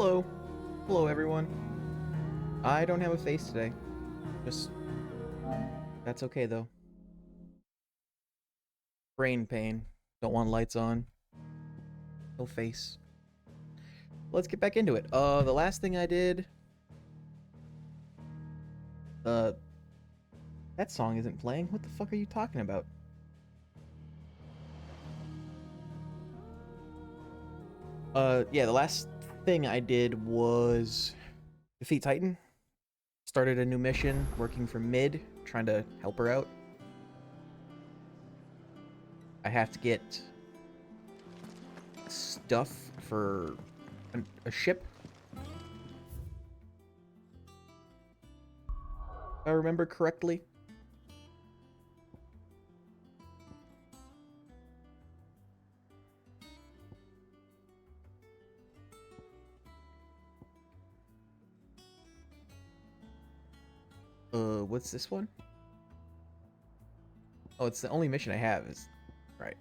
Hello. Hello, everyone. I don't have a face today. Just... That's okay, though. Brain pain. Don't want lights on. No face. Let's get back into it. The last thing I did... That song isn't playing. What the fuck are you talking about? Yeah, the last thing I did was defeat Titan. Started a new mission, working for Mid, trying to help her out. I have to get stuff for a ship. If I remember correctly. What's this one? Oh, it's the only mission I have is... Right.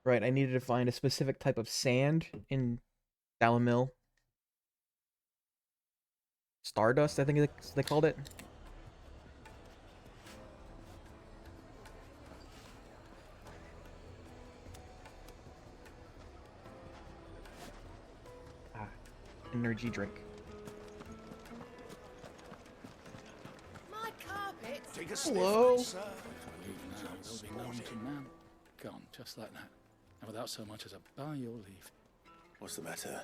Right, I needed to find a specific type of sand in Dalamil. Stardust, I think they called it. Ah, energy drink. My carpet. Take a Hello. sniff, sir. There'll be no meeting man. Gone, just like that. And without so much as a by your leave. What's the matter?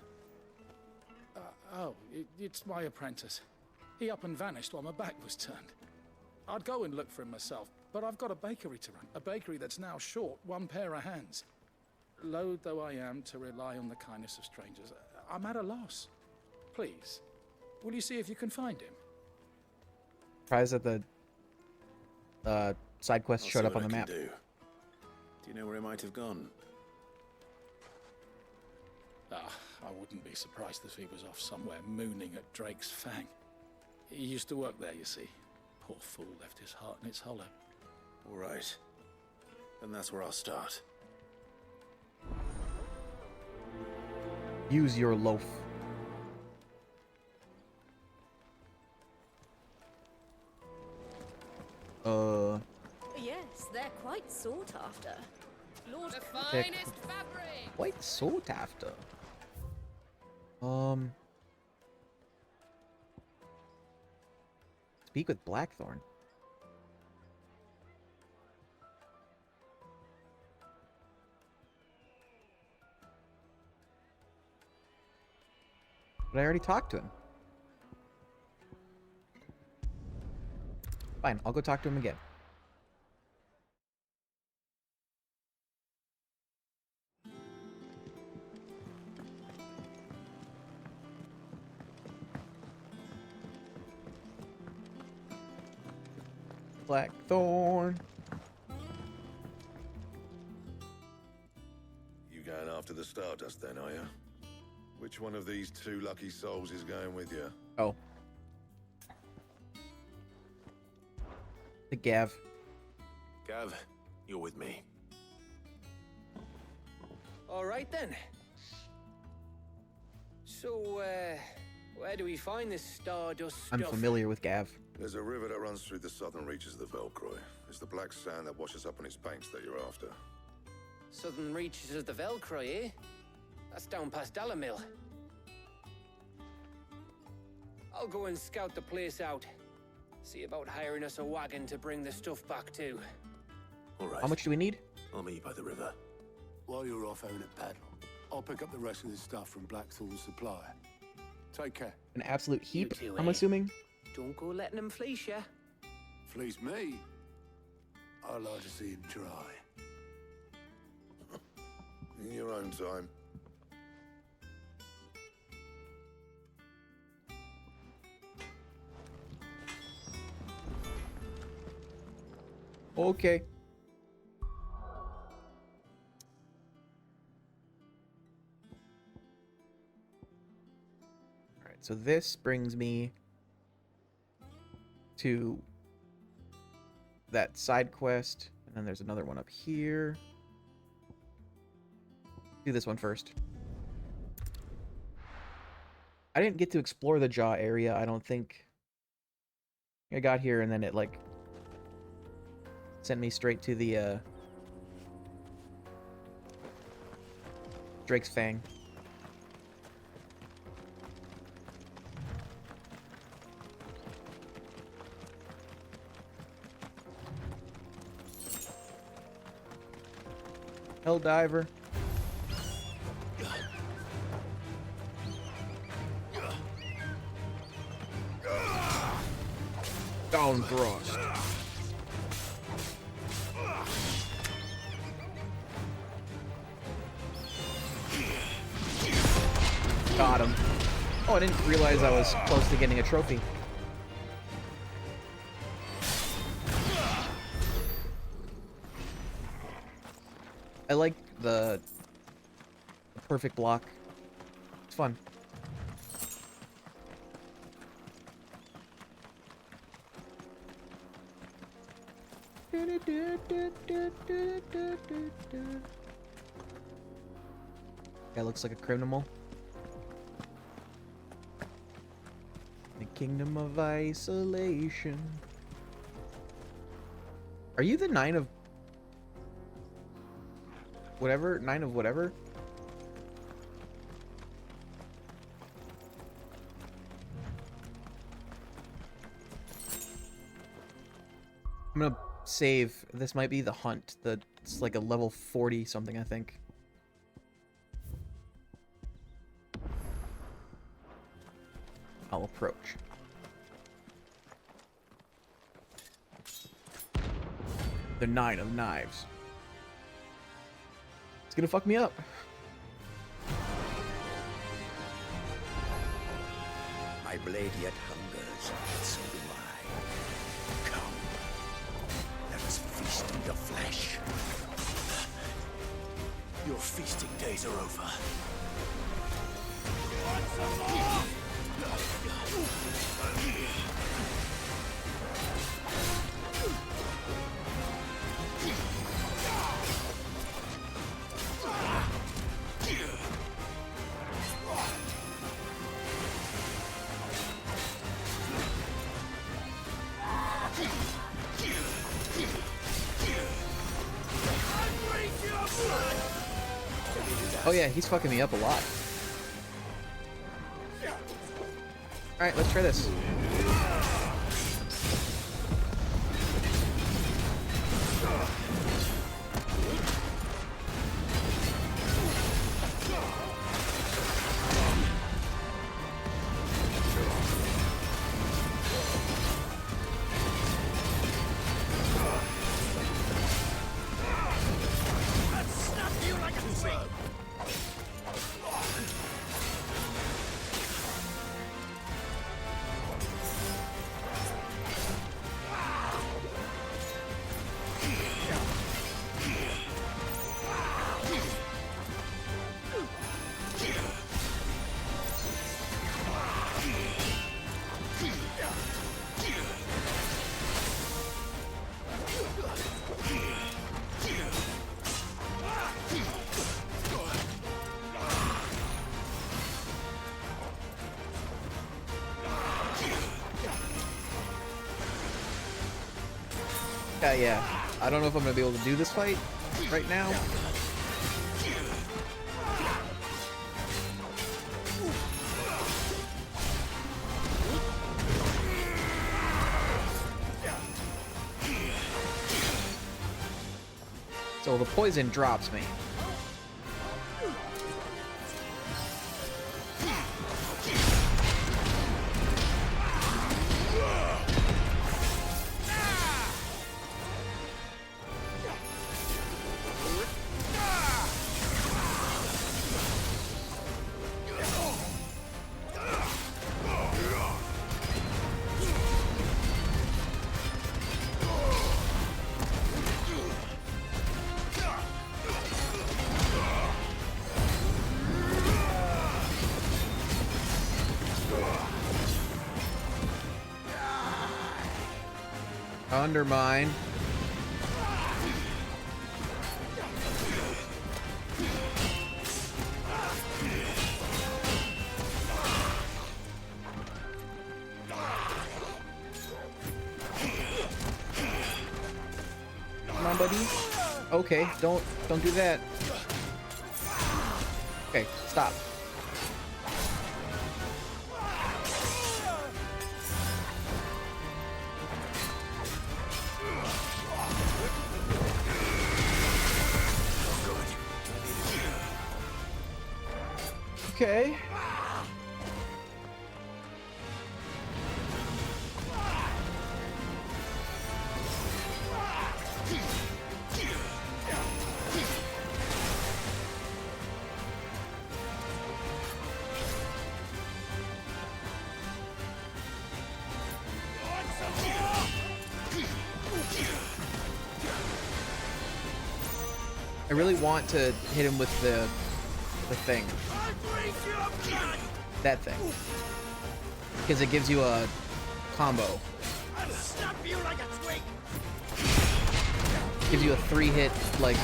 It's my apprentice. He up and vanished while my back was turned. I'd go and look for him myself, but I've got a bakery to run. A bakery that's now short one pair of hands. Loath though I am to rely on the kindness of strangers, I'm at a loss. Please, will you see if you can find him? Surprised that the side quest showed up on the map. Do you know where he might have gone? I wouldn't be surprised if he was off somewhere mooning at Drake's Fang. He used to work there, you see. Poor fool left his heart in its hollow. All right. Then that's where I'll start. Use your loaf. Yes, they're quite sought after. Lord, the They're finest fabric. quite sought after. Speak with Blackthorn. But I already talked to him. Fine, I'll go talk to him again. Blackthorn. You going after the Stardust then, are you? Which one of these two lucky souls is going with you? Oh. The Gav. Gav, you're with me. All right then. So, where do we find this Stardust I'm stuff? familiar with Gav. There's a river that runs through the southern reaches of the Velcroy. It's the black sand that washes up on its banks that you're after. Southern reaches of the Velcroy, eh? That's down past Dalamil. I'll go and scout the place out. See about hiring us a wagon to bring the stuff back to. All right. How much do we need? I'll meet you by the river. While you're off having a paddle, I'll pick up the rest of this stuff from Blackthorn's supply. Take care. An absolute heap, too, I'm eh? assuming? Don't go letting them fleece ya. Fleece me? I'd like to see him try. In your own time. Okay. Alright, so this brings me to that side quest, and then there's another one up here. Do this one first. I didn't get to explore the jaw area, I don't think. I got here and then it, like, sent me straight to the, Drake's Fang. Helldiver. Down thrust. Got him. Oh, I didn't realize I was close to getting a trophy. I like the perfect block. It's fun. Guy looks like a criminal. The Kingdom of Isolation. Are you the 9 of whatever? 9 of whatever? I'm gonna save. This might be the hunt. It's like a level 40 something, I think. I'll approach. The 9 of knives. It's gonna fuck me up. My blade yet hungers, so do I. Come, let us feast on your flesh. Your feasting days are over. Want some more? Oh yeah, he's fucking me up a lot. Alright, let's try this. Yeah. I don't know if I'm gonna be able to do this fight right now. So the poison drops me. Undermine. Come on, buddy. Okay, don't do that. Okay, stop. Okay. I really want to hit him with the thing. That thing. Because it gives you a combo. Gives you a 3-hit, like...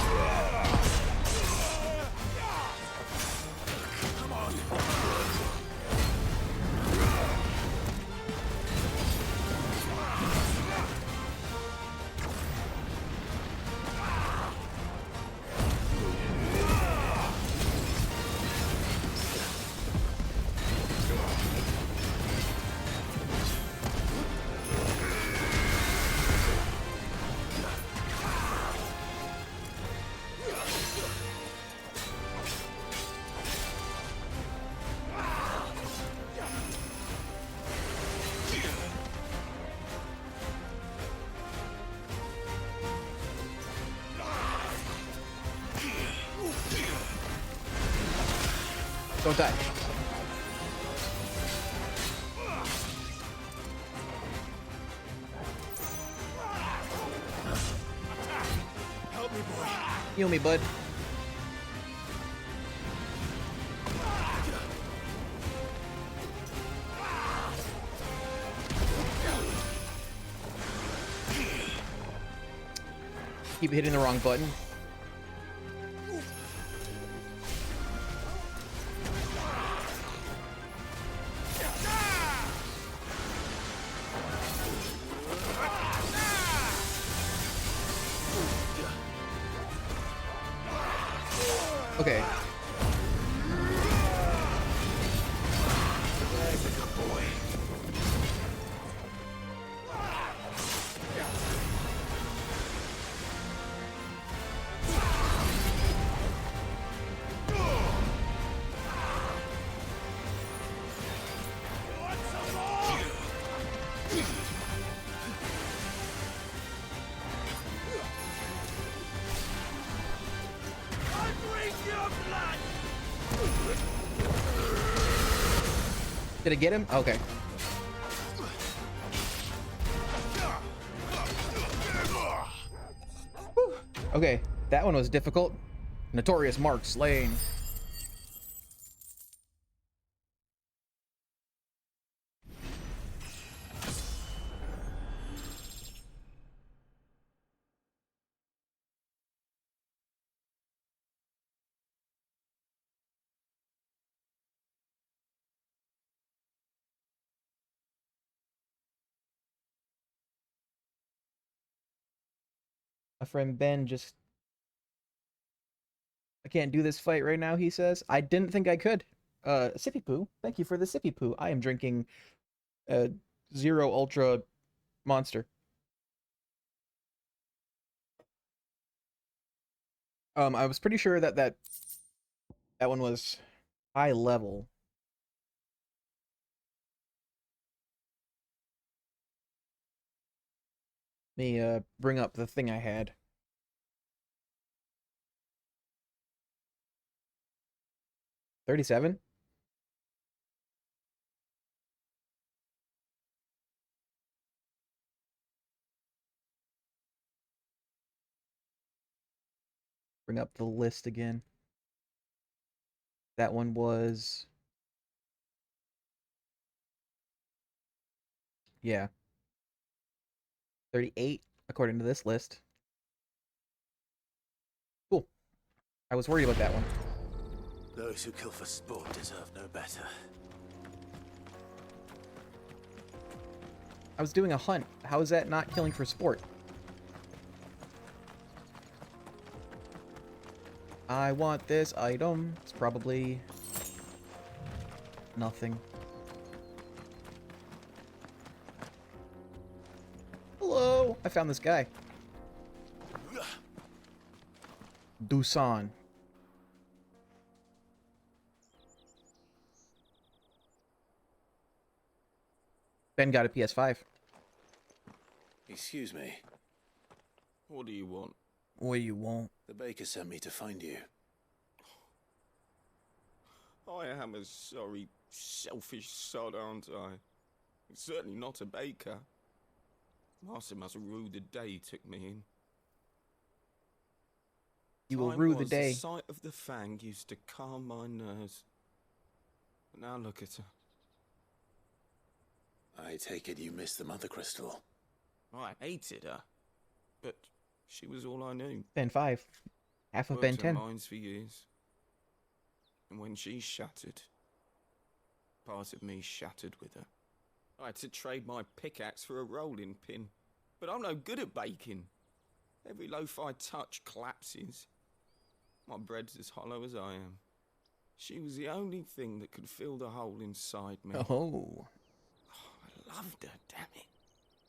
Don't die. Help me, boy. Heal me, bud. Keep hitting the wrong button. Okay. Did it get him? Okay. Whew. Okay, that one was difficult. Notorious Mark slain. My friend Ben just... I can't do this fight right now, he says. I didn't think I could. Sippy Poo, thank you for the Sippy Poo. I am drinking Zero Ultra Monster. I was pretty sure that one was high level. Let me bring up the thing I had. $37? Bring up the list again. That one was... yeah. 38, according to this list. Cool. I was worried about that one. Those who kill for sport deserve no better. I was doing a hunt. How is that not killing for sport? I want this item. It's probably nothing. Hello! I found this guy. Dusan. Ben got a PS5. Excuse me. What do you want? What do you want? The baker sent me to find you. I am a sorry, selfish sod, aren't I? Certainly not a baker. Master must rue the day he took me in. You will Time rue the was day. The sight of the fang used to calm my nerves. But now look at her. I take it you missed the Mother Crystal. I hated her, but she was all I knew. Ben 5. Half of Worked Ben her 10. mines for years. And when she shattered, part of me shattered with her. I had to trade my pickaxe for a rolling pin. But I'm no good at baking. Every loaf I touch collapses. My bread's as hollow as I am. She was the only thing that could fill the hole inside me. Oh. I loved her, damn it.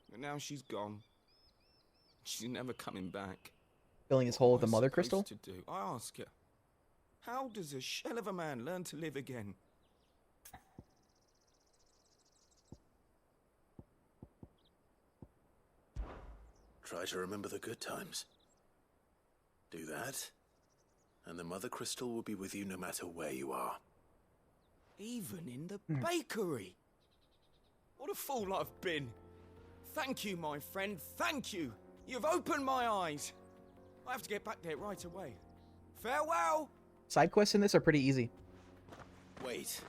But now she's gone. She's never coming back. Filling his hole with the What am I Mother Crystal? supposed to do? I ask her, how does a shell of a man learn to live again? Try to remember the good times. Do that, and the Mother Crystal will be with you no matter where you are. Even in the bakery. What a fool I've been. Thank you, my friend, thank you. You've opened my eyes. I have to get back there right away. Farewell! Side quests in this are pretty easy. Wait.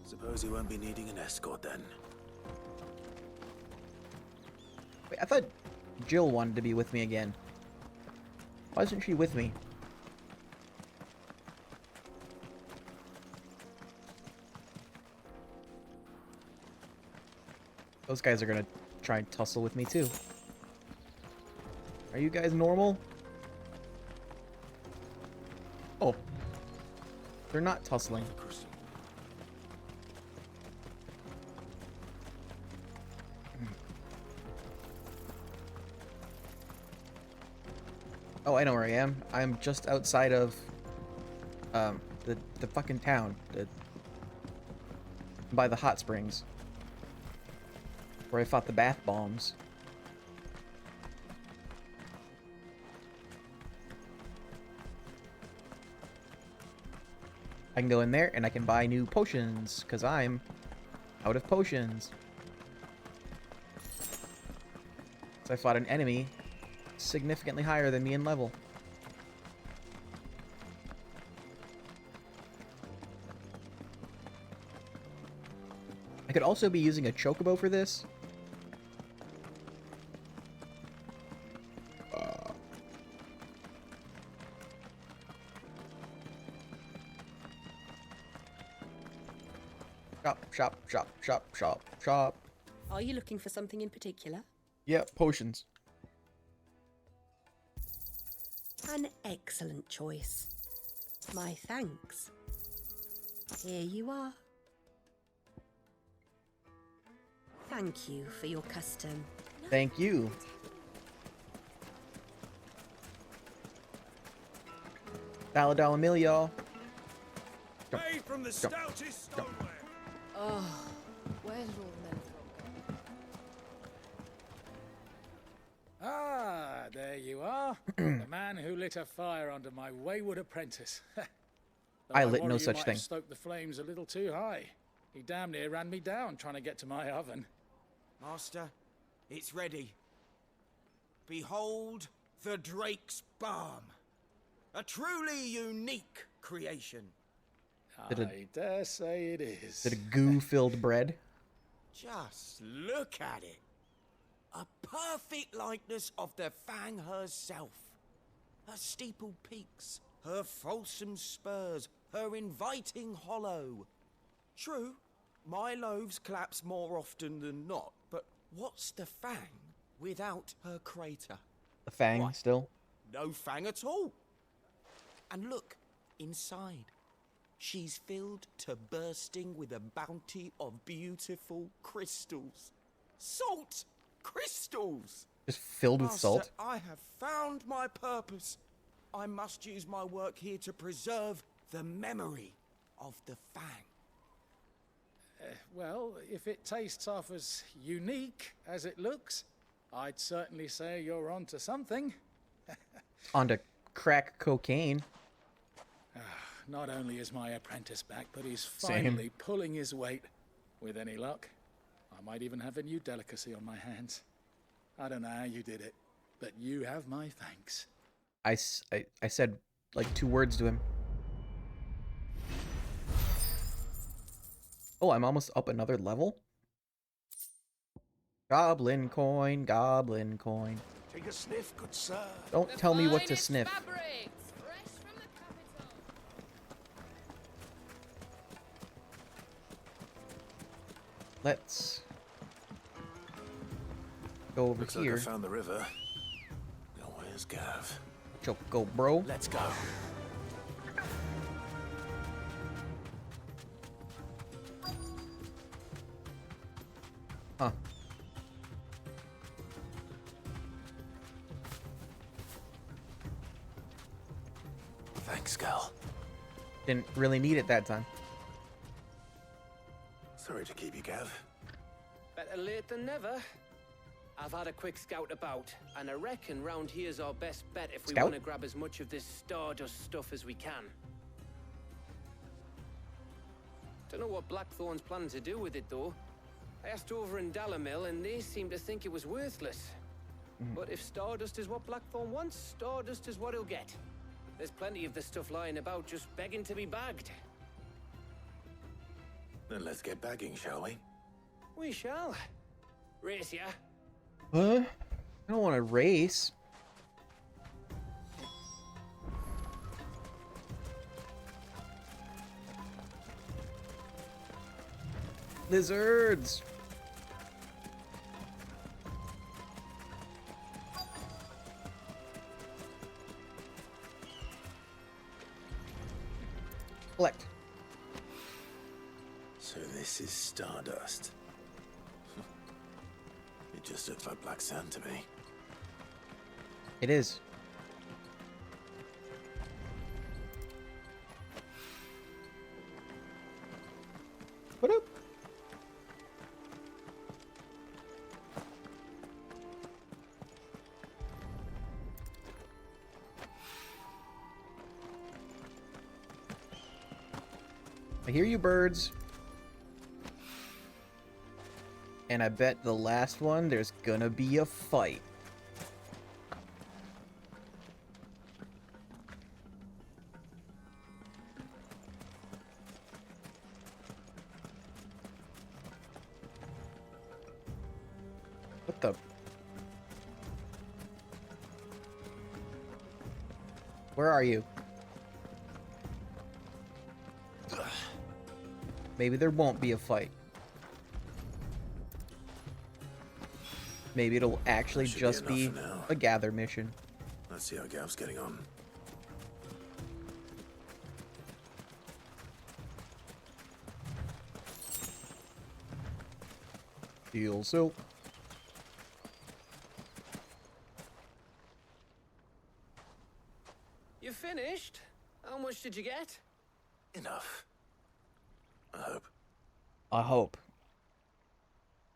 Suppose you won't be needing an escort then. Wait, I thought Jill wanted to be with me again. Why isn't she with me? Those guys are gonna try and tussle with me too. Are you guys normal? Oh. They're not tussling. Oh, I know where I am. I'm just outside of the fucking town. By the hot springs. Where I fought the bath bombs. I can go in there and I can buy new potions, because I'm out of potions. So I fought an enemy significantly higher than me in level. I could also be using a chocobo for this. Shop. Are you looking for something in particular? Yeah, potions. An excellent choice. My thanks. Here you are. Thank you for your custom. Thank you. $1 mill, y'all. Made from the stoutest stoneware. Oh, where did all the men go? Ah, there you are. The man who lit a fire under my wayward apprentice. Though I lit worry no you such might thing. have stoked the flames a little too high. He damn near ran me down trying to get to my oven. Master, it's ready. Behold the Drake's Balm. A truly unique creation. Did it- I dare say it is. Is it a goo-filled bread? Just look at it. A perfect likeness of the Fang herself. Her steeple peaks, her fulsome spurs, her inviting hollow. True, my loaves collapse more often than not, but what's the Fang without her crater. The fang What? still. No fang at all. And look, inside. She's filled to bursting with a bounty of beautiful crystals. Salt crystals! Just filled with Master, salt. I have found my purpose. I must use my work here to preserve the memory of the fang. Well, if it tastes half as unique as it looks, I'd certainly say you're onto something. Onto crack cocaine. Not only is my apprentice back, but he's Same. finally pulling his weight. With any luck, I might even have a new delicacy on my hands. I don't know how you did it, but you have my thanks. I said like 2 words to him. Oh, I'm almost up another level. Goblin coin, goblin coin. Take a sniff, good sir. Don't tell me what to finest sniff. fabrics, fresh from the capital. Let's go over Looks here. like I found the river. Now where's Gav? Choco, bro. Let's go. Huh. Thanks, Gal. Didn't really need it that time. Sorry to keep you, Gav. Better late than never. I've had a quick scout about, and I reckon round here's our best bet if we Scout? want to grab as much of this Stardust stuff as we can. Don't know what Blackthorn's planning to do with it, though. I asked over in Dalamil, and they seem to think it was worthless. But if Stardust is what Blackthorn wants, Stardust is what he'll get. There's plenty of this stuff lying about, just begging to be bagged. Then let's get bagging, shall we? We shall. Race ya. Huh? I don't want to race. Lizards. Collect. So this is Stardust. It just looks like black sand to me. It is. What up? I hear you, birds. And I bet the last one, there's gonna be a fight. What the? Where are you? Maybe there won't be a fight. Maybe it'll actually That should just be be enough for now. a gather mission. Let's see how Gav's getting on. Steel silk. You finished? How much did you get? Enough. I hope. I hope.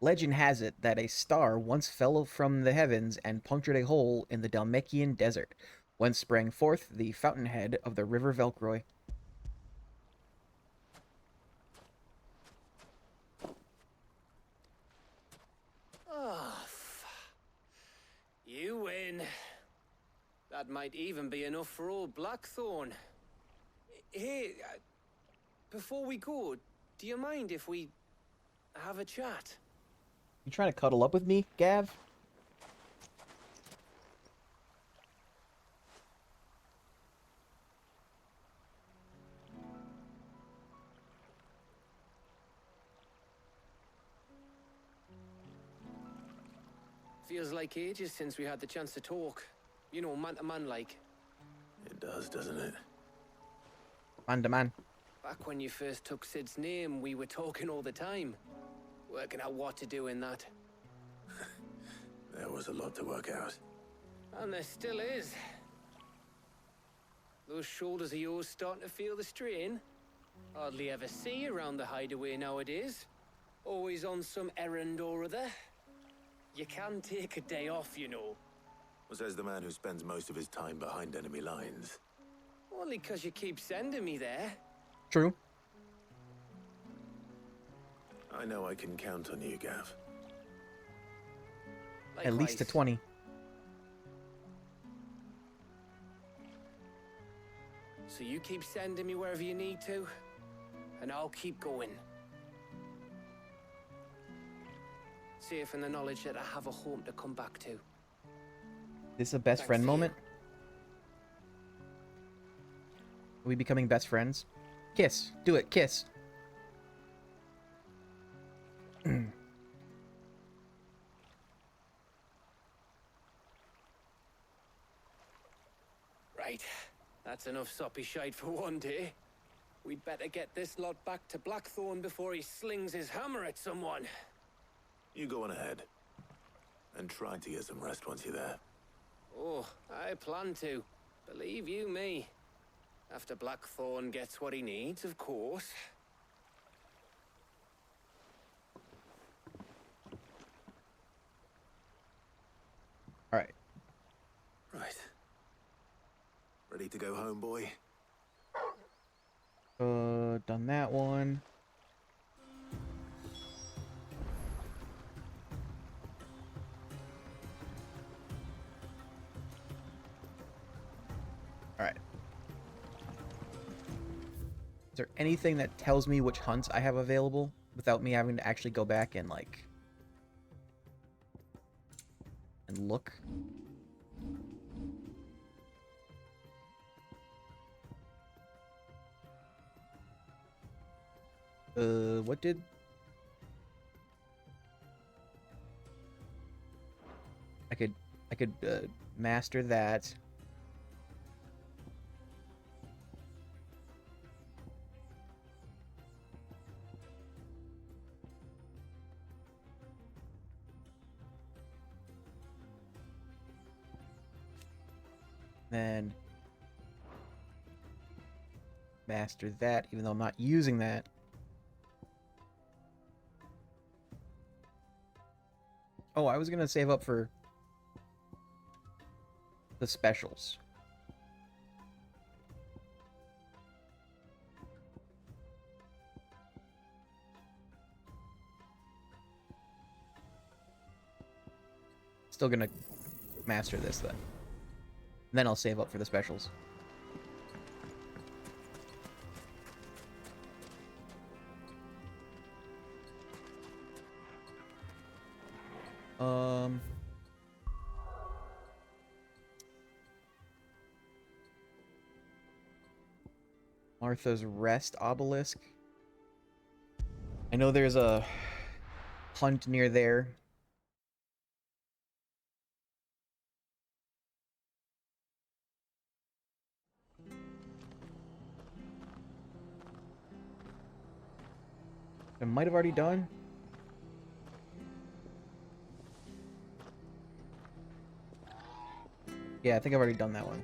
Legend has it that a star once fell from the heavens and punctured a hole in the Dalmekian desert, whence sprang forth the fountainhead of the river Velcroy. Oh, you win. That might even be enough for old Blackthorn. Hey, before we go, do you mind if we have a chat? You trying to cuddle up with me, Gav? Feels like ages since we had the chance to talk. You know, man to man like. It does, doesn't it? Man to man. Back when you first took Sid's name, we were talking all the time. Working out what to do in that. There was a lot to work out. And there still is. Those shoulders of yours starting to feel the strain. Hardly ever see you around the hideaway nowadays. Always on some errand or other. You can take a day off, you know. Well, says the man who spends most of his time behind enemy lines. Only 'cause you keep sending me there. True. I know I can count on you, Gav. At least to Likewise. 20. So you keep sending me wherever you need to, and I'll keep going. Safe in the knowledge that I have a home to come back to. This a best Thanks friend to you. moment? Are we becoming best friends? Kiss. Do it. Kiss. Right. That's enough soppy shite for one day. We'd better get this lot back to Blackthorn before he slings his hammer at someone. You go on ahead. And try to get some rest once you're there. Oh, I plan to. Believe you me. After Blackthorn gets what he needs, of course. Alright. Right. Ready to go home, boy? Done that one. Alright. Is there anything that tells me which hunts I have available without me having to actually go back and, like, and look? What did... I could master that. Then master that, even though I'm not using that. Oh, I was gonna save up for the specials. Still gonna master this then. Then I'll save up for the specials. Martha's Rest obelisk. I know there's a hunt near there. I might have already done. Yeah, I think I've already done that one.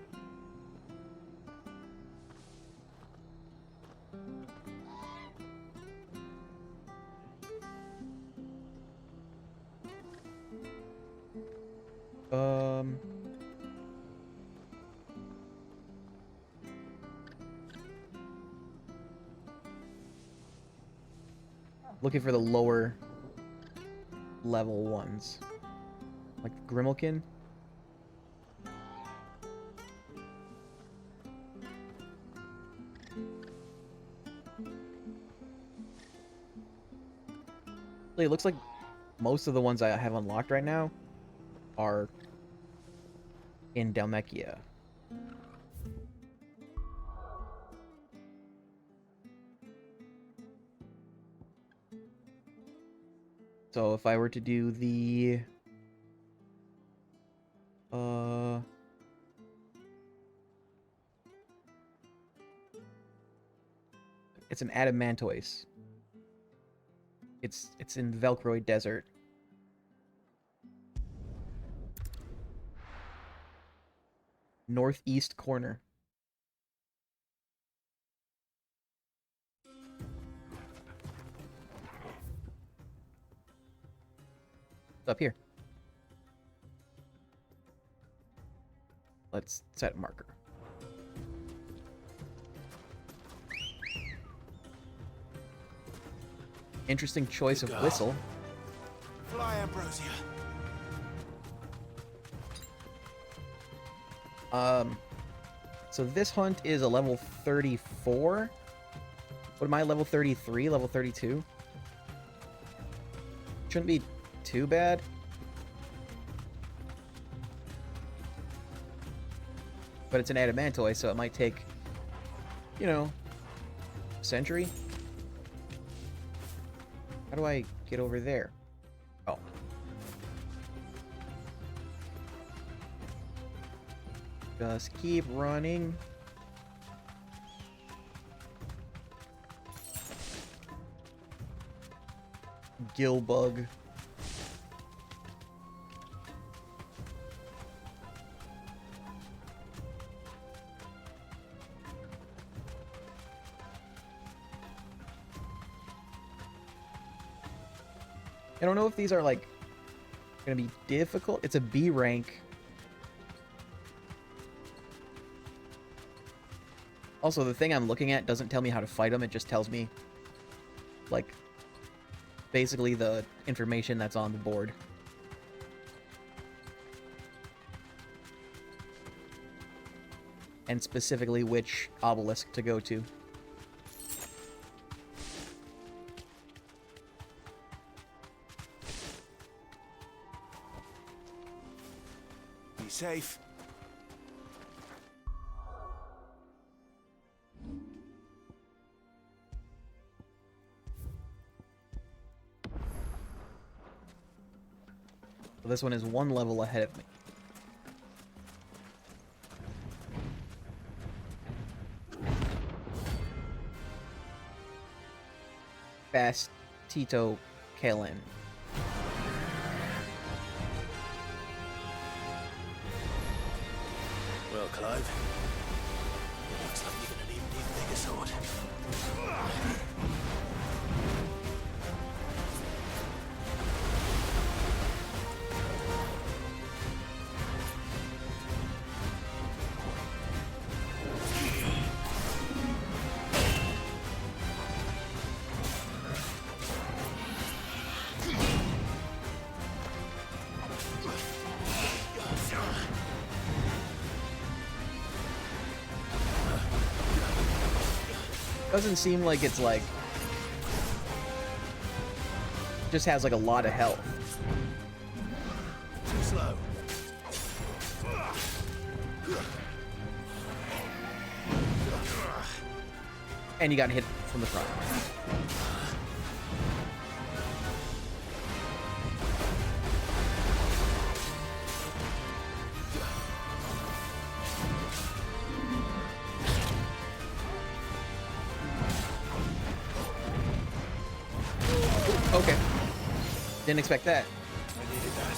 Looking for the lower level ones. Like Grimalkin. It looks like most of the ones I have unlocked right now are in Dalmekia. So if I were to do the It's an adamantoise. It's in Velcroid Desert. Northeast corner. It's up here. Let's set a marker. Interesting choice of whistle. Fly, Ambrosia. So this hunt is a level 34. What am I, level 33, level 32? Shouldn't be too bad. But it's an adamantoise, so it might take, you know, a century. How do I get over there? Oh. Just keep running. Gill bug. I don't know if these are like gonna be difficult. It's a B rank. Also, the thing I'm looking at doesn't tell me how to fight them. It just tells me, like, basically the information that's on the board. And specifically which obelisk to go to. Be safe. So this one is one level ahead of me. Fast Tito Kalen. Well, Clive, it looks like you're gonna need an even bigger sword. Doesn't seem like it's like just has like a lot of health. Too slow. And you got hit from the front. Okay. Didn't expect that. I needed that.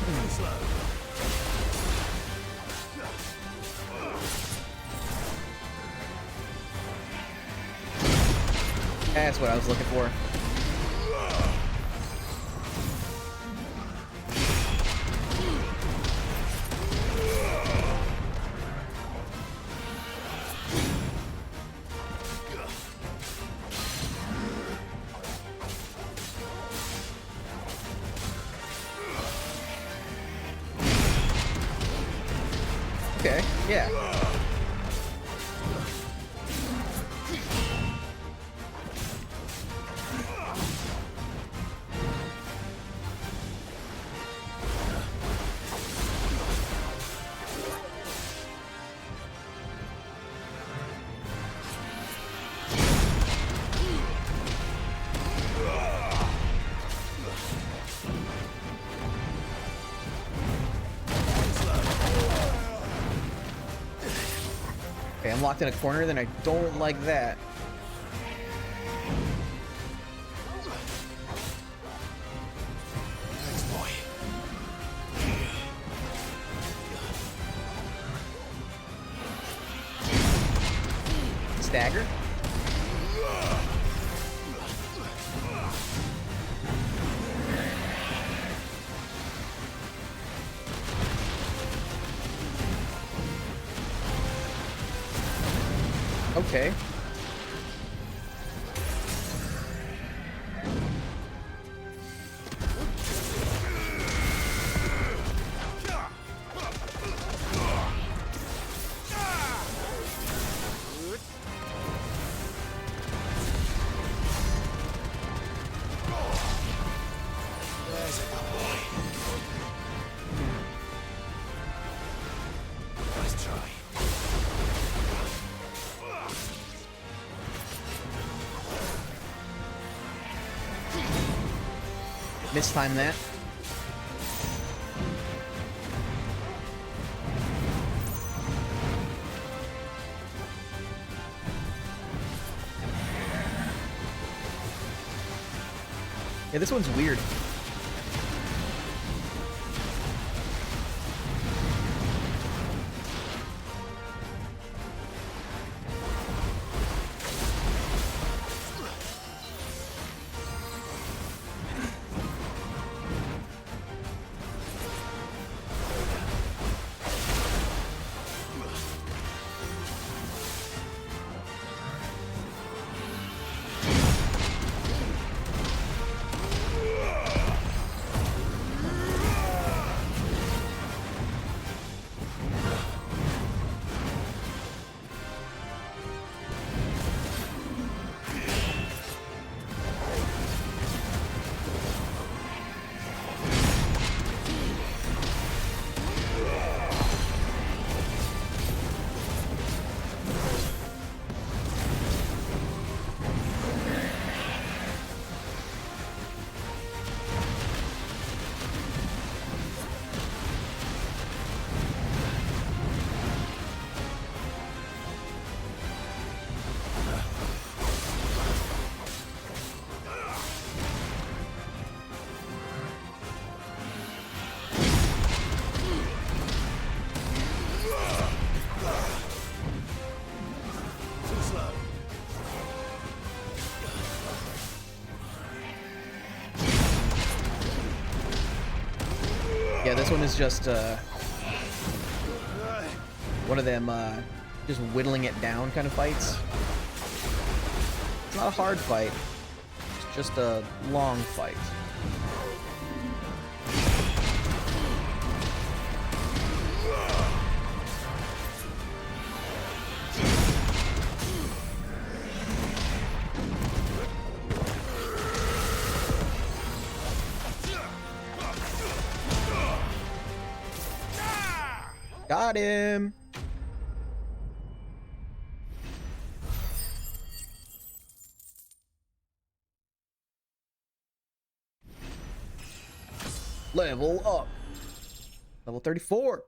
Too slow. That's what I was looking for. Okay, yeah. Okay, I'm locked in a corner, then I don't like that. Thanks, boy. Stagger. Okay. There's a good boy. Nice try. Mistime that. Yeah, this one's weird. Yeah, this one is just one of them just whittling it down kind of fights. It's not a hard fight, it's just a long fight. Got him! Level up! Level 34!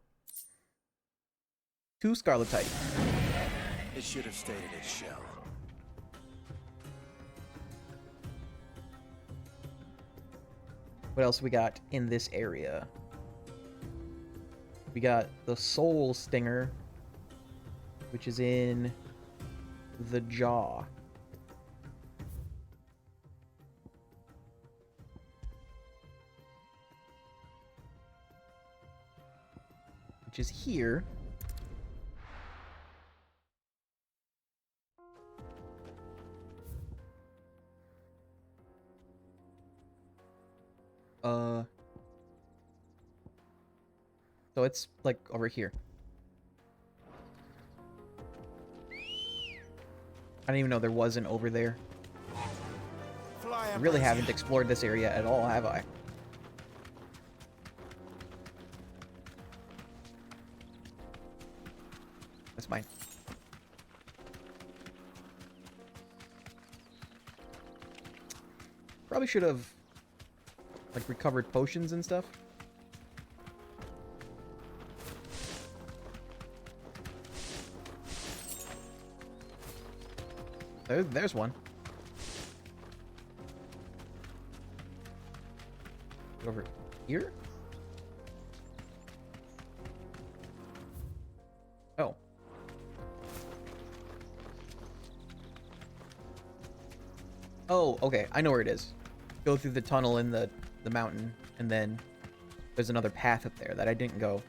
2 Scarlet type. It should have stayed in its shell. What else we got in this area? We got the Soul Stinger, which is in the jaw. Which is here. So it's like over here. I didn't even know there was an over there. I really haven't explored this area at all, have I? That's mine. Probably should have like recovered potions and stuff. There's one. Over here? Oh. Oh, okay. I know where it is. Go through the tunnel in the mountain, and then there's another path up there that I didn't go.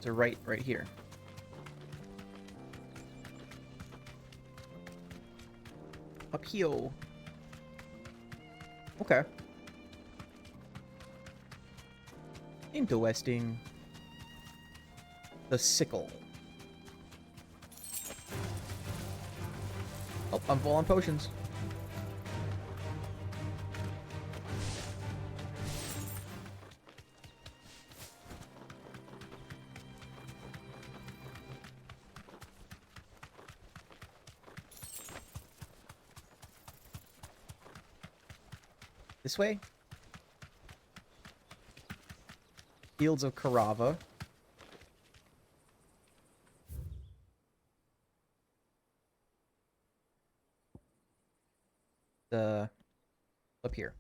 So right here. Up here. Okay. Interesting. The sickle. Oh, I'm full on potions. This way? Fields of Karava. Up here.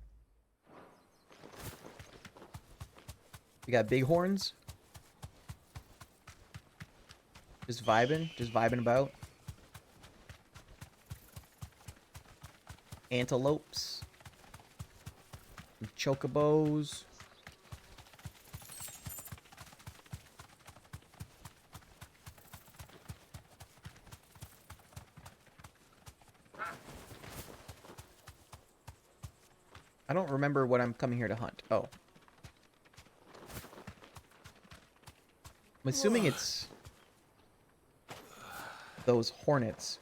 We got bighorns. Just vibing about. Antelopes. Chocobos. I don't remember what I'm coming here to hunt. Oh. I'm assuming it's those hornets.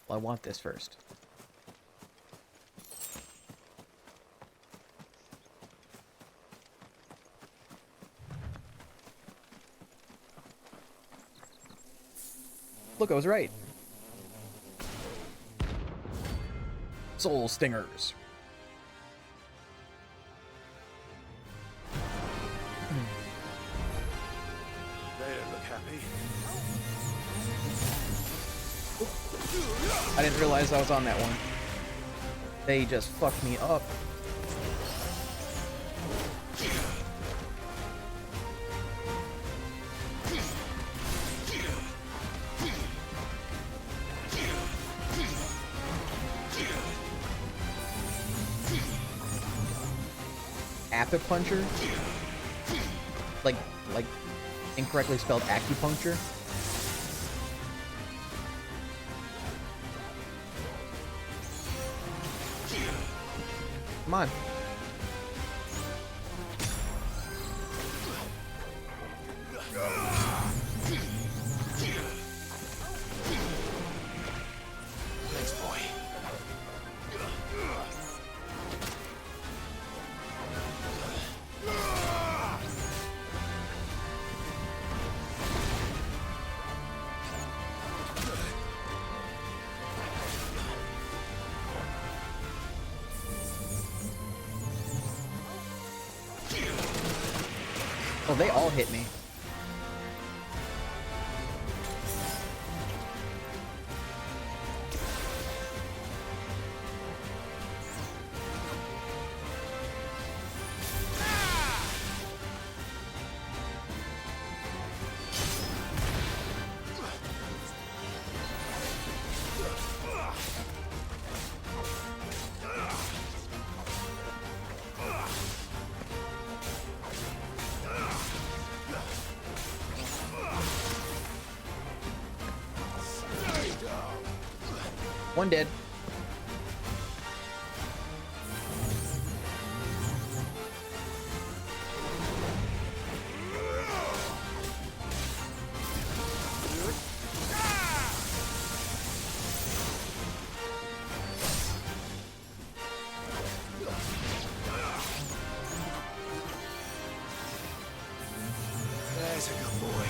Well, I want this first. Look, I was right. Soul stingers. They don't look happy. I didn't realize I was on that one. They just fucked me up. Acupuncture? Like incorrectly spelled acupuncture? Come on. Thanks, boy. Oh, they all hit me. One dead. boy.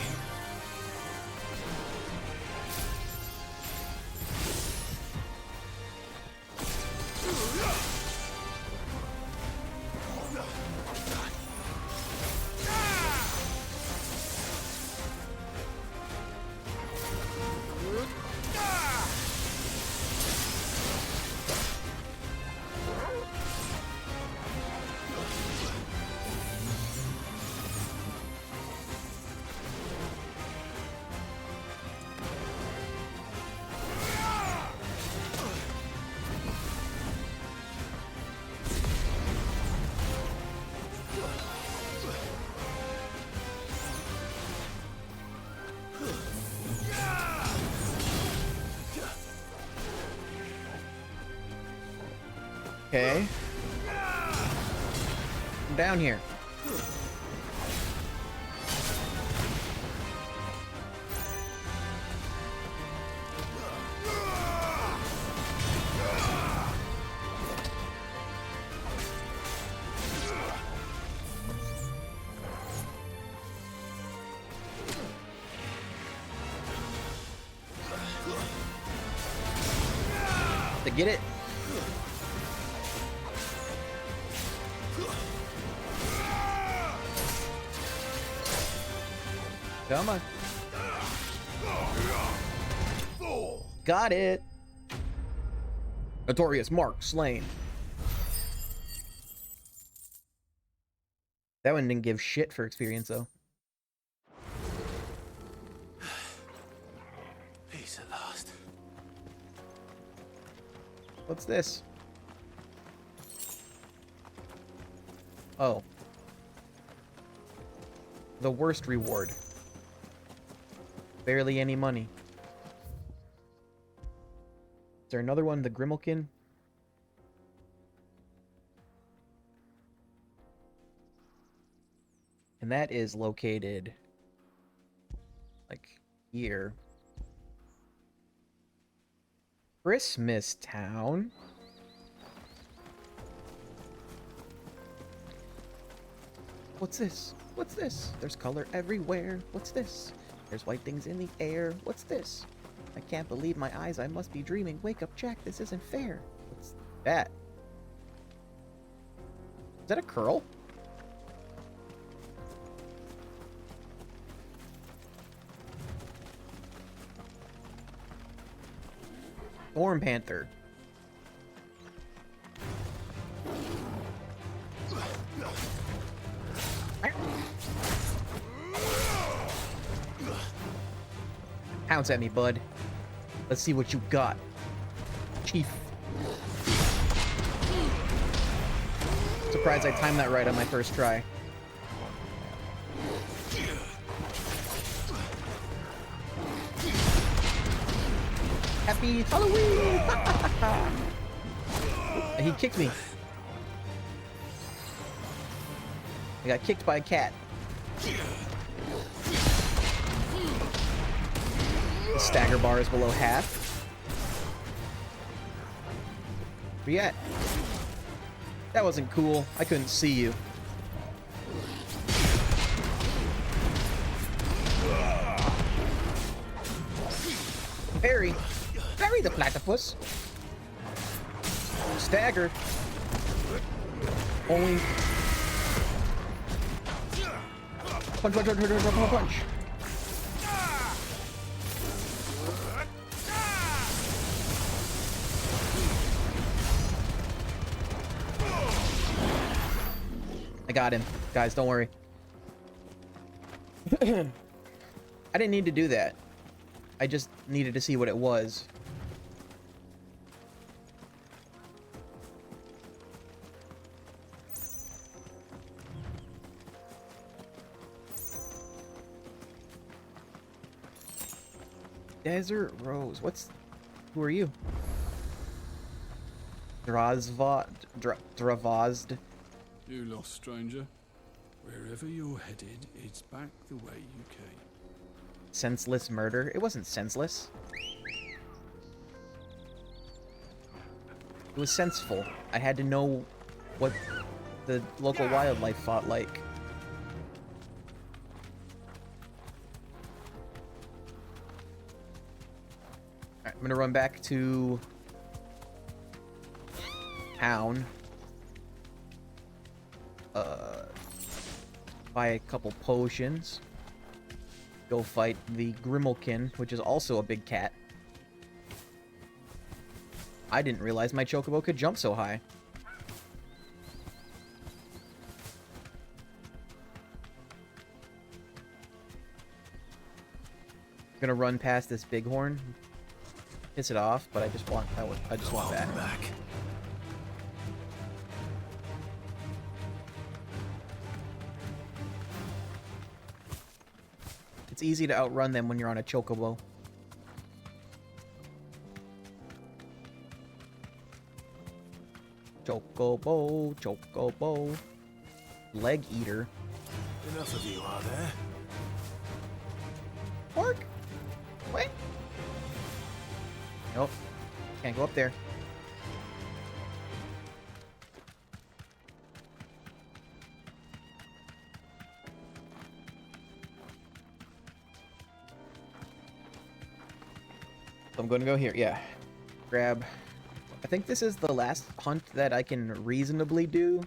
Okay. I'm down here. To get it. Come on. Got it. Notorious Mark slain. That one didn't give shit for experience though. Peace at last. What's this? Oh. The worst reward. Barely any money. Is there another one? The Grimalkin? And that is located like here. Christmas Town. What's this? What's this? There's color everywhere. What's this? There's white things in the air. What's this? I can't believe my eyes. I must be dreaming. Wake up, Jack. This isn't fair. What's that? Is that a curl? Storm Panther. Pounce at me, bud. Let's see what you got, Chief. Surprised I timed that right on my first try. Happy Halloween! He kicked me. I got kicked by a cat. The stagger bar is below half. Where you at? That wasn't cool. I couldn't see you. Parry. Parry the platypus. Stagger. Only. Punch, punch, punch, punch, punch, punch. I got him. Guys, don't worry. I didn't need to do that. I just needed to see what it was. Desert Rose. Who are you? Dravazd. You lost, stranger. Wherever you're headed, it's back the way you came. Senseless murder? It wasn't senseless. It was senseful. I had to know what the local wildlife fought like. Alright, I'm gonna run back to town. Buy a couple potions. Go fight the Grimalkin, which is also a big cat. I didn't realize my chocobo could jump so high. I'm gonna run past this bighorn, piss it off, but I just want that. Back. It's easy to outrun them when you're on a chocobo. Chocobo, chocobo. Leg eater. Enough of you, are there? Pork? What? Nope. Can't go up there. So I'm going to go here. Yeah. Grab. I think this is the last hunt that I can reasonably do.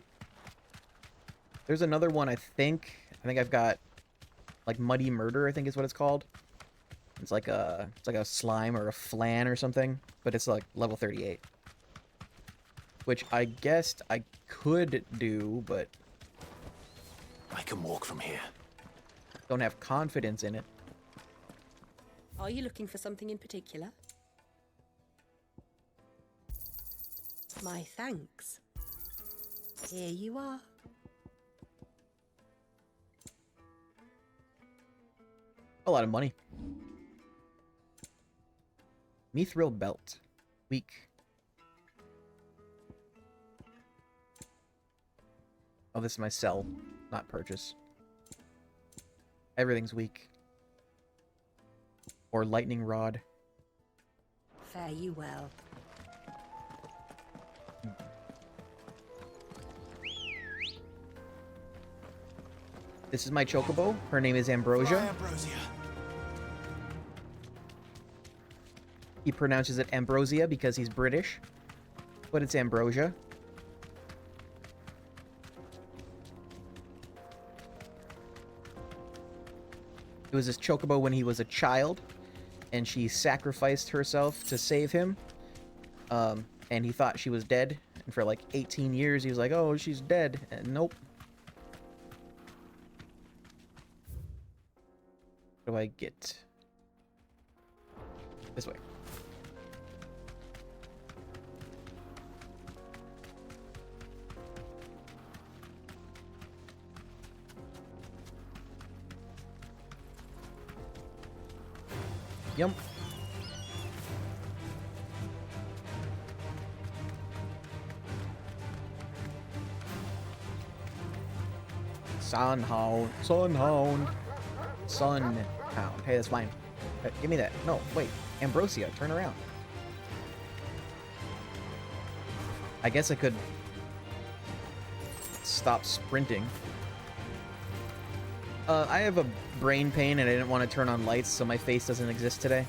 There's another one, I think. I think I've got like Muddy Murder, I think is what it's called. It's like a slime or a flan or something, but it's like level 38. Which I guessed I could do, but I can walk from here. don't have confidence in it. Are you looking for something in particular? My thanks. Here you are. A lot of money. Mithril belt. Weak. Oh, this is my sell, not purchase. Everything's weak. Or lightning rod. Fare you well. This is my chocobo. Her name is Ambrosia. Ambrosia. He pronounces it Ambrosia because he's British, but it's Ambrosia. It was his chocobo when he was a child, and she sacrificed herself to save him. And he thought she was dead, and for like 18 years he was like, oh, she's dead, and nope. What do I get? This way. Yum. Sunhound. Sunhound. Sunhound. Hey, that's mine. Give me that. No, wait. Ambrosia, turn around. I guess I could stop sprinting. I have a brain pain and I didn't want to turn on lights, so my face doesn't exist today.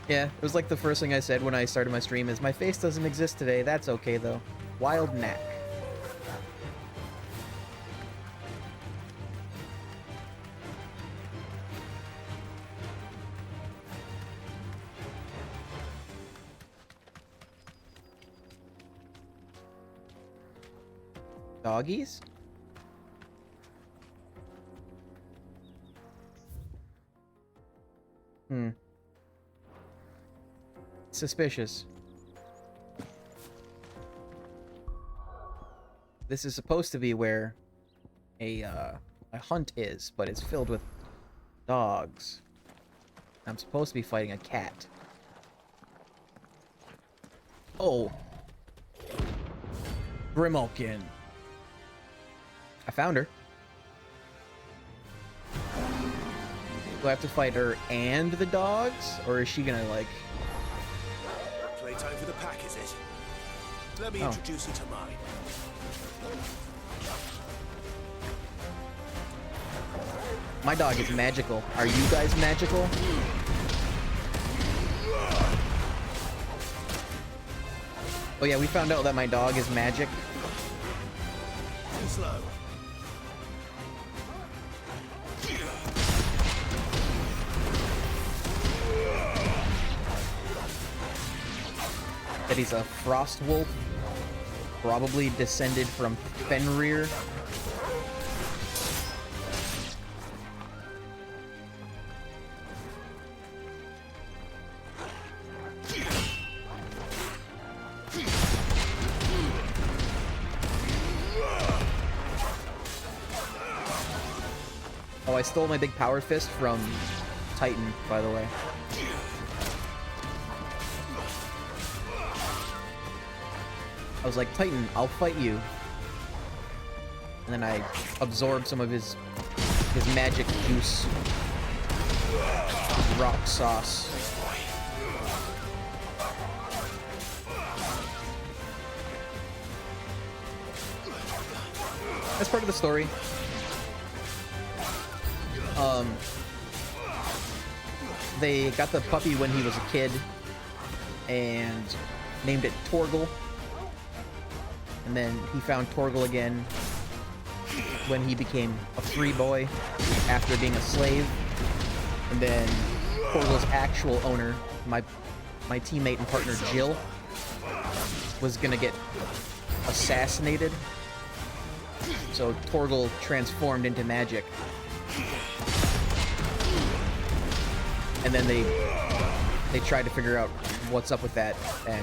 Yeah, it was like the first thing I said when I started my stream is, my face doesn't exist today, that's okay though. Wild knack. Doggies? Suspicious. This is supposed to be where a hunt is, but it's filled with dogs. I'm supposed to be fighting a cat. Oh. Grimalkin. I found her. Do I have to fight her and the dogs? Or is she gonna, like... Playtime for the pack, is it? Let me introduce you to mine. My dog is magical. Are you guys magical? Oh yeah, we found out that my dog is magic. Too slow. That he's a frost wolf, probably descended from Fenrir. Oh, I stole my big power fist from Titan, by the way. I was like, Titan, I'll fight you. And then I absorbed some of his magic juice. Rock sauce. That's part of the story. They got the puppy when he was a kid and named it Torgal. And then he found Torgal again when he became a free boy after being a slave. And then Torgal's actual owner, my teammate and partner Jill, was gonna get assassinated. So Torgal transformed into magic. And then they tried to figure out what's up with that, and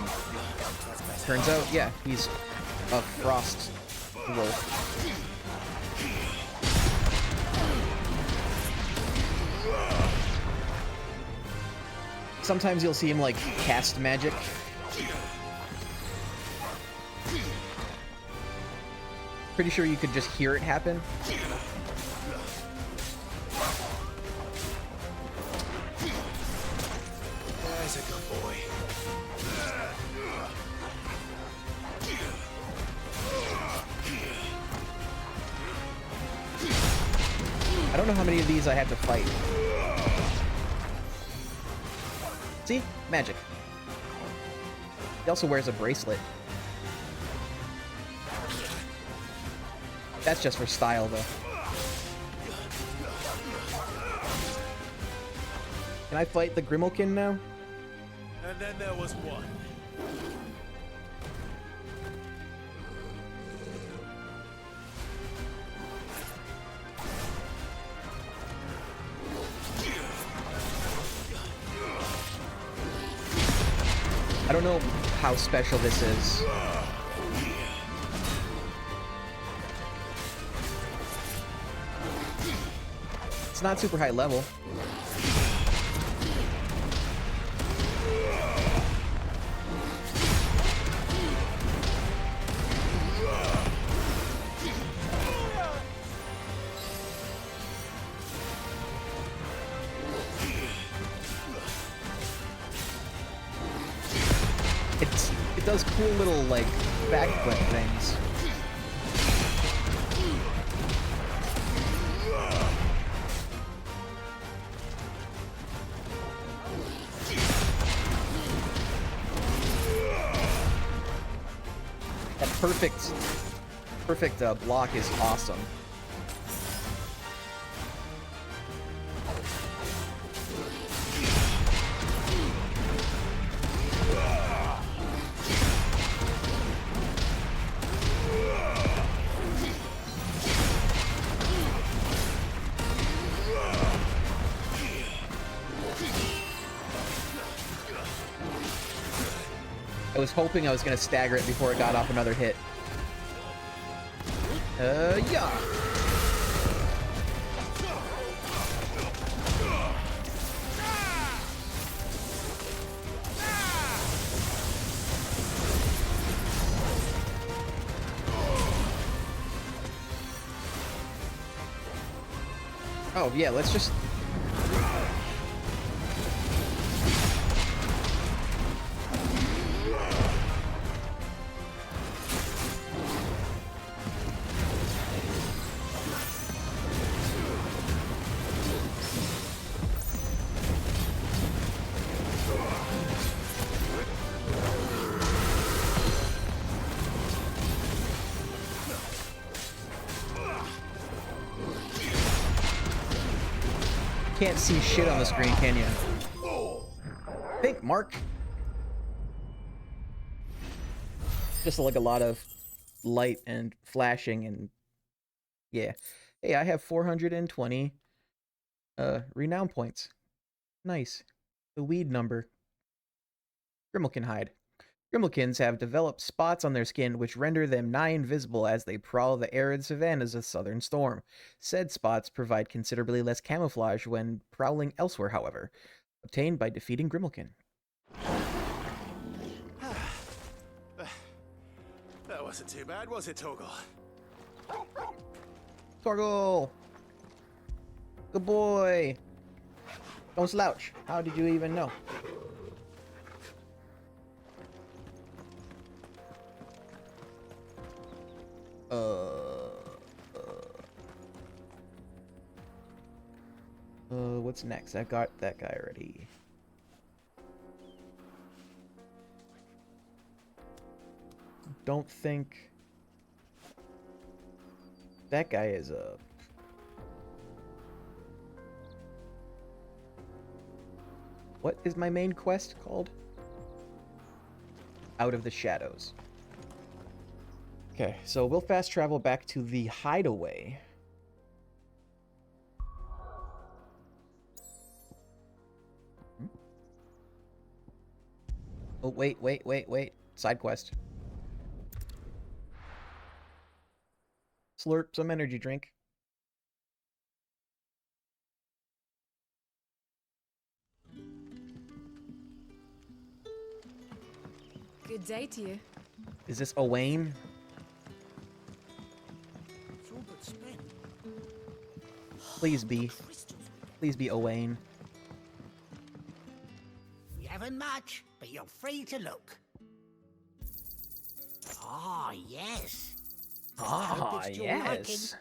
turns out, yeah, he's a frost wolf. Sometimes you'll see him, like, cast magic. Pretty sure you could just hear it happen. There's a good boy. I don't know how many of these I have to fight. See? Magic. He also wears a bracelet. That's just for style, though. Can I fight the Grimalkin now? And then there was one. I don't know how special this is. It's not super high level. It does cool little, like, backflip things. That perfect block is awesome. I was hoping I was going to stagger it before it got off another hit. Yeah. Oh, yeah, let's just... can't see shit on the screen, can you? Think, Mark. Just like a lot of light and flashing and yeah. Hey, I have 420 renown points. Nice. The weed number. Grimalkin hide. Grimalkins have developed spots on their skin which render them nigh invisible as they prowl the arid savannas of southern storm. Said spots provide considerably less camouflage when prowling elsewhere, however, obtained by defeating Grimalkin. That wasn't too bad, was it, Torgal? Torgal! Good boy! Don't slouch. How did you even know? What's next? I got that guy already. Don't think that guy is a... What is my main quest called? Out of the Shadows. Okay, so we'll fast travel back to the hideaway. Oh, wait. Side quest. Slurp some energy drink. Good day to you. Is this Owain? Please be. Please be Owain. We haven't much, but you're free to look. Ah, yes. Ah, yes.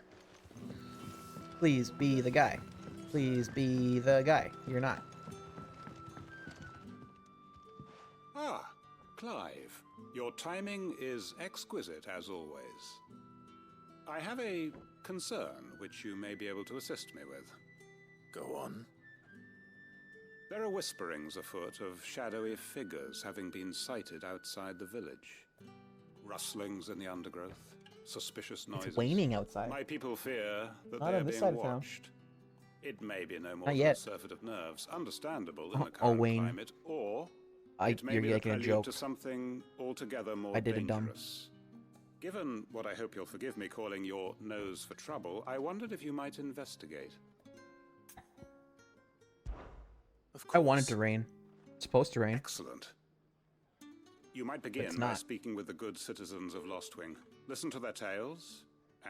Please be the guy. Please be the guy. You're not. Ah, Clive. Your timing is exquisite, as always. I have a concern which you may be able to assist me with. Go on. There are whisperings afoot of shadowy figures having been sighted outside the village. Rustlings in the undergrowth, suspicious noises. It's waning outside. My people fear that Not they on are this being side of town. watched. It may be no more Not than yet. a surfeit of nerves, understandable in Oh, the current Wayne. climate, or it may You're be the making a prelude joke. to something altogether more I did a dumb. dangerous. Given what I hope you'll forgive me calling your nose for trouble, I wondered if you might investigate. Of course. I want it to rain. It's supposed to rain. Excellent. You might begin by speaking with the good citizens of Lostwing. Listen to their tales,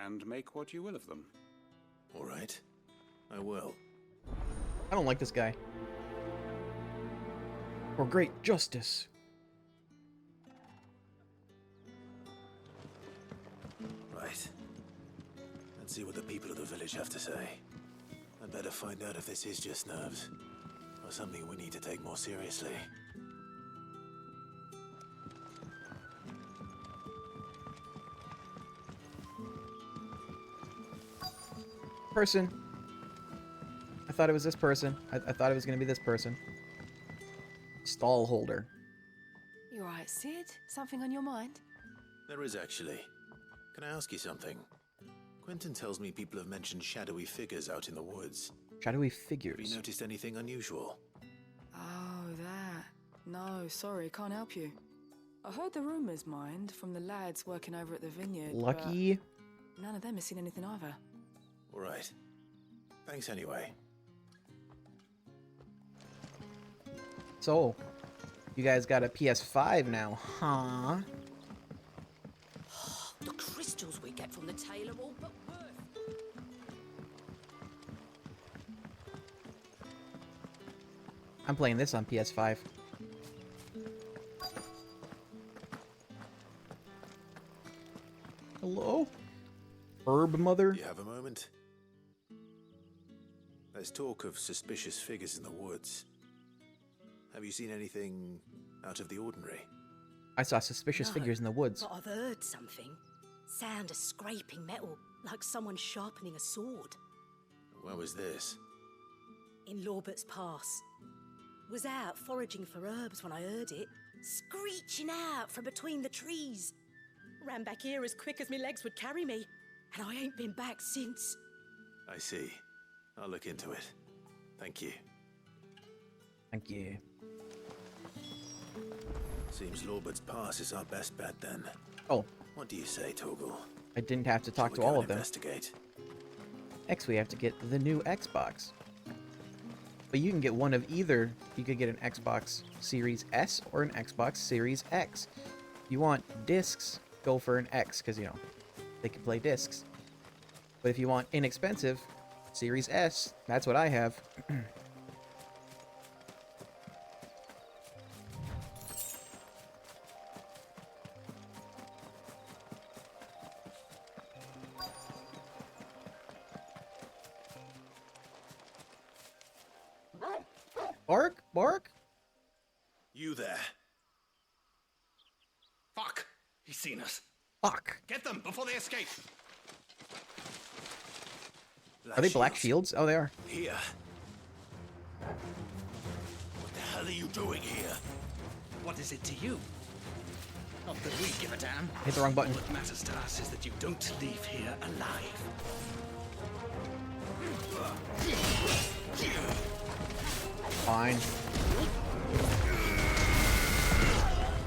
and make what you will of them. All right. I will. I don't like this guy. For great justice. Right. Let's see what the people of the village have to say. I'd better find out if this is just nerves, or something we need to take more seriously. Person. I thought it was this person. I thought it was gonna be this person. Stall holder. You alright, Sid? Something on your mind? There is actually. Can I ask you something? Quentin tells me people have mentioned shadowy figures out in the woods. Shadowy Have figures. you noticed anything unusual? Oh, that. No, sorry, can't help you. I heard the rumours, mind, from the lads working over at the vineyard. Lucky. but none of them has seen anything either. All right. Thanks anyway. So, you guys got a PS5 now, huh? The crystals we get from the tailor all but worth. I'm playing this on PS5. Hello? Herb mother? Do you have a moment? There's talk of suspicious figures in the woods. Have you seen anything out of the ordinary? I saw suspicious No, figures in the woods. But I've heard something. Sound of scraping metal, like someone sharpening a sword. Where was this? in Lorbert's Pass. Was out foraging for herbs when I heard it, screeching out from between the trees. Ran back here as quick as my legs would carry me, and I ain't been back since. I see. I'll look into it. Thank you. Thank you. Seems Lorbert's Pass is our best bet then. Oh, What do you say, Torgal? I didn't have to talk Shall to we go all and of them. Investigate. Next, we have to get the new Xbox. But you can get one of either. You could get an Xbox Series S or an Xbox Series X. If you want discs, go for an X, because, you know, they can play discs. But if you want inexpensive, Series S, that's what I have. Bark? Bark? You there. Fuck! He's seen us. Fuck. Get them before they escape. Are they Black Shields? Oh, they are. Here. What the hell are you doing here? What is it to you? Not that we give a damn. Hit the wrong button. What matters to us is that you don't leave here alive. Fine.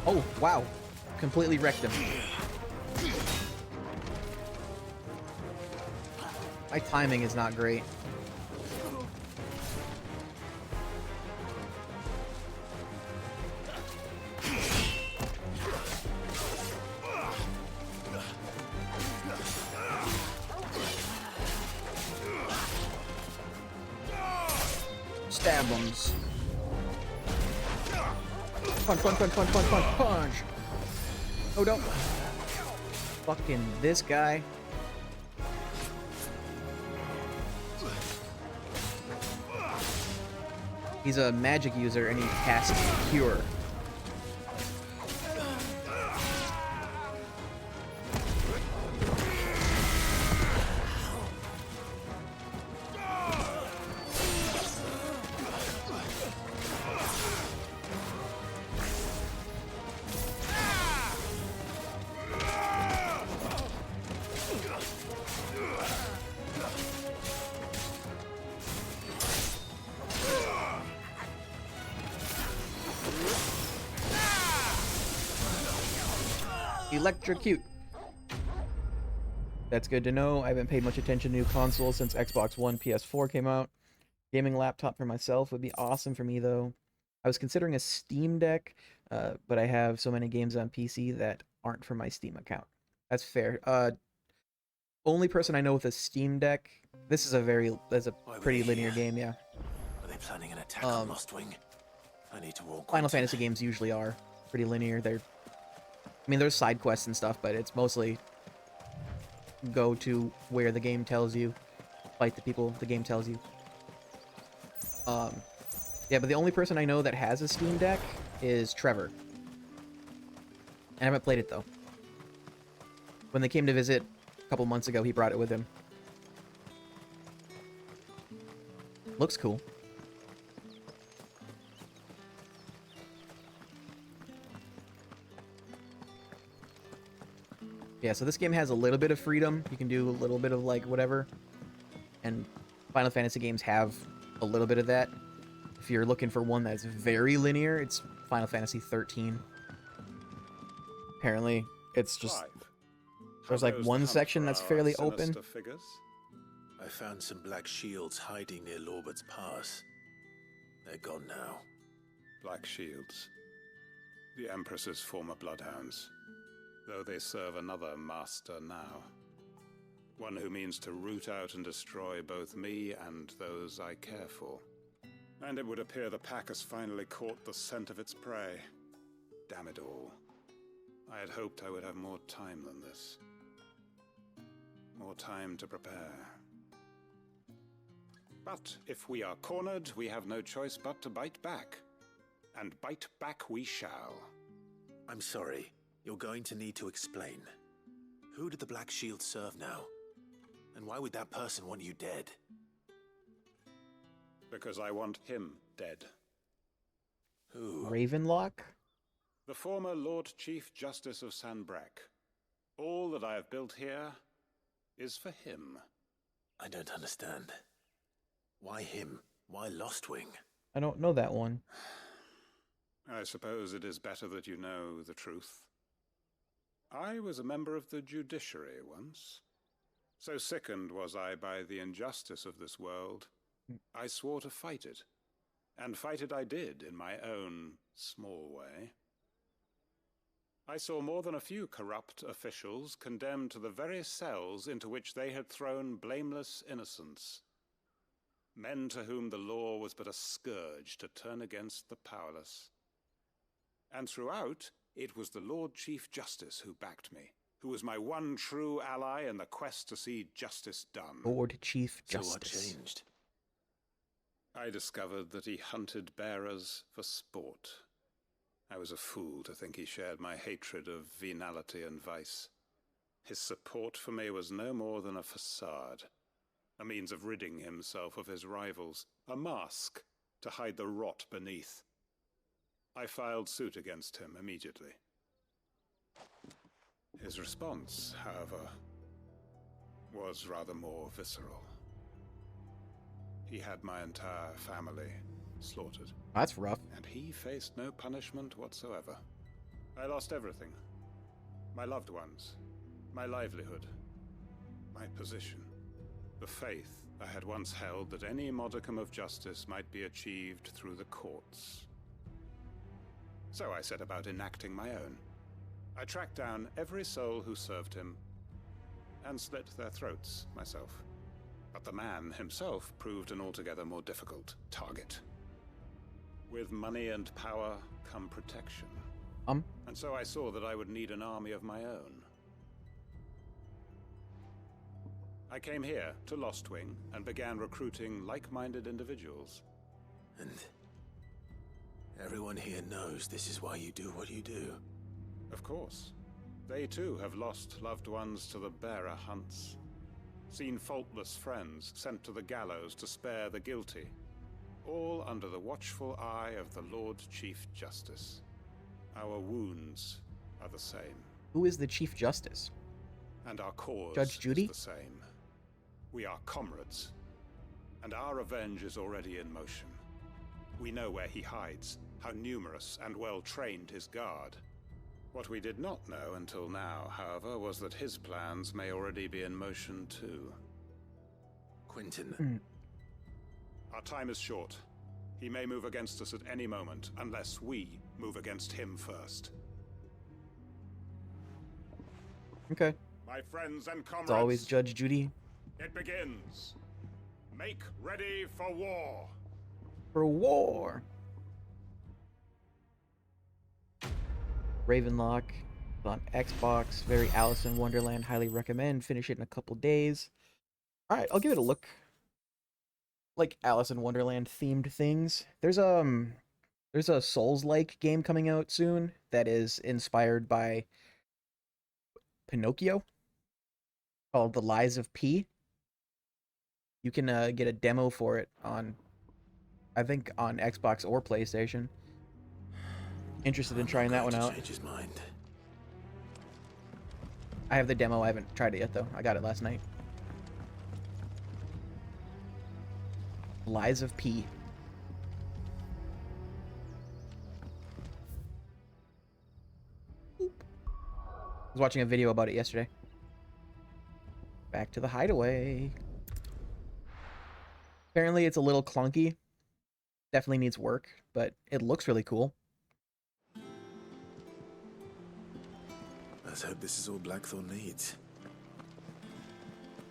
Oh, wow. Completely wrecked him. My timing is not great. Stab them. Punch, punch, punch, punch, punch, punch, punch. Oh, don't. Fucking this guy. He's a magic user and he casts Cure. Electrocute. That's good to know. I haven't paid much attention to new consoles since Xbox One, PS4 came out. Gaming laptop for myself would be awesome for me, though. I was considering a Steam Deck, but I have so many games on PC that aren't for my Steam account. That's fair. Only person I know with a Steam Deck. This is a pretty linear game, yeah. Are they planning an attack on Lostwing? I need to walk. Final Fantasy games usually are pretty linear. I mean, there's side quests and stuff, but it's mostly go to where the game tells you, fight the people the game tells you. Yeah, but the only person I know that has a Steam Deck is Trevor. I haven't played it, though. When they came to visit a couple months ago, he brought it with him. Looks cool. Yeah, so this game has a little bit of freedom. You can do a little bit of, like, whatever. And Final Fantasy games have a little bit of that. If you're looking for one that's very linear, it's Final Fantasy XIII. Apparently, it's just... There's, like, one section that's fairly open. I found some black shields hiding near Lorbert's Pass. They're gone now. Black Shields. The Empress's former bloodhounds. Though they serve another master now. One who means to root out and destroy both me and those I care for. And it would appear the pack has finally caught the scent of its prey. Damn it all. I had hoped I would have more time than this. More time to prepare. But if we are cornered, we have no choice but to bite back. And bite back we shall. I'm sorry. You're going to need to explain. Who did the Black Shield serve now? And why would that person want you dead? Because I want him dead. Who? Ravenlock? The former Lord Chief Justice of Sanbreque. All that I have built here is for him. I don't understand. Why him? Why Lostwing? I don't know that one. I suppose it is better that you know the truth. I was a member of the judiciary once. So sickened was I by the injustice of this world, I swore to fight it. And fight it I did in my own small way. I saw more than a few corrupt officials condemned to the very cells into which they had thrown blameless innocents. Men to whom the law was but a scourge to turn against the powerless. And throughout, it was the Lord Chief Justice who backed me, who was my one true ally in the quest to see justice done. Lord Chief So Justice. what changed? I discovered that he hunted bearers for sport. I was a fool to think he shared my hatred of venality and vice. His support for me was no more than a facade, a means of ridding himself of his rivals, a mask to hide the rot beneath. I filed suit against him immediately. His response, however, was rather more visceral. He had my entire family slaughtered. That's rough. And he faced no punishment whatsoever. I lost everything. My loved ones, my livelihood, my position, the faith I had once held that any modicum of justice might be achieved through the courts. So I set about enacting my own. I tracked down every soul who served him, and slit their throats myself. But the man himself proved an altogether more difficult target. With money and power come protection. And so I saw that I would need an army of my own. I came here to Lostwing and began recruiting like-minded individuals. And everyone here knows this is why you do what you do. Of course. They too have lost loved ones to the bearer hunts. Seen faultless friends sent to the gallows to spare the guilty. All under the watchful eye of the Lord Chief Justice. Our wounds are the same. Who is the Chief Justice? And our cause Judge Judy? is the same. We are comrades. And our revenge is already in motion. We know where he hides, how numerous and well-trained his guard. What we did not know until now, however, was that his plans may already be in motion too. Quentin. Our time is short. He may move against us at any moment, unless we move against him first. Okay. My friends and comrades, It's always Judge Judy. it begins. Make ready for war. For war. Ravenlock on Xbox. Very Alice in Wonderland. Highly recommend. Finish it in a couple days. Alright, I'll give it a look. Like Alice in Wonderland themed things. There's a Souls-like game coming out soon that is inspired by Pinocchio called The Lies of P. You can get a demo for it on, I think, on Xbox or PlayStation. Interested in trying that one out. Change his mind. I have the demo. I haven't tried it yet, though. I got it last night. Lies of P. I was watching a video about it yesterday. Back to the hideaway. Apparently it's a little clunky. Definitely needs work, but it looks really cool. Let's hope this is all Blackthorn needs.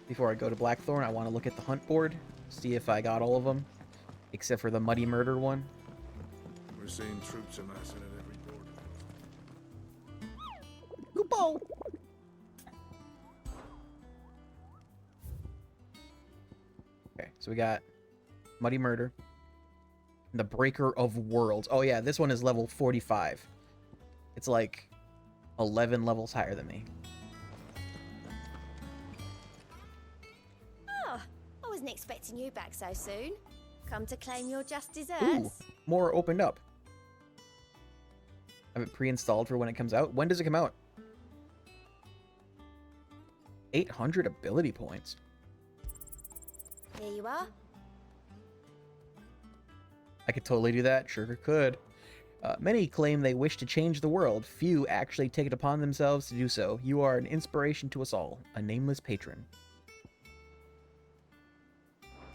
Before I go to Blackthorn, I want to look at the hunt board, see if I got all of them, except for the Muddy Murder one. We're seeing troops amassing at every border. Goopo! Okay, so we got Muddy Murder. The Breaker of Worlds. Oh yeah, this one is level 45. It's like 11 levels higher than me. Oh, I wasn't expecting you back so soon. Come to claim your just Ooh, desserts? more opened up. I have it pre-installed for when it comes out. When does it come out? 800 ability points. Here you are. I could totally do that. Sure could. Many claim they wish to change the world. Few actually take it upon themselves to do so. You are an inspiration to us all. A nameless patron.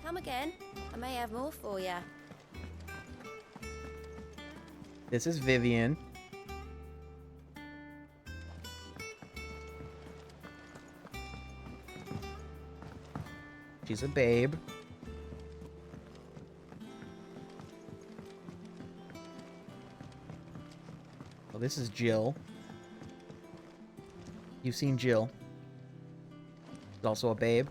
Come again. I may have more for you. This is Vivian. She's a babe. Well, this is Jill. You've seen Jill. She's also a babe.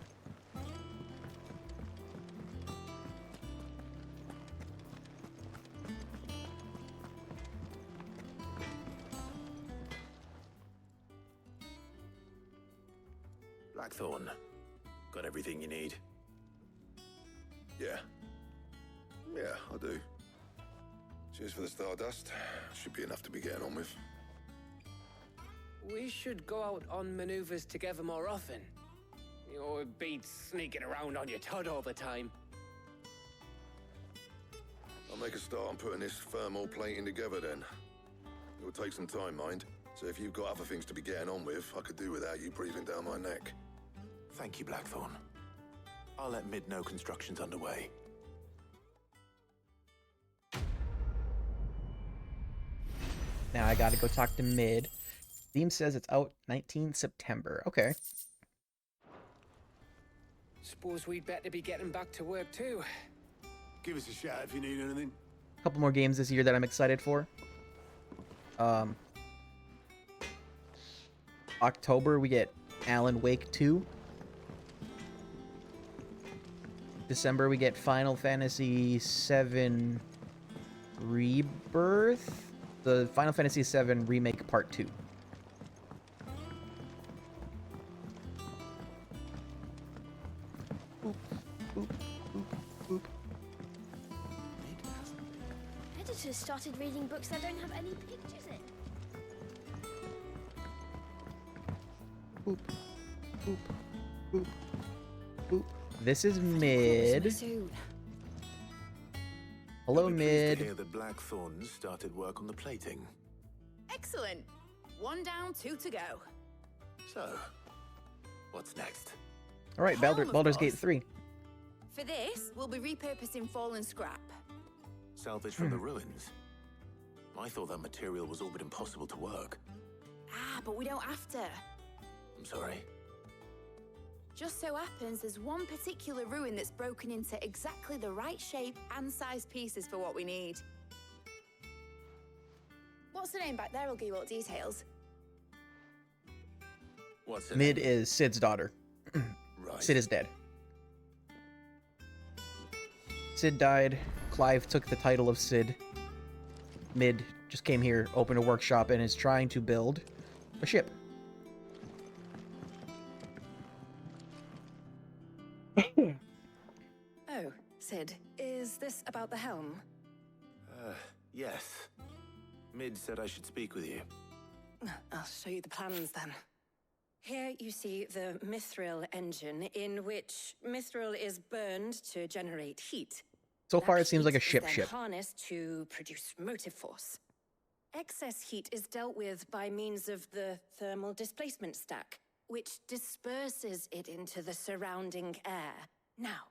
Blackthorn, got everything you need? Yeah. Yeah, I do. Cheers for the Stardust. Should be enough to be getting on with. We should go out on maneuvers together more often. You know, it beats sneaking around on your Todd all the time. I'll make a start on putting this thermal plating together then. It'll take some time, mind. So if you've got other things to be getting on with, I could do without you breathing down my neck. Thank you, Blackthorn. I'll let Mid know construction's underway. Now I gotta go talk to Mid. Theme says it's out 19 September. Okay. Suppose we'd better be getting back to work too. Give us a shout if you need anything. A couple more games this year that I'm excited for. October we get Alan Wake 2. December we get Final Fantasy VII Rebirth. The Final Fantasy VII Remake Part 2. Editors started reading books that don't have any pictures in. Boop. Boop. Boop. Boop. This is Mid. Hello, I'll be pleased Mid. to hear that Blackthorn started work on the plating. Excellent. 1 down, 2 to go. So, what's next? All right, Helm, of Baldur's Gate course. 3. For this, we'll be repurposing fallen scrap. Salvage from the ruins. I thought that material was all but impossible to work. Ah, but we don't have to. I'm sorry. Just so happens there's one particular ruin that's broken into exactly the right shape and size pieces for what we need. What's the name back there? I'll give you all details. What's Mid is Sid's daughter. Right. Sid is dead. Sid died. Clive took the title of Sid. Mid just came here, opened a workshop, and is trying to build a ship. Oh, Sid, is this about the helm? Yes. Mid said I should speak with you. I'll show you the plans then. Here you see the mithril engine, in which mithril is burned to generate heat. So far, That it seems like a heat is ship then ship. harnessed to produce motive force. Excess heat is dealt with by means of the thermal displacement stack, which disperses it into the surrounding air. Now,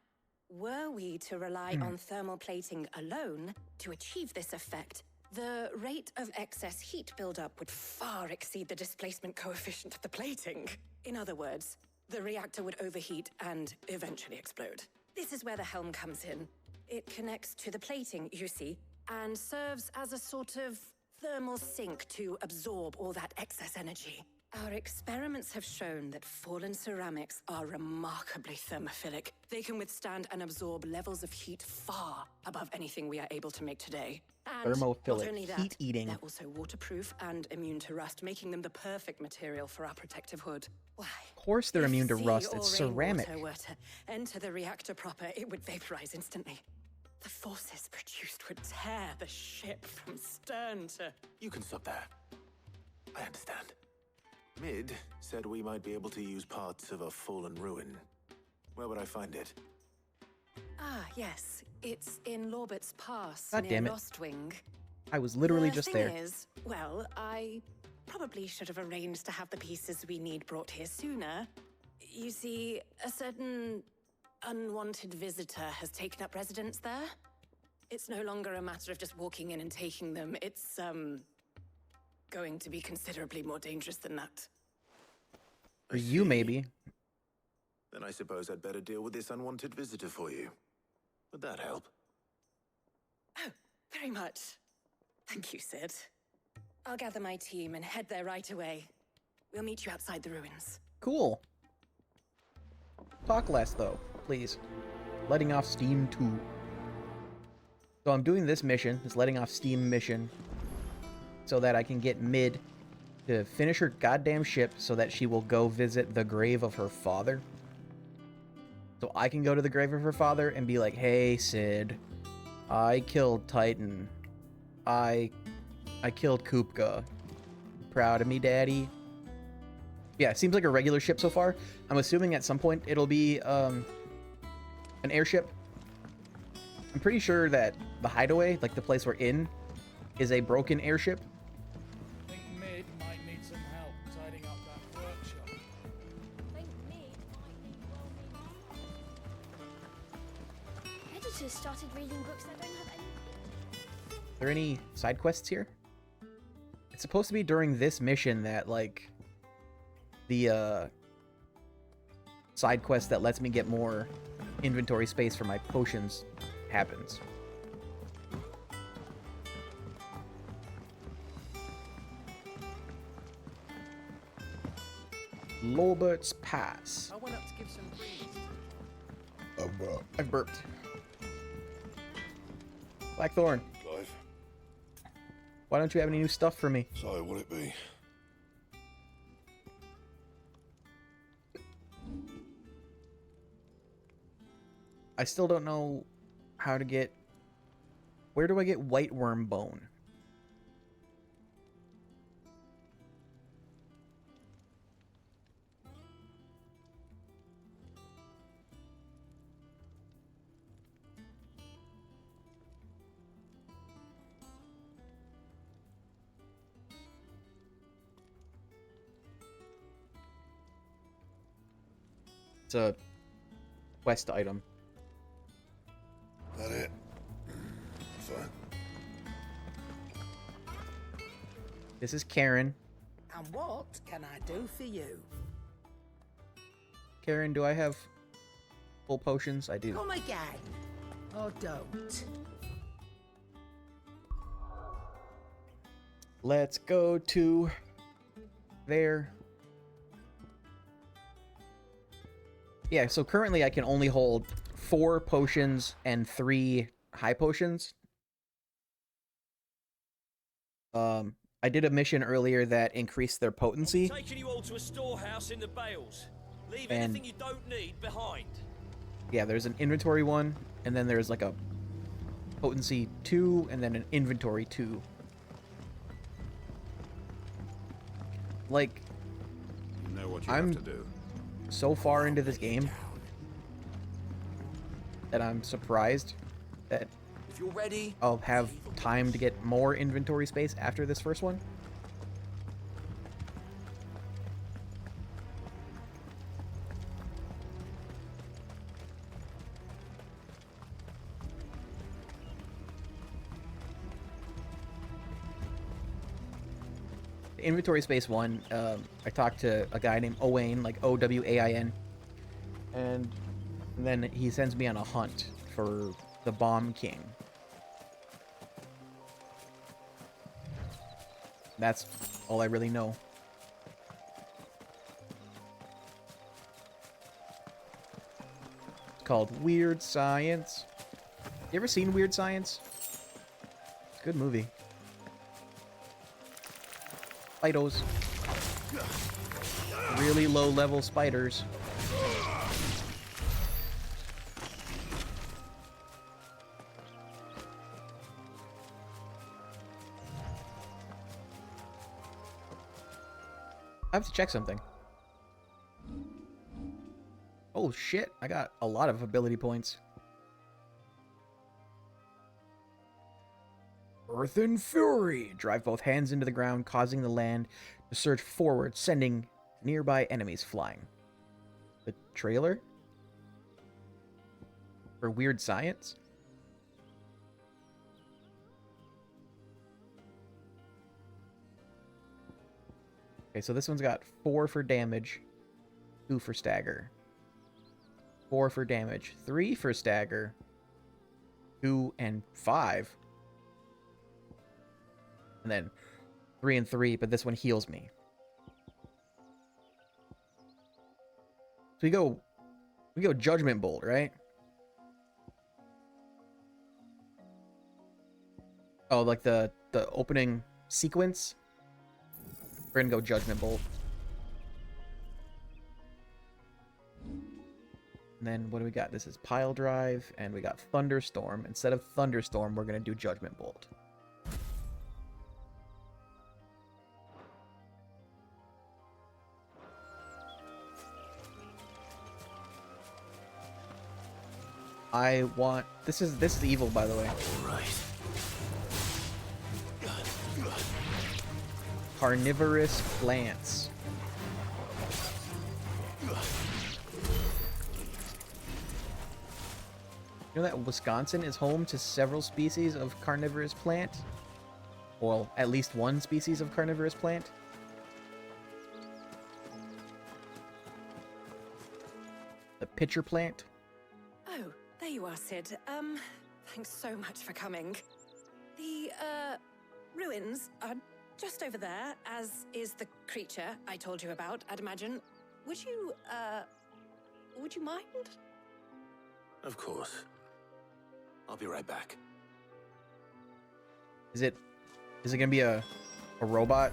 were we to rely on thermal plating alone to achieve this effect, the rate of excess heat buildup would far exceed the displacement coefficient of the plating. In other words, the reactor would overheat and eventually explode. This is where the helm comes in. It connects to the plating, you see, and serves as a sort of thermal sink to absorb all that excess energy. Our experiments have shown that fallen ceramics are remarkably thermophilic. They can withstand and absorb levels of heat far above anything we are able to make today. And Thermophilic, not only that, heat-eating. they're also waterproof and immune to rust, making them the perfect material for our protective hood. Why? Of course they're immune to If rust. sea It's or ceramic. rainwater were to enter the reactor proper, it would vaporize instantly. The forces produced would tear the ship from stern to... You can stop there. I understand. Mid said we might be able to use parts of a fallen ruin. Where would I find it? Ah, yes. It's in Lorbert's Pass, God near damn it. Lostwing. I was literally The just thing there. is, well, I probably should have arranged to have the pieces we need brought here sooner. You see, a certain unwanted visitor has taken up residence there. It's no longer a matter of just walking in and taking them. It's, going to be considerably more dangerous than that. For you, maybe. Then I suppose I'd better deal with this unwanted visitor for you. Would that help? Oh, very much. Thank you, Sid. I'll gather my team and head there right away. We'll meet you outside the ruins. Cool. Talk less, though, please. Letting off steam, too. So I'm doing this mission, this letting off steam mission, so that I can get Mid to finish her goddamn ship so that she will go visit the grave of her father. So I can go to the grave of her father and be like, hey, Sid, I killed Titan. I killed Kupka. Proud of me, Daddy? Yeah, it seems like a regular ship so far. I'm assuming at some point it'll be an airship. I'm pretty sure that the hideaway, like the place we're in, is a broken airship. I think Mid might need some help tidying up that workshop. Editors started reading books that don't have any... Are there any side quests here? It's supposed to be during this mission that, like, the side quest that lets me get more inventory space for my potions happens. Lorbert's Pass. I went up to give some greetings. I've burped. Blackthorn, Clive, why don't you have any new stuff for me? so will it be? I still don't know how to get... Where do I get white worm bone? It's a quest item. That it? Fine. This is Karen. And what can I do for you? Karen, do I have full potions? I do. Come again. Or don't. Let's go to there. Yeah, so currently I can only hold 4 potions and 3 high potions. I did a mission earlier that increased their potency. Taking you all to a storehouse in the bales. Leave And- anything you don't need behind. Yeah, there's an inventory one, and then there's like a potency 2, and then an inventory 2. Like, You know what you I'm have to do. so far into this game that I'm surprised that If you're ready, I'll have time to get more inventory space after this first one. The inventory space one, I talked to a guy named Owain, like Owain, and then he sends me on a hunt for the Bomb King. That's all I really know. It's called Weird Science. You ever seen Weird Science? Good movie. Spiders. Really low level spiders. I have to check something. Oh shit, I got a lot of ability points. Earth and Fury! Drive both hands into the ground, causing the land to surge forward, sending nearby enemies flying. The trailer? For Weird Science? Okay, so this one's got 4 for damage, 2 for stagger. 4 for damage, 3 for stagger, 2 and 5. And then 3 and 3, but this one heals me. So we go Judgment Bolt, right? Oh, like the opening sequence? We're gonna go Judgment Bolt. And then what do we got? This is Pile Drive, and we got Thunderstorm. Instead of Thunderstorm, we're gonna do Judgment Bolt. I want this is evil, by the way. All right. Carnivorous plants. You know that Wisconsin is home to several species of carnivorous plant? Well, at least one species of carnivorous plant. The pitcher plant. Oh, there you are, Sid. Thanks so much for coming. The, ruins are just over there, as is the creature I told you about, I'd imagine. Would you mind? Of course. I'll be right back. Is it gonna be a robot?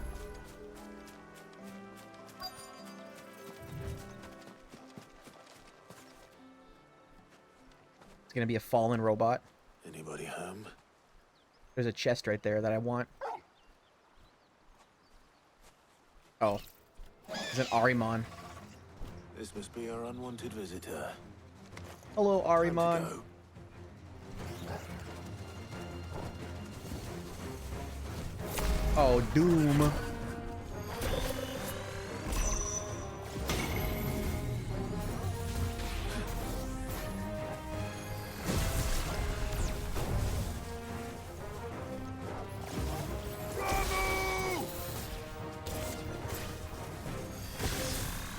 It's gonna be a fallen robot. Anybody home? There's a chest right there that I want. Oh. It's an Arimon. This must be our unwanted visitor. Hello, Arimon. Oh, Doom.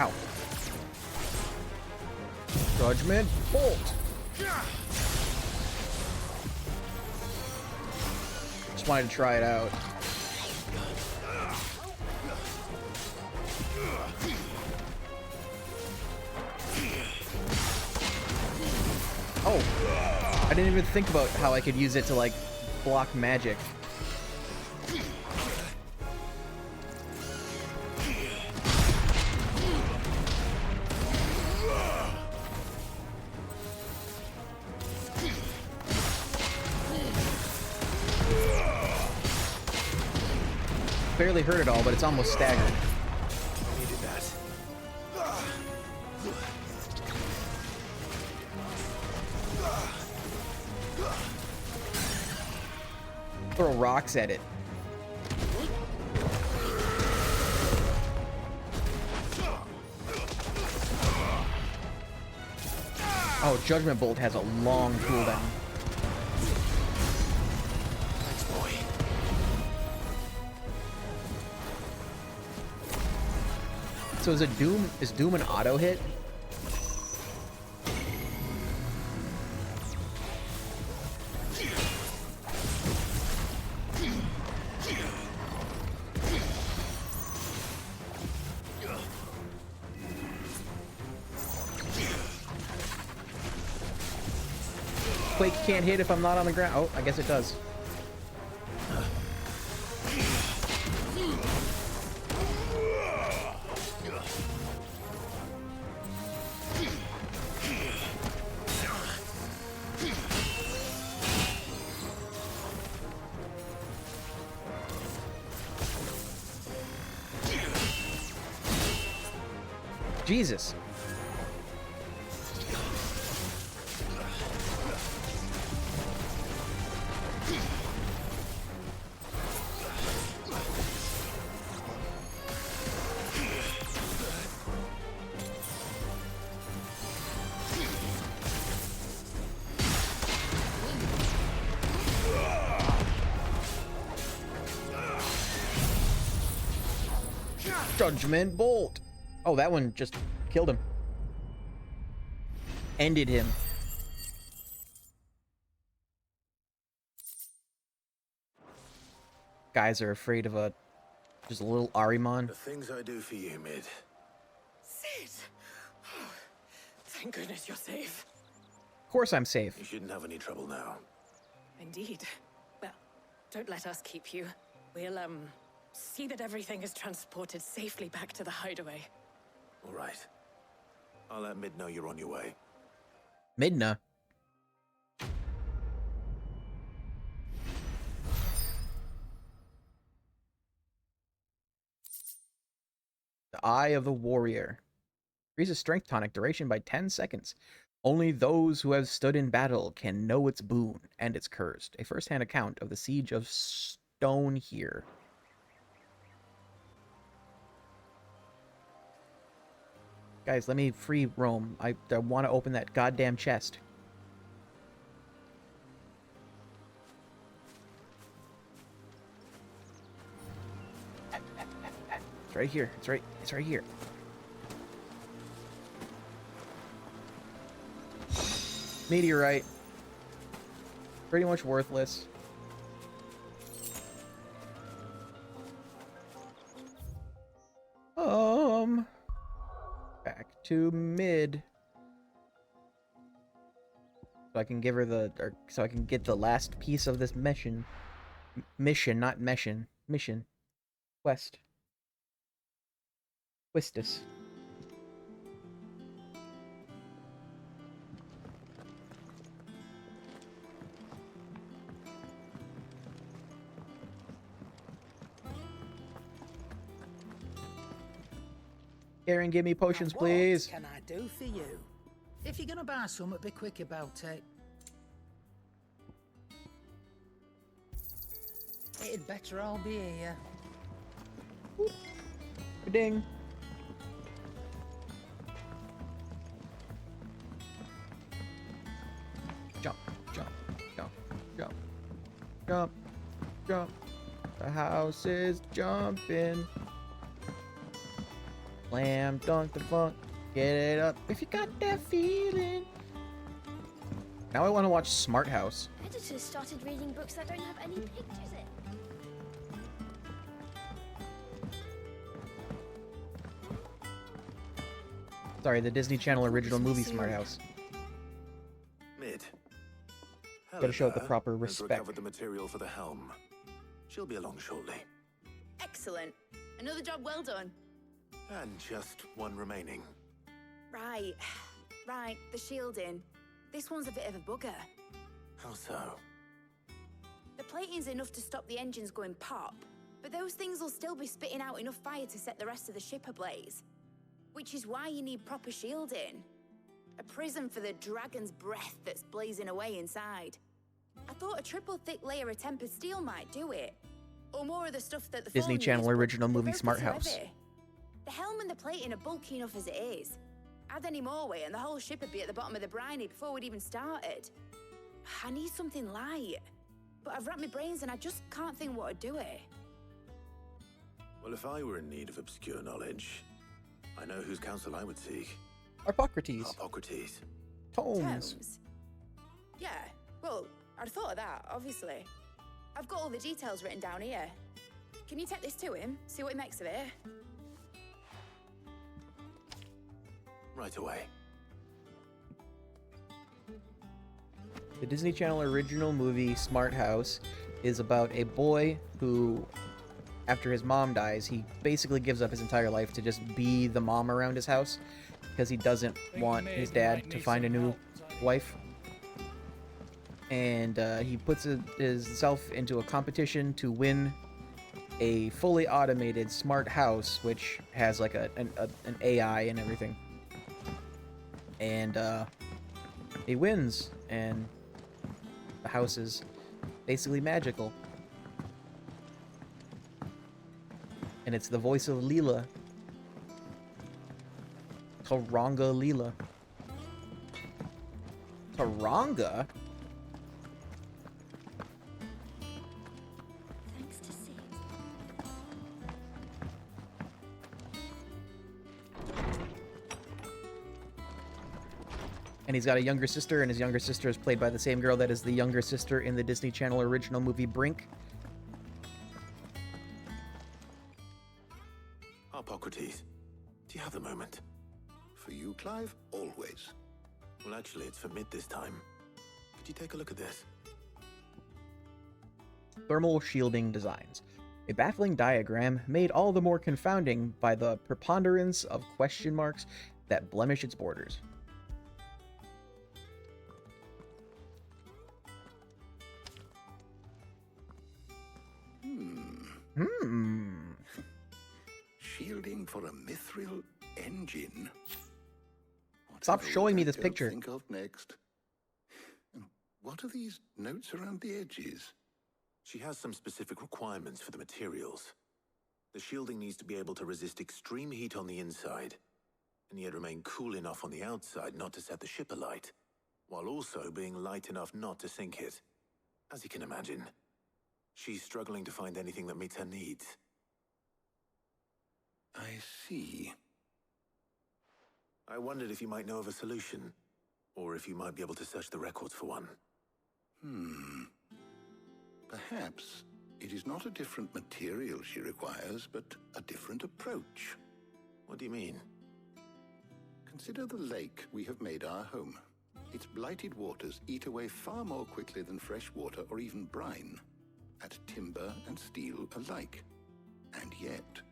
Ow. Judgment Bolt. Just wanted to try it out. Oh, I didn't even think about how I could use it to, like, block magic. Barely hurt at all, but it's almost staggered. Needed that. Throw rocks at it. Oh, Judgment Bolt has a long cooldown. Thanks, boy. So is Doom an auto hit? Quake can't hit if I'm not on the ground. Oh, I guess it does. Jesus. Judgment Bolt. Oh, that one just killed him. Ended him. Guys are afraid of just a little Arimon. The things I do for you, Mid. Sid! Oh, thank goodness you're safe. Of course I'm safe. You shouldn't have any trouble now. Indeed. Well, don't let us keep you. We'll, see that everything is transported safely back to the hideaway. All right. I'll let Mid know you're on your way. Midna. The Eye of the Warrior. Increases strength tonic duration by 10 seconds. Only those who have stood in battle can know its boon, and it's cursed. A first-hand account of the Siege of Stone here. Guys, let me free roam. I want to open that goddamn chest. It's right here. It's right here. Meteorite. Pretty much worthless. Back to Mid. So I can give her so I can get the last piece of this mission. Not mission. Mission. Quest. Questus. Karen, give me potions, please. What can I do for you? If you're gonna buy something, be quick about it. It'd better all be here. Ding. Jump, jump, jump, jump, jump, jump. The house is jumping. Slam dunk the funk. Get it up if you got that feeling. Now I want to watch Smart House. Editors started reading books that don't have any pictures in. Sorry, the Disney Channel original movie Smart House. Mid. Gotta show it the proper I've respect. recovered the material for the helm. She'll be along shortly. Excellent. Another job well done. And just one remaining. Right. Right, the shielding. This one's a bit of a bugger. How so? The plating's enough to stop the engines going pop, but those things will still be spitting out enough fire to set the rest of the ship ablaze. Which is why you need proper shielding. A prison for the dragon's breath that's blazing away inside. I thought a triple thick layer of tempered steel might do it. Or more of the stuff that the Disney Fallen Channel use, but original they're movie both Smart too House. heavy. The helm and the plating are bulky enough as it is. Add any more weight and the whole ship would be at the bottom of the briny before we'd even started. I need something light. But I've racked my brains and I just can't think what to do it. Well, if I were in need of obscure knowledge, I know whose counsel I would seek. Harpocrates. Harpocrates. Tomes. Yeah, well, I'd thought of that, obviously. I've got all the details written down here. Can you take this to him, see what he makes of it? Right away. The Disney Channel original movie Smart House is about a boy who, after his mom dies, he basically gives up his entire life to just be the mom around his house because he doesn't want his dad to find a new wife. And he puts himself into a competition to win a fully automated smart house, which has like an AI and everything. And he wins, and the house is basically magical. And it's the voice of Leela. Taranga Leela. Taranga? Thanks to see. And he's got a younger sister, and his younger sister is played by the same girl that is the younger sister in the Disney Channel original movie Brink. Hippocrates, do you have the moment? For you, Clive, always. Well, actually, it's for mid this time. Could you take a look at this? Thermal shielding designs. A baffling diagram made all the more confounding by the preponderance of question marks that blemish its borders. Shielding for a mithril engine. Stop Whatever showing would me that this girl picture. Think of next. And what are these notes around the edges? She has some specific requirements for the materials. The shielding needs to be able to resist extreme heat on the inside, and yet remain cool enough on the outside not to set the ship alight, while also being light enough not to sink it. As you can imagine, she's struggling to find anything that meets her needs. I see. I wondered if you might know of a solution, or if you might be able to search the records for one. Perhaps it is not a different material she requires, but a different approach. What do you mean? Consider the lake we have made our home. Its blighted waters eat away far more quickly than fresh water or even brine, at timber and steel alike. And yet,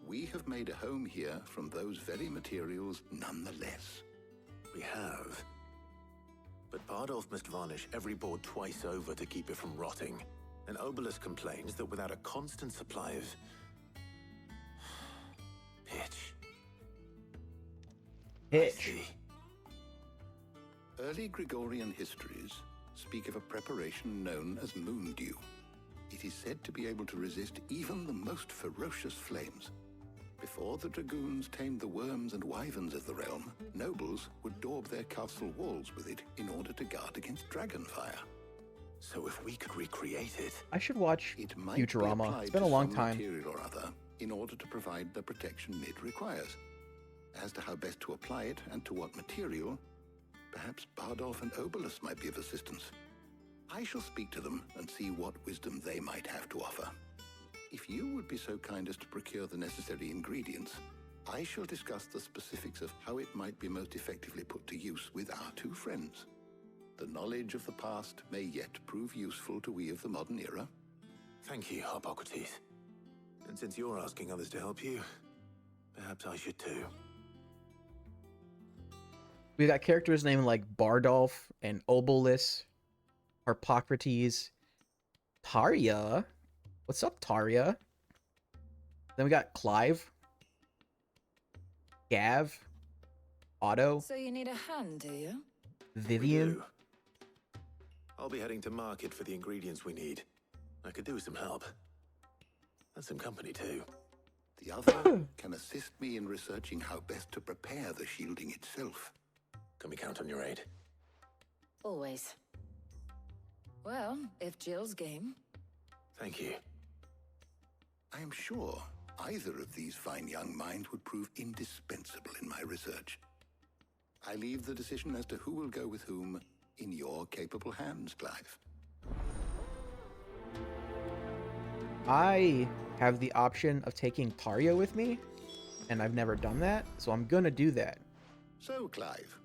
we have made a home here from those very materials nonetheless. We have. But Bardolph must varnish every board twice over to keep it from rotting. And Obelisk complains that without a constant supply of pitch. Early Gregorian histories speak of a preparation known as moon dew. It is said to be able to resist even the most ferocious flames. Before the dragoons tamed the worms and wyverns of the realm, nobles would daub their castle walls with it in order to guard against dragonfire. So if we could recreate it... I should watch It might be Futurama. applied It's been a to long some time. material or other in order to provide the protection it requires. As to how best to apply it and to what material, perhaps Bardolph and Obelisk might be of assistance. I shall speak to them and see what wisdom they might have to offer. If you would be so kind as to procure the necessary ingredients, I shall discuss the specifics of how it might be most effectively put to use with our two friends. The knowledge of the past may yet prove useful to we of the modern era. Thank you, Hippocrates. And since you're asking others to help you, perhaps I should too. We got characters named like Bardolph and Obelisk, Harpocrates, Tarya. What's up, Tarya? Then we got Clive, Gav, Otto, So you need a hand, do you? Vivian. We do. I'll be heading to market for the ingredients we need. I could do with some help. And some company too. The other can assist me in researching how best to prepare the shielding itself. Can we count on your aid? Always. Well, if Jill's game. Thank you. I am sure either of these fine young minds would prove indispensable in my research. I leave the decision as to who will go with whom in your capable hands, Clive. I have the option of taking Tarya with me, and I've never done that, so I'm gonna do that. So, Clive,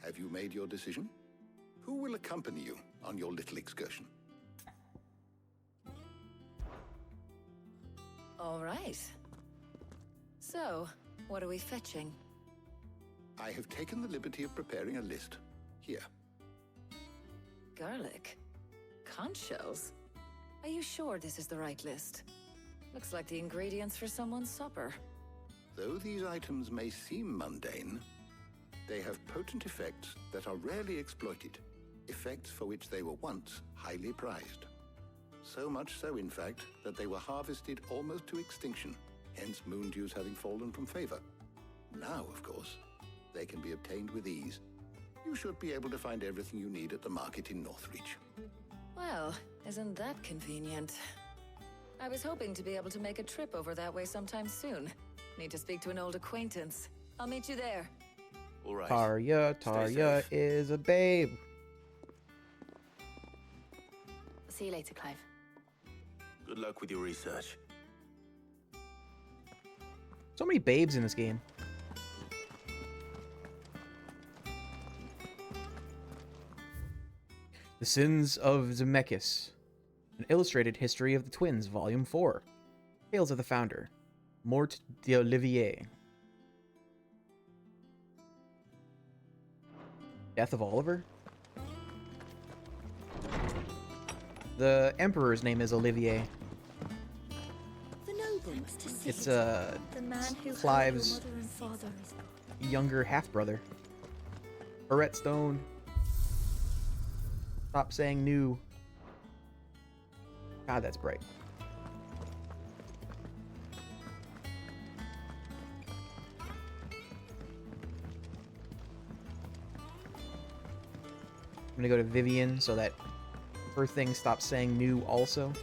have you made your decision? Who will accompany you on your little excursion? All right. So, what are we fetching? I have taken the liberty of preparing a list. Here. Garlic? Conch shells? Are you sure this is the right list? Looks like the ingredients for someone's supper. Though these items may seem mundane, they have potent effects that are rarely exploited, effects for which they were once highly prized. So much so, in fact, that they were harvested almost to extinction, hence moon dews having fallen from favor. Now, of course, they can be obtained with ease. You should be able to find everything you need at the market in Northreach. Well, isn't that convenient? I was hoping to be able to make a trip over that way sometime soon. Need to speak to an old acquaintance. I'll meet you there. All right. Tarya is a babe. See you later, Clive. Good luck with your research. So many babes in this game. The Sins of Zemeckis. An Illustrated History of the Twins, Volume 4. Tales of the Founder. Mort d'Olivier. Death of Oliver? The Emperor's name is Olivier. The noble. It's the man who Clive's hurt your mother and father. younger half-brother. Barrett Stone. Stop saying new. God, that's bright. I'm gonna go to Vivian so that her thing stops saying new also.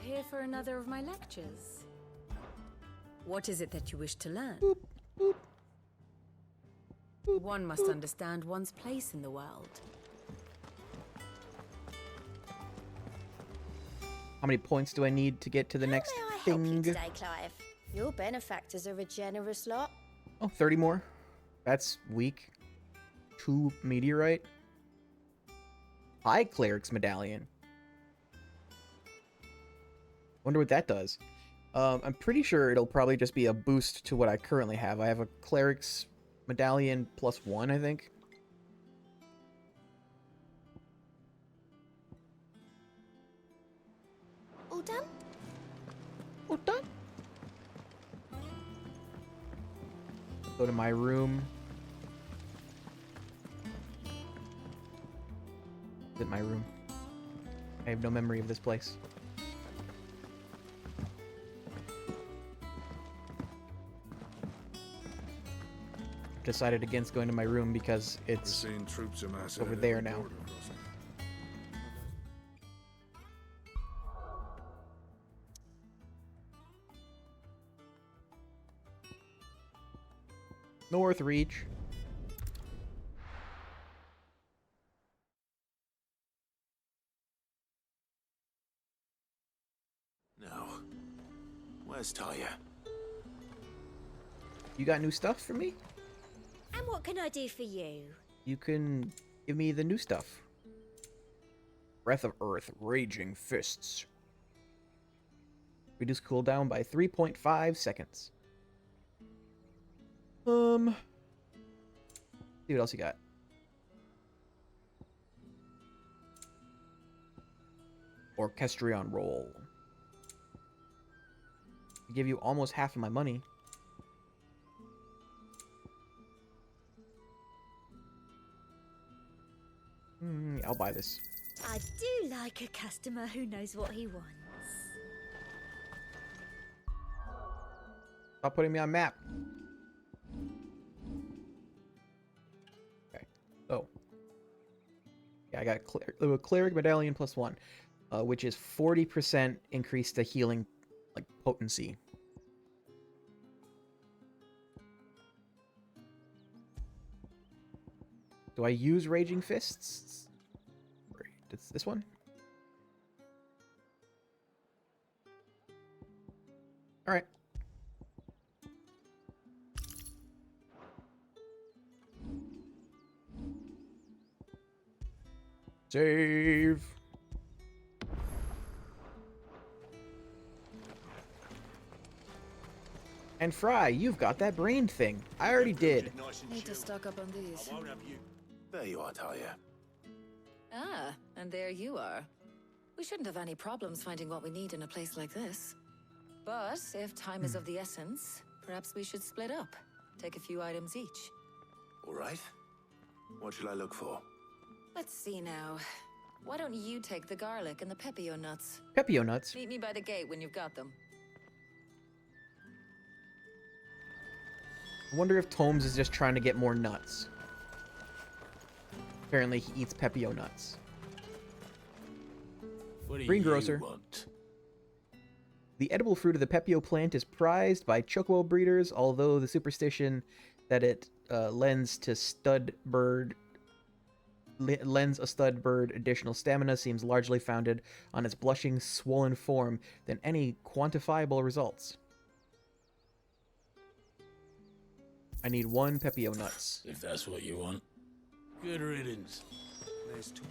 Here for another of my lectures. What is it that you wish to learn? One must understand one's place in the world. How many points do I need to get to the next How may I thing? help you today, Clive? Your benefactors are a generous lot. Oh, 30 more. That's weak. 2 meteorite. High cleric's medallion. Wonder what that does. I'm pretty sure it'll probably just be a boost to what I currently have. I have a cleric's medallion +1, I think. All done? All done. Go to my room. Is it my room? I have no memory of this place. Decided against going to my room because it's over there now. Northreach. Now, where's Talia? You got new stuff for me? And what can I do for you? You can give me the new stuff. Breath of Earth, Raging Fists. Reduce cooldown by 3.5 seconds. See what else you got. Orchestrion roll. Give you almost half of my money. I'll buy this. I do like a customer who knows what he wants. Stop putting me on map. Okay. Oh. Yeah, I got a cleric medallion +1, which is 40% increase to healing, like, potency. Do I use Raging Fists? Wait, it's this one? Alright. Save. And Fry, you've got that brain thing. I already did. Need to stock up on these. There you are, Talia. Ah, and there you are. We shouldn't have any problems finding what we need in a place like this. But if time is of the essence, perhaps we should split up. Take a few items each. All right. What should I look for? Let's see now. Why don't you take the garlic and the pepio nuts? Pepio nuts? Meet me by the gate when you've got them. I wonder if Tomes is just trying to get more nuts. Apparently he eats pepio nuts. What do Greengrocer. you want? The edible fruit of the pepio plant is prized by chocobo breeders, although the superstition that it lends a stud bird additional stamina seems largely founded on its blushing, swollen form than any quantifiable results. I need 1 pepio nuts. If that's what you want. Good riddance. There's two.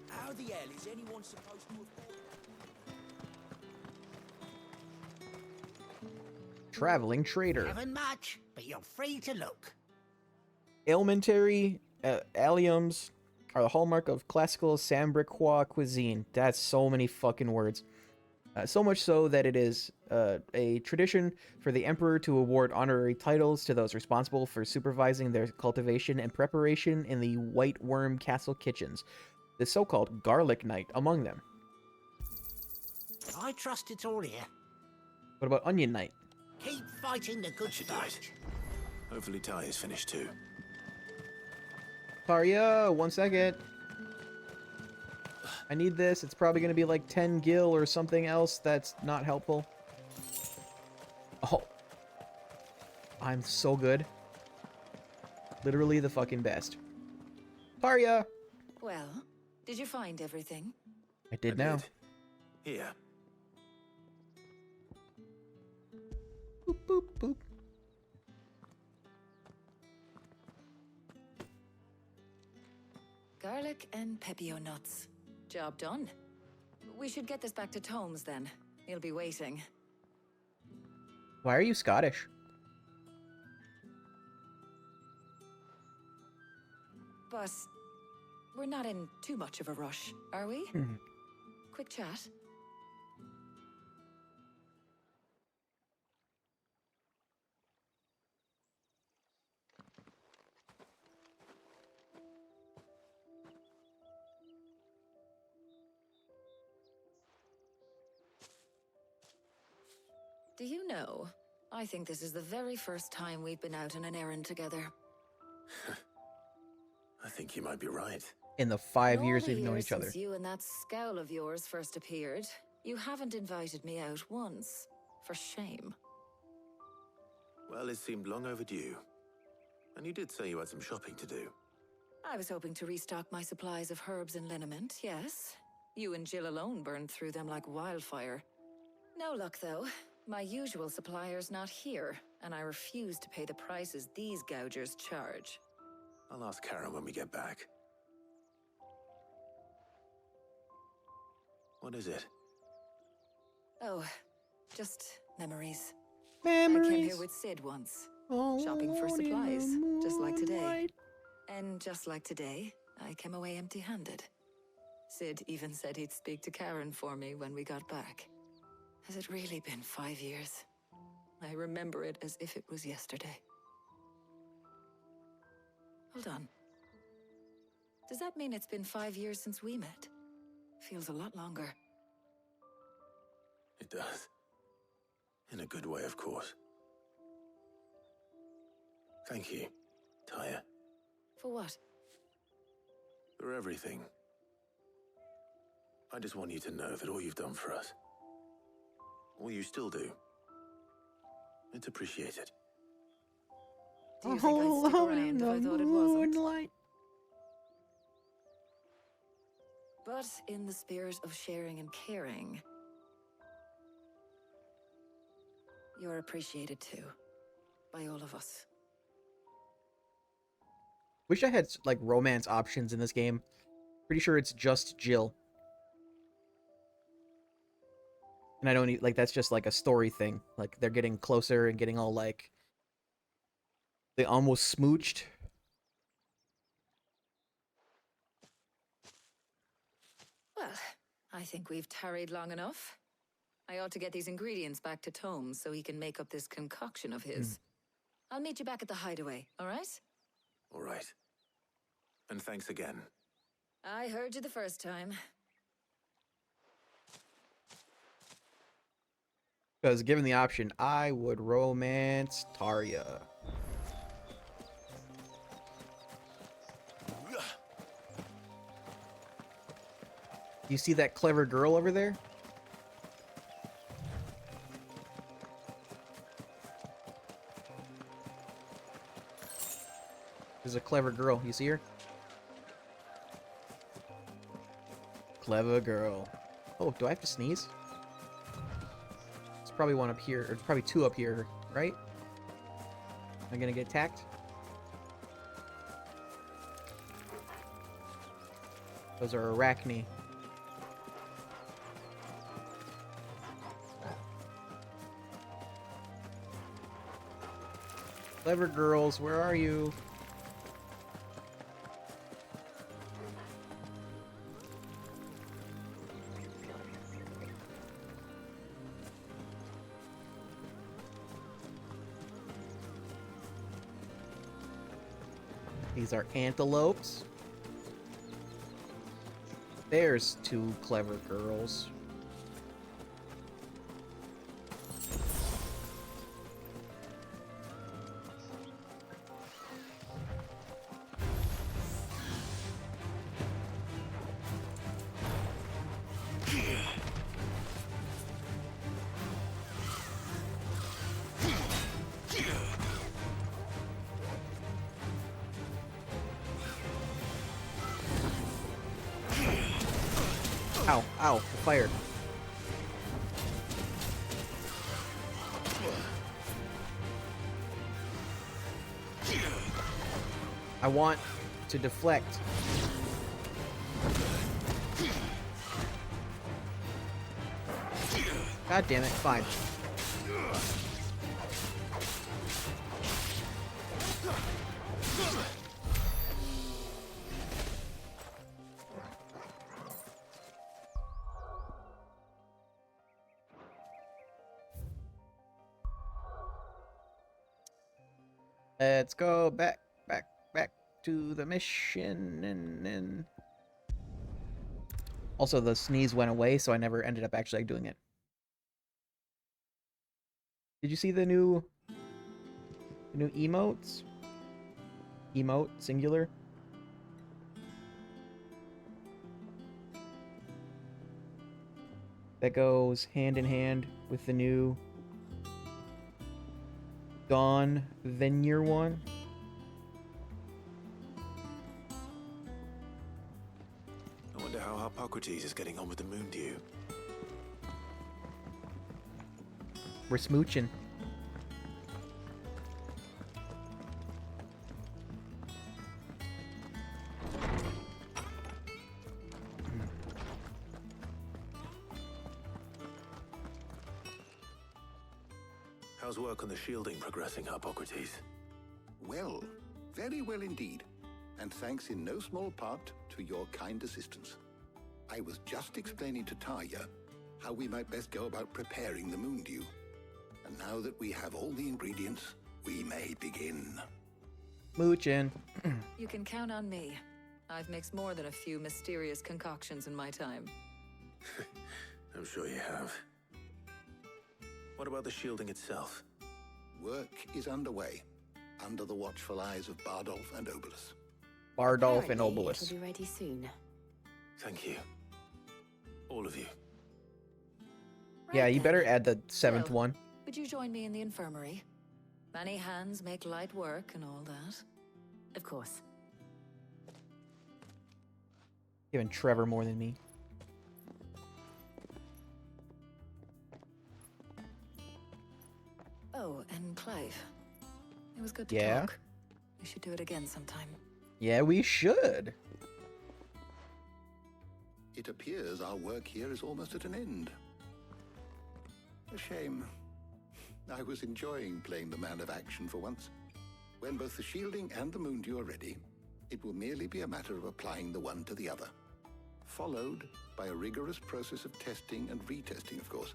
How the hell is anyone supposed to have... Traveling trader. Haven't much, but you're free to look. Alimentary alliums are the hallmark of classical Sambricois cuisine. That's so many fucking words. So much so that it is a tradition for the emperor to award honorary titles to those responsible for supervising their cultivation and preparation in the White Worm Castle kitchens, the so-called Garlic Knight among them. I trust it's all here. What about Onion Knight? Keep fighting the good fight. Hopefully Talia's finished too. Taria, 1 second. I need this. It's probably going to be like 10 gil or something else that's not helpful. Oh. I'm so good. Literally the fucking best. Taria! Well, did you find everything? I did now. Here. Boop, boop, boop. Garlic and pepio nuts. Job done. We should get this back to Tomes then. He'll be waiting. Why are you Scottish? But we're not in too much of a rush, are we? Quick chat. Do you know, I think this is the very first time we've been out on an errand together. I think you might be right. In the 5 years we've known each other. Since you and that scowl of yours first appeared, you haven't invited me out once. For shame. Well, it seemed long overdue. And you did say you had some shopping to do. I was hoping to restock my supplies of herbs and liniment, yes. You and Jill alone burned through them like wildfire. No luck, though. My usual supplier's not here, and I refuse to pay the prices these gougers charge. I'll ask Karen when we get back. What is it? Oh, just memories. Memories. I came here with Sid once, shopping for supplies, just like today. And just like today, I came away empty-handed. Sid even said he'd speak to Karen for me when we got back. Has it really been 5 years? I remember it as if it was yesterday. Hold on. Does that mean it's been 5 years since we met? Feels a lot longer. It does. In a good way, of course. Thank you, Taya, For what? for everything. I just want you to know that all you've done for us, all you still do, it's appreciated. Do you think I'd stick around if I thought it wasn't? Moonlight. But in the spirit of sharing and caring, you're appreciated too, by all of us. Wish I had like romance options in this game. Pretty sure it's just Jill. And I don't need, like, that's just like a story thing. Like they're getting closer and getting all like, they almost smooched. Well, I think we've tarried long enough. I ought to get these ingredients back to Tomes so he can make up this concoction of his. I'll meet you back at the hideaway, all right? All right. And thanks again. I heard you the first time. Because given the option, I would romance Tarya. You see that clever girl over there? There's a clever girl. You see her? Clever girl. Oh, do I have to sneeze? It's probably one up here, or it's probably two up here, right? Am I gonna get attacked? Those are arachne. Clever girls, where are you? These are antelopes. There's two clever girls. Ow, ow, the fire. I want to deflect. God damn it, fine. Let's go back to the mission and also the sneeze went away, so I never ended up actually doing it. Did you see the new emotes? Emote singular. That goes hand in hand with the new Dawn Veneer one. I wonder how Hippocrates is getting on with the moon dew. We're smooching. How's work on the shielding progressing, Hippocrates? Well, very well indeed. And thanks in no small part to your kind assistance. I was just explaining to Tarya how we might best go about preparing the moon dew. And now that we have all the ingredients, we may begin. Moochin. You can count on me. I've mixed more than a few mysterious concoctions in my time. I'm sure you have. What about the shielding itself? Work is underway, under the watchful eyes of Bardolph and Obolus. Bardolph and Apparently, Obolus. It'll be ready soon. Thank you. All of you. Yeah, you better add the seventh Well, one. Would you join me in the infirmary? Many hands make light work and all that. Of course. Even Trevor more than me. Oh, and Clive. It was good to Yeah? talk. We should do it again sometime. Yeah, we should. It appears our work here is almost at an end. A shame. I was enjoying playing the man of action for once. When both the shielding and the moon dew are ready, it will merely be a matter of applying the one to the other. followed by a rigorous process of testing and retesting, of course.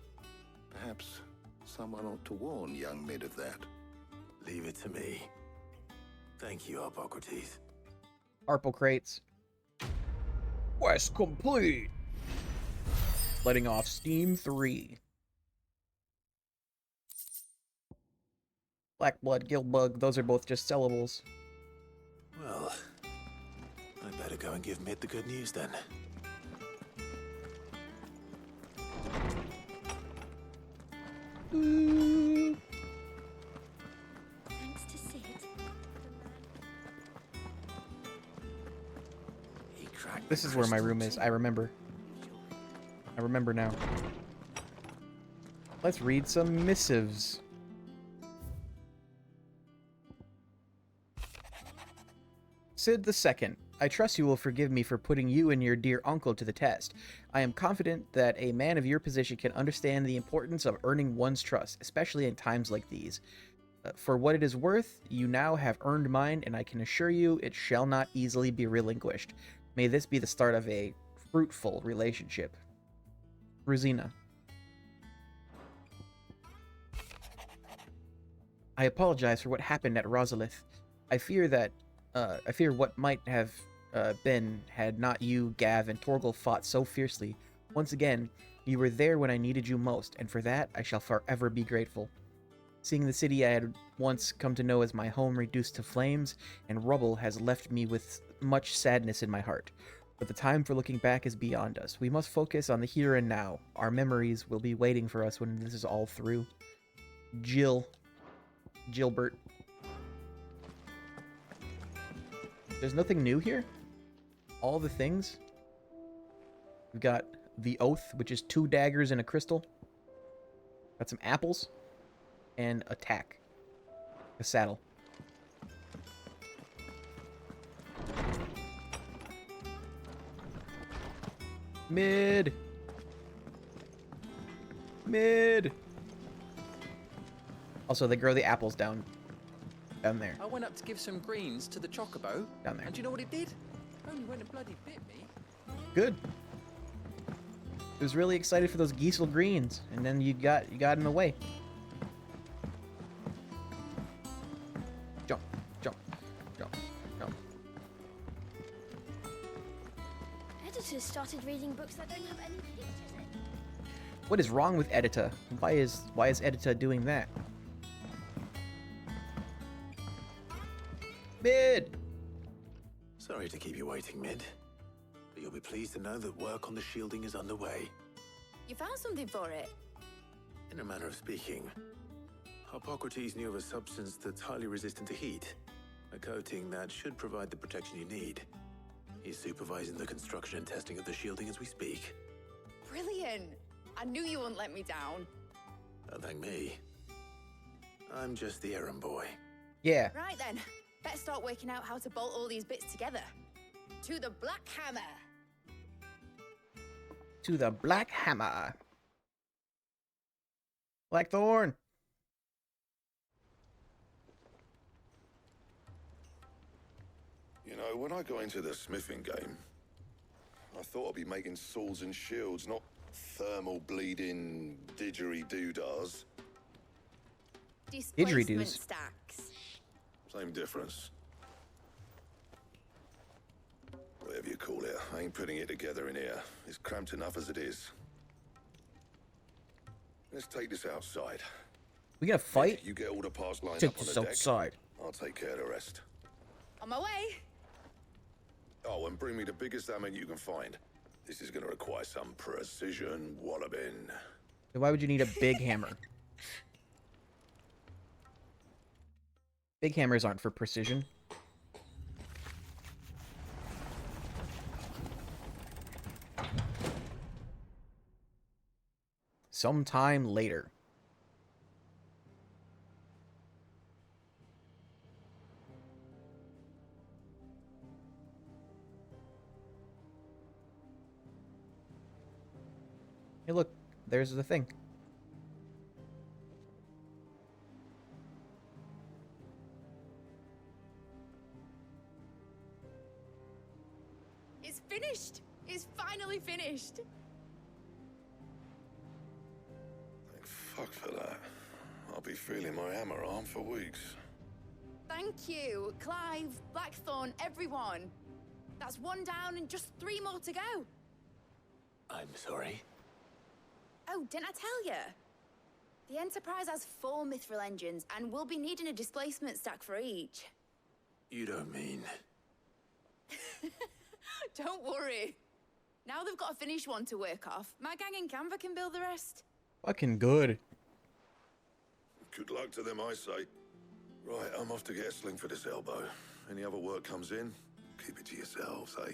Perhaps someone ought to warn young Mid of that. Leave it to me. Thank you, Hippocrates. Arpo crates. Quest complete. Letting off Steam 3. Black Blood, Guildbug, those are both just sellables. Well, I better go and give Mid the good news then. Thanks to Sid. This is where my room is. I remember. I remember now. Let's read some missives. Sid II, I trust you will forgive me for putting you and your dear uncle to the test. I am confident that a man of your position can understand the importance of earning one's trust, especially in times like these. For what it is worth, you now have earned mine, and I can assure you it shall not easily be relinquished. May this be the start of a fruitful relationship. Rosina. I apologize for what happened at Rosalith. I fear what might have been had not you, Gav, and Torgal fought so fiercely. Once again, you were there when I needed you most, and for that I shall forever be grateful. Seeing the city I had once come to know as my home reduced to flames and rubble has left me with much sadness in my heart. But the time for looking back is beyond us. We must focus on the here and now. Our memories will be waiting for us when this is all through. Gilbert. There's nothing new here? All the things? We've got the Oath, which is 2 daggers and a crystal. Got some apples. And attack. A saddle. Mid. Also, they grow the apples down there. I went up to give some greens to the chocobo. Down there. And do you know what it did? Only went and bloody bit me. Good. It was really excited for those Giesel greens, and then you got in the way. Jump. Editors started reading books that don't have any pictures in. What is wrong with Edita? Why is Edita doing that? Mid! Sorry to keep you waiting, Mid. But you'll be pleased to know that work on the shielding is underway. You found something for it? In a manner of speaking, Hippocrates knew of a substance that's highly resistant to heat. A coating that should provide the protection you need. He's supervising the construction and testing of the shielding as we speak. Brilliant! I knew you wouldn't let me down. Don't thank me. I'm just the errand boy. Yeah. Right then, better start working out how to bolt all these bits together. To the Black Hammer! To the Black Hammer. Blackthorn. You know, when I got into the smithing game, I thought I'd be making swords and shields, not thermal bleeding didgeridoo-dahs. Displacement stacks. Same difference. Whatever you call it, I ain't putting it together in here. It's cramped enough as it is. Let's take this outside. We gonna fight? You get all the parts lined Take up on this the deck. outside. I'll take care of the rest. On my way! Oh, and bring me the biggest hammer you can find. This is gonna require some precision walloping. Why would you need a big hammer? Big hammers aren't for precision. Sometime later. Hey, look, there's the thing. It's finished! It's finally finished. Thank fuck for that. I'll be feeling my hammer arm for weeks. Thank you, Clive, Blackthorn, everyone. That's one down and just 3 more to go. I'm sorry. Oh, didn't I tell you? The Enterprise has 4 mithril engines, and we'll be needing a displacement stack for each. You don't mean... Don't worry. Now they've got a finished one to work off. My gang in Canva can build the rest. Fucking good. Good luck to them, I say. Right, I'm off to get a sling for this elbow. Any other work comes in, keep it to yourselves, eh?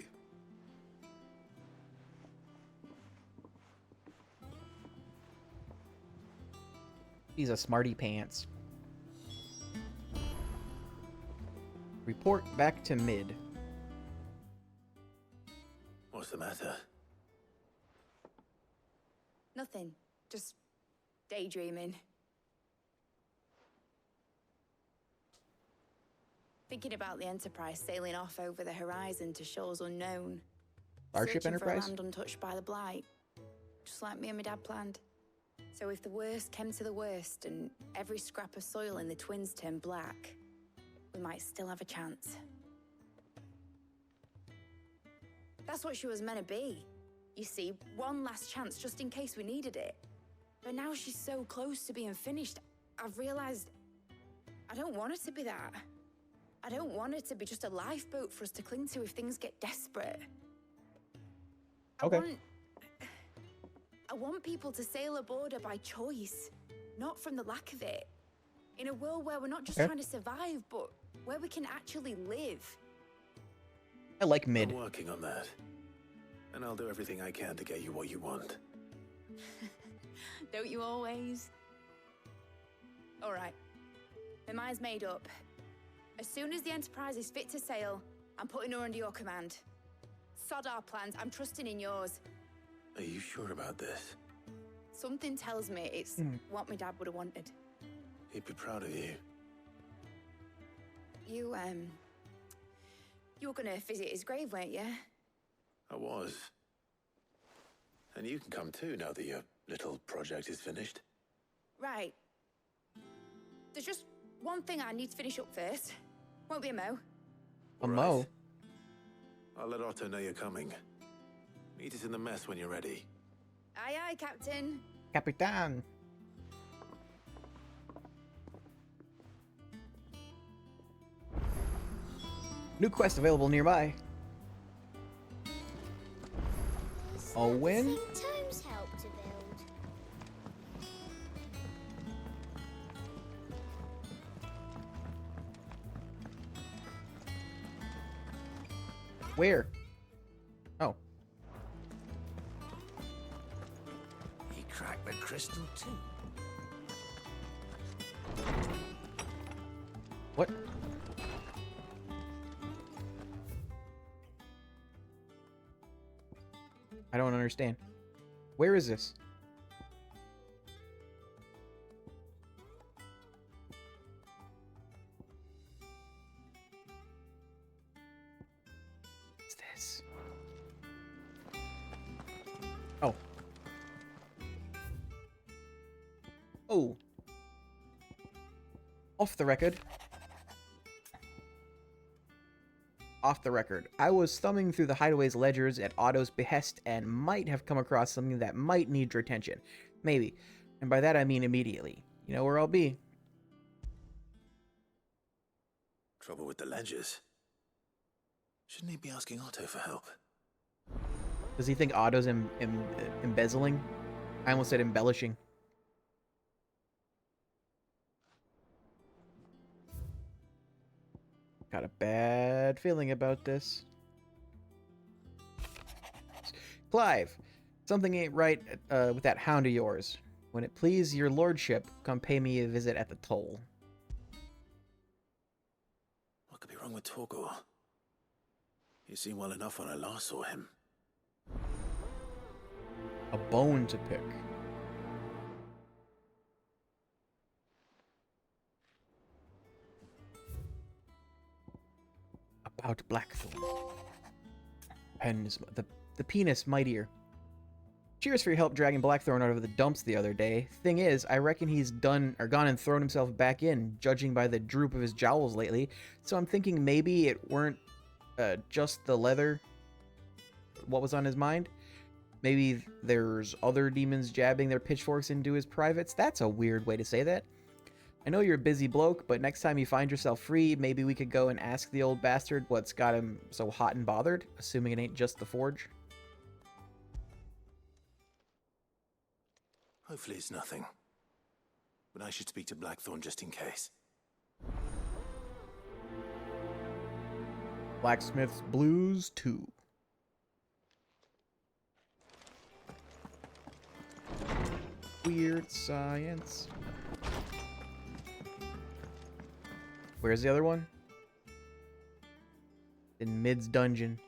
He's a smarty pants. Report back to mid. What's the matter? Nothing. Just daydreaming. Thinking about the Enterprise sailing off over the horizon to shores unknown. Starship Searching for a Enterprise? land untouched by the Blight. Just like me and my dad planned. So if the worst came to the worst and every scrap of soil in the Twins turned black, we might still have a chance. That's what she was meant to be. You see, one last chance just in case we needed it. But now she's so close to being finished, I've realized I don't want it to be that. I don't want it to be just a lifeboat for us to cling to if things get desperate. Okay. I want people to sail aboard her by choice, not from the lack of it. In a world where we're not just trying to survive, but where we can actually live. I like mid. I'm working on that. And I'll do everything I can to get you what you want. Don't you always? All right. My mind's made up. As soon as the Enterprise is fit to sail, I'm putting her under your command. Sod our plans, I'm trusting in yours. Are you sure about this? Something tells me it's what my dad would have wanted. He'd be proud of you. You were gonna visit his grave, weren't you? I was. And you can come too now that your little project is finished. Right. There's just one thing I need to finish up first. Won't be a mo. A mo? I'll let Otto know you're coming. Meet us in the mess when you're ready. Aye, aye, Captain. Capitan. New quest available nearby. A win? Tomes help to build. Where? Oh. He cracked the crystal too. What? I don't understand. Where is this? What's this? Oh. Oh. Off the record. Off the record. I was thumbing through the Hideaway's ledgers at Otto's behest and might have come across something that might need your attention. Maybe. And by that I mean immediately. You know where I'll be. Trouble with the ledgers. Shouldn't he be asking Otto for help? Does he think Otto's embezzling? I almost said embellishing. Got a bad feeling about this. Clive, something ain't right with that hound of yours. When it please your lordship, come pay me a visit at the toll. What could be wrong with Torgor? He seemed well enough when I last saw him. A bone to pick. About Blackthorn. The the penis mightier. Cheers for your help dragging Blackthorn out of the dumps the other day. Thing is, I reckon he's gone and thrown himself back in, judging by the droop of his jowls lately. So I'm thinking maybe it weren't just the leather what was on his mind. Maybe there's other demons jabbing their pitchforks into his privates. That's a weird way to say that. I know you're a busy bloke, but next time you find yourself free, maybe we could go and ask the old bastard what's got him so hot and bothered, assuming it ain't just the forge. Hopefully it's nothing. But I should speak to Blackthorn just in case. Blacksmith's Blues 2. Weird science. Where's the other one? In Mid's dungeon.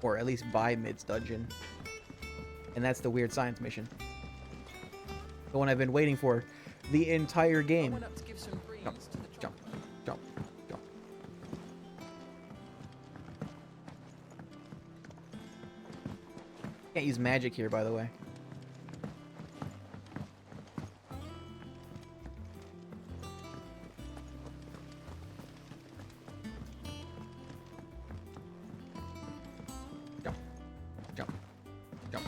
Or at least by Mid's dungeon. And that's the weird science mission. The one I've been waiting for the entire game. Jump, jump, jump, jump. Can't use magic here, by the way. Jump, jump, jump,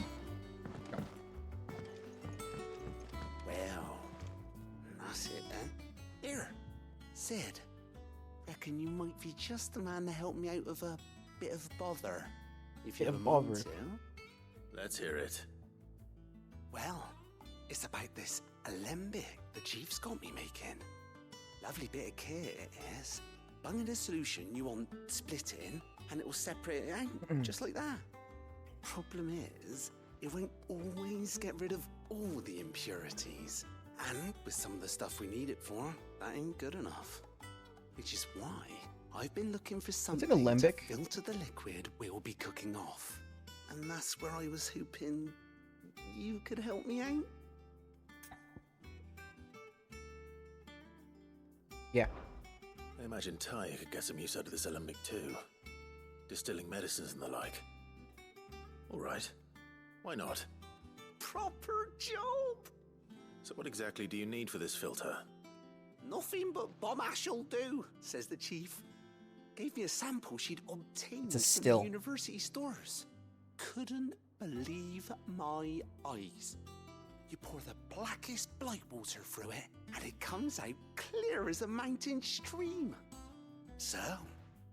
jump. Well, that's it then. Here, Sid. Reckon you might be just the man to help me out of a bit of bother. If you have a mind to. Let's hear it. Well, it's about this alembic the chief's got me making. Lovely bit of kit it is. Bung in a solution you want splitting, and it will separate it out, just like that. Problem is, it won't always get rid of all the impurities. And with some of the stuff we need it for, that ain't good enough. Which is why I've been looking for something to filter the liquid we'll be cooking off. And that's where I was hoping you could help me out. Yeah. I imagine Ty could get some use out of this alembic too. Distilling medicines and the like. All right. Why not? Proper job! So what exactly do you need for this filter? Nothing but bomb ash'll do, says the chief. Gave me a sample she'd obtained from the university stores. Couldn't believe my eyes. You pour the blackest blight water through it, and it comes out clear as a mountain stream. So,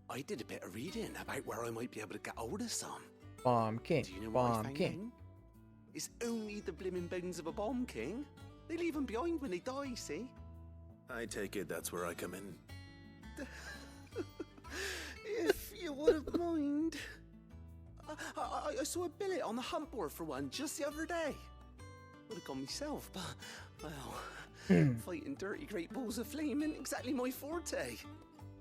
I did a bit of reading about where I might be able to get hold of some. Bomb King. Do you know what I Bomb found King. out? It's only the blimmin' bones of a bomb king. They leave them behind when they die, see? I take it that's where I come in. If you wouldn't mind. I saw a billet on the hunt board for one just the other day. Would have gone myself, but, well, fighting dirty great balls of flame isn't exactly my forte.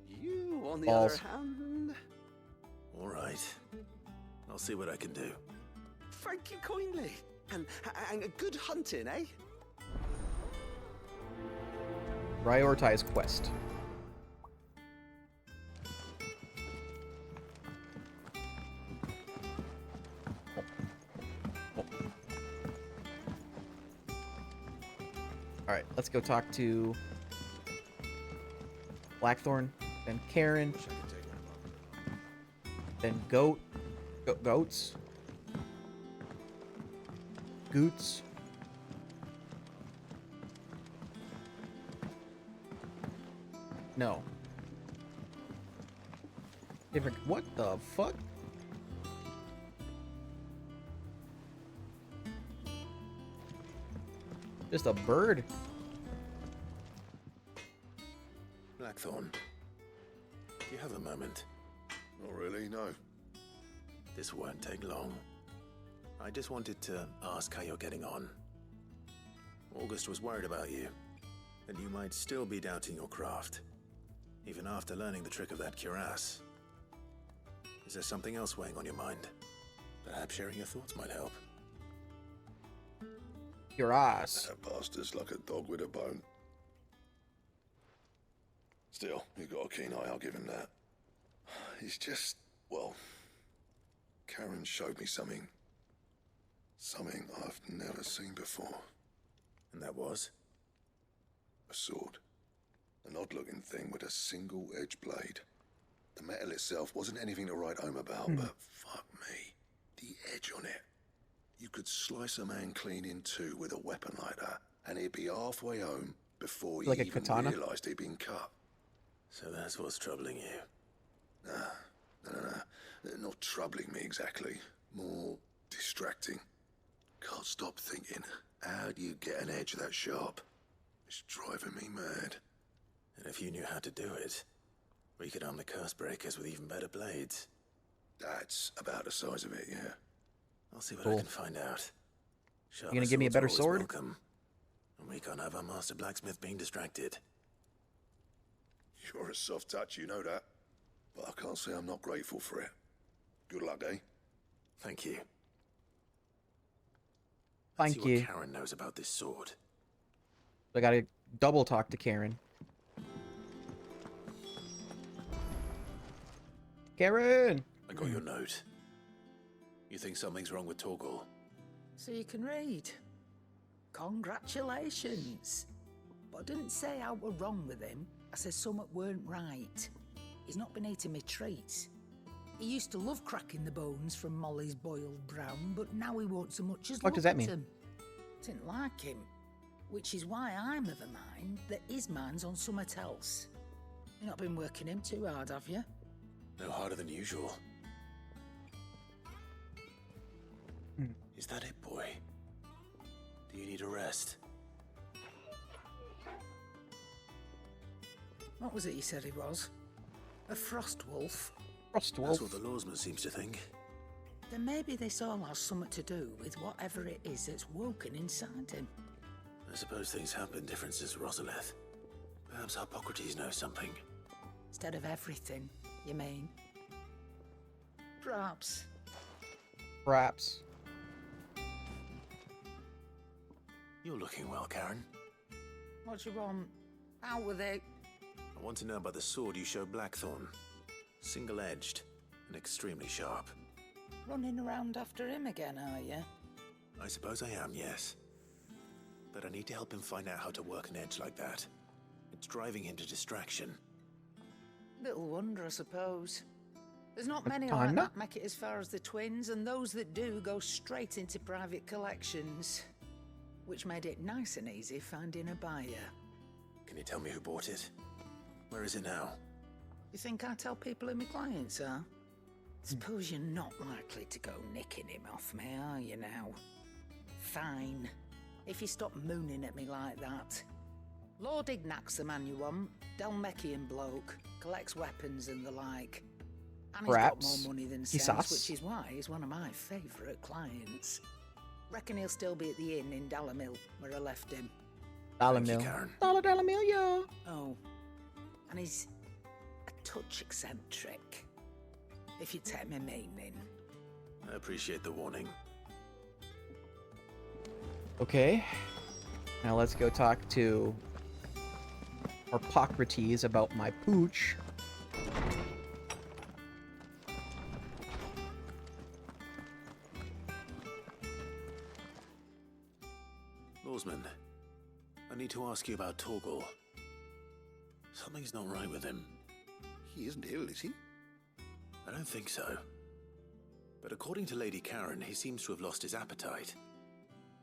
You, on the other hand... All right. I'll see what I can do. Thank you kindly. And a good hunting, eh? Prioritize quest. Alright, let's go talk to Blackthorn, then Karen, then Goats, Goots, no. Different, what the fuck? Just a bird? Blackthorn, do you have a moment? Not really, no. This won't take long. I just wanted to ask how you're getting on. August was worried about you, and you might still be doubting your craft, even after learning the trick of that cuirass. Is there something else weighing on your mind? Perhaps sharing your thoughts might help. Cuirass. That bastard's like a dog with a bone. Still, you've got a keen eye, I'll give him that. He's just, well, Karen showed me something. Something I've never seen before. And that was? A sword. An odd-looking thing with a single-edged blade. The metal itself wasn't anything to write home about, but fuck me. The edge on it. You could slice a man clean in two with a weapon like that, and he'd be halfway home before he Like a even katana? realised he'd been cut. So that's what's troubling you. No. Not troubling me exactly. More distracting. Can't stop thinking, how do you get an edge that sharp? It's driving me mad. And if you knew how to do it, we could arm the curse breakers with even better blades. That's about the size of it, yeah. I'll see what I can find out. You gonna give me a better swords are always sword? Welcome. And we can't have our master blacksmith being distracted. You're a soft touch, you know that. But I can't say I'm not grateful for it. Good luck, eh? Thank you. Let's see what Karen knows about this sword. I gotta double talk to Karen. Karen! I got your note. You think something's wrong with Torgal? So you can read. Congratulations. But I didn't say I were wrong with him. I said something weren't right. He's not been eating me treats. He used to love cracking the bones from Molly's boiled brown, but now he won't so much as What look does that at mean? them. Didn't like him. Which is why I'm of a mind that his mind's on something else. You've not been working him too hard, have you? No harder than usual. Is that it, boy? Do you need a rest? What was it you said he was? A frost wolf? Frost That's what the lawsman seems to think. Then maybe this all has something to do with whatever it is that's woken inside him. I suppose things have been different since Rosalith. Perhaps Hippocrates knows something. Instead of everything, you mean? Perhaps. Perhaps. You're looking well, Karen. What do you want? Out with it. I want to know about the sword you showed Blackthorn. Single-edged and extremely sharp. Running around after him again, are you? I suppose I am, yes. But I need to help him find out how to work an edge like that. It's driving him to distraction. Little wonder, I suppose. There's not many like that make it as far as the twins, and those that do go straight into private collections. Which made it nice and easy finding a buyer. Can you tell me who bought it? Where is it now? You think I tell people who my clients are? Suppose you're not likely to go nicking him off me, are you now? Fine. If you stop mooning at me like that. Lord Ignac's the man you want. Dalmekian bloke. Collects weapons and the like. And he's got more money than sense, which is why he's one of my favourite clients. Reckon he'll still be at the inn in Dalamil, where I left him. Dalamil. Dalamil, yeah. Oh. And he's a touch eccentric. If you take my meaning. I appreciate the warning. Okay. Now let's go talk to Hippocrates about my pooch. Lawsman, I need to ask you about Torgal. Something's not right with him. He isn't ill, is he? I don't think so. But according to Lady Karen, he seems to have lost his appetite,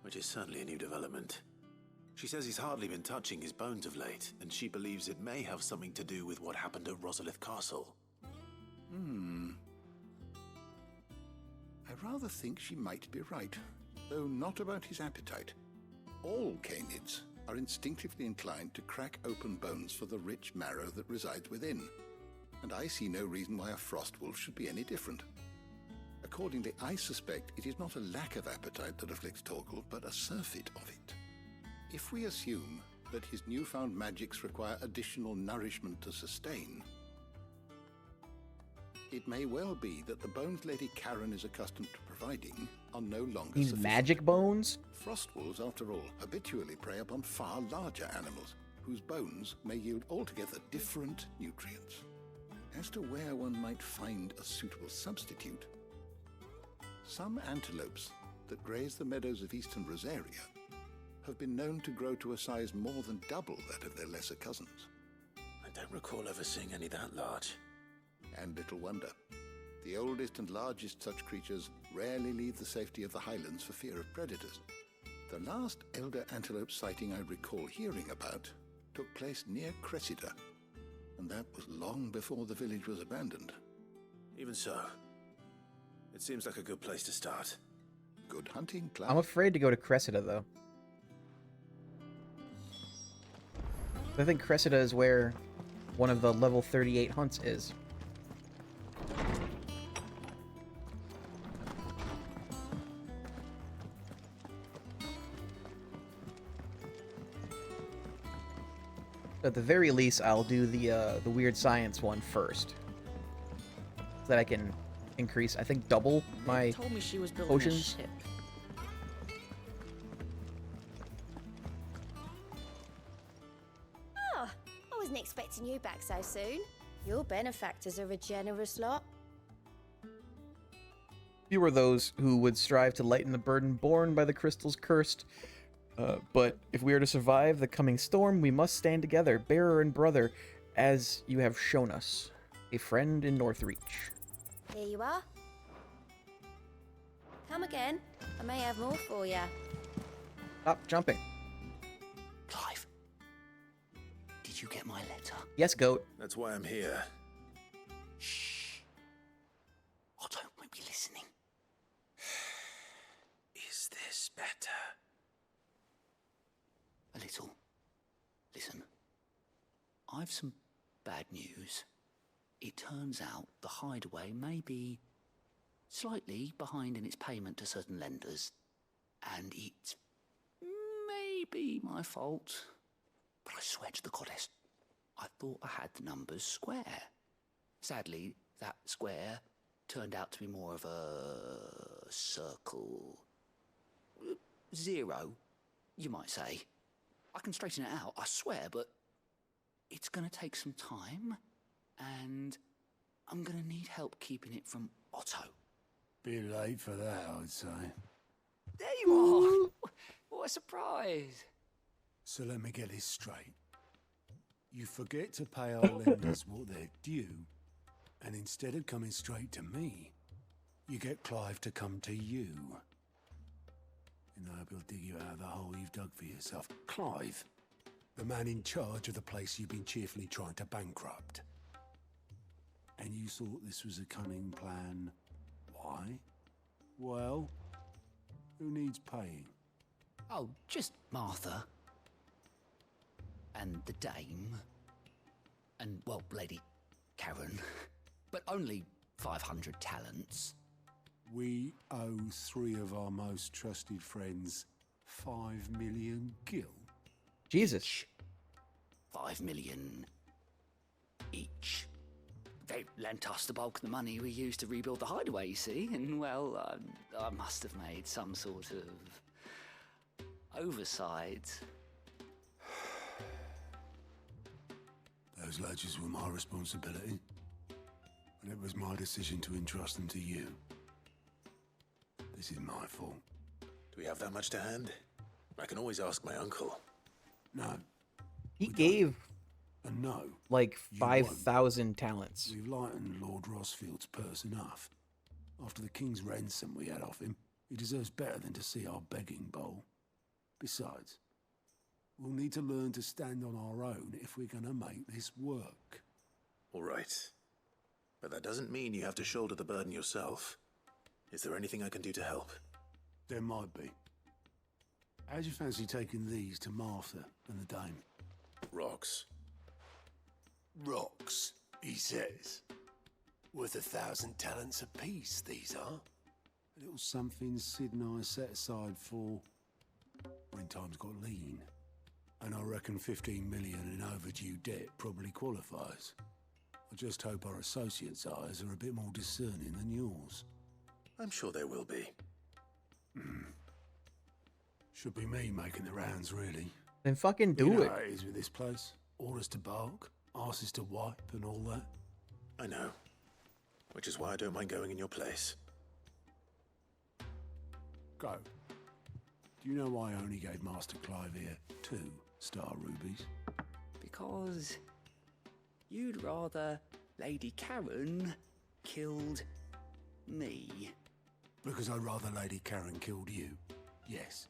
which is certainly a new development. She says he's hardly been touching his bones of late, and she believes it may have something to do with what happened at Rosalith Castle. I rather think she might be right, though not about his appetite. All canids are instinctively inclined to crack open bones for the rich marrow that resides within, and I see no reason why a frost wolf should be any different. Accordingly, I suspect it is not a lack of appetite that afflicts Torgal, but a surfeit of it. If we assume that his newfound magics require additional nourishment to sustain, it may well be that the bones Lady Karen is accustomed to providing are no longer These sufficient. magic bones? Frost wolves, after all, habitually prey upon far larger animals, whose bones may yield altogether different nutrients. As to where one might find a suitable substitute, Some antelopes that graze the meadows of eastern Rosaria have been known to grow to a size more than double that of their lesser cousins. I don't recall ever seeing any that large. And little wonder. The oldest and largest such creatures rarely leave the safety of the highlands for fear of predators. The last elder antelope sighting I recall hearing about took place near Cressida, and that was long before the village was abandoned. Even so, it seems like a good place to start. Good hunting, Clive. I'm afraid to go to Cressida, though. I think Cressida is where one of the level 38 hunts is. At the very least, I'll do the weird science one first, so that I can increase, I think, double my Told me she was building potions. a ship. Oh, I wasn't expecting you back so soon. Your benefactors are a generous lot. Few are those who would strive to lighten the burden borne by the crystals cursed. But if we are to survive the coming storm, we must stand together, bearer and brother, as you have shown us. A friend in Northreach. Here you are. Come again. I may have more for you. Stop jumping. Clive, did you get my letter? Yes, goat. That's why I'm here. Shh. Otto might be listening. Is this better? A little. Listen, I've some bad news. It turns out the hideaway may be slightly behind in its payment to certain lenders, and it may be my fault. But I swear to the goddess, I thought I had the numbers square. Sadly, that square turned out to be more of a circle. 0, you might say. I can straighten it out, I swear, but it's going to take some time, and I'm going to need help keeping it from Otto. Bit late for that, I'd say. There you are! What a surprise! So let me get this straight. You forget to pay our lenders what they're due, and instead of coming straight to me, you get Clive to come to you. And I hope he'll dig you out of the hole you've dug for yourself. Clive, the man in charge of the place you've been cheerfully trying to bankrupt. And you thought this was a cunning plan. Why? Well, who needs paying? Oh, just Martha. And the dame. And, well, Lady Karen. But only 500 talents. We owe 3 of our most trusted friends 5 million gil. Jesus. 5 million each. They lent us the bulk of the money we used to rebuild the hideaway, you see, and, well, I must have made some sort of oversight. Those ledgers were my responsibility, and it was my decision to entrust them to you. This is my fault. Do we have that much to hand? I can always ask my uncle. No. He gave, And no, like, you 5,000 talents. We've lightened Lord Rossfield's purse enough. After the king's ransom we had off him, he deserves better than to see our begging bowl. Besides, we'll need to learn to stand on our own if we're gonna make this work. All right. But that doesn't mean you have to shoulder the burden yourself. Is there anything I can do to help? There might be. How'd you fancy taking these to Martha and the dame? Rocks. Rocks, he says. Worth 1,000 talents apiece, these are. A little something Sid and I set aside for when times got lean. And I reckon 15 million in overdue debt probably qualifies. I just hope our associates' eyes are a bit more discerning than yours. I'm sure there will be. Should be me making the rounds, really. Then fucking do You know it. how it is with this place. Orders to bark, asses to wipe, and all that. I know. Which is why I don't mind going in your place. Go. Do you know why I only gave Master Clive here 2 star rubies? Because you'd rather Lady Karen killed me. Because I'd rather Lady Karen killed you. Yes.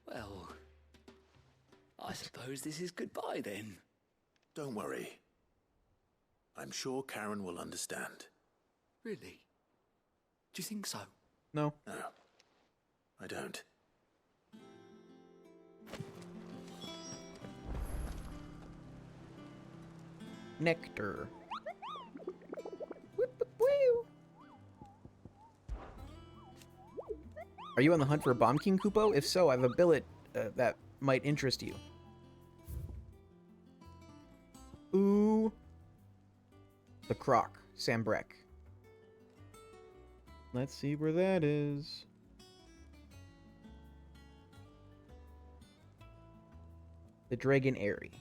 Well, I suppose this is goodbye then. Don't worry. I'm sure Karen will understand. Really? Do you think so? No. No, I don't. Nectar. Are you on the hunt for a Bomb King, Kupo? If so, I have a billet that might interest you. Ooh. The Croc, Sambrek. Let's see where that is. The Dragon Airy.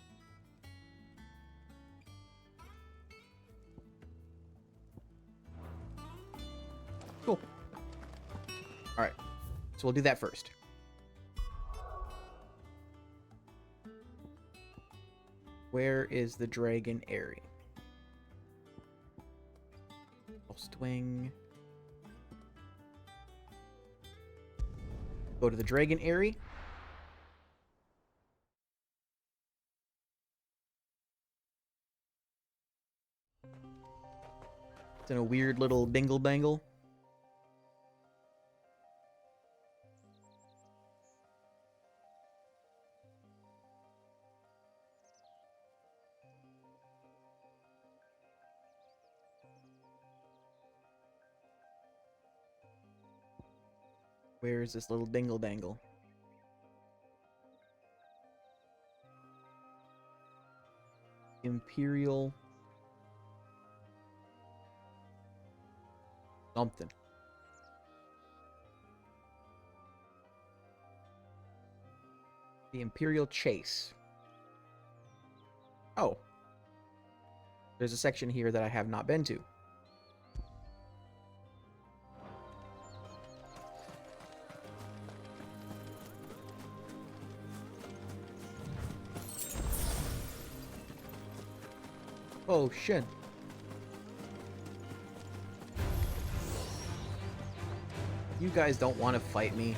Cool. Alright. So we'll do that first. Where is the Dragon Airy? Wing. Go to the Dragon Airy. It's in a weird little bingle bangle. Where is this little dingle dangle? Imperial something. The Imperial Chase. Oh. There's a section here that I have not been to. Oh, shit. You guys don't want to fight me.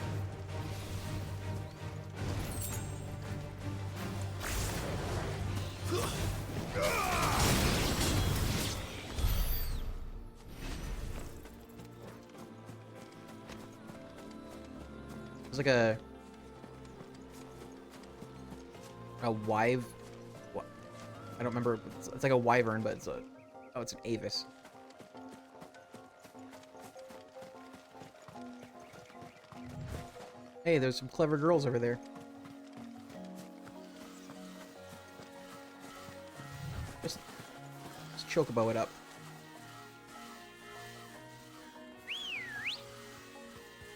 It's like a wyve. What? I don't remember. It's like a wyvern, but it's a it's an avis. Hey, there's some clever girls over there. Just chocobo it up.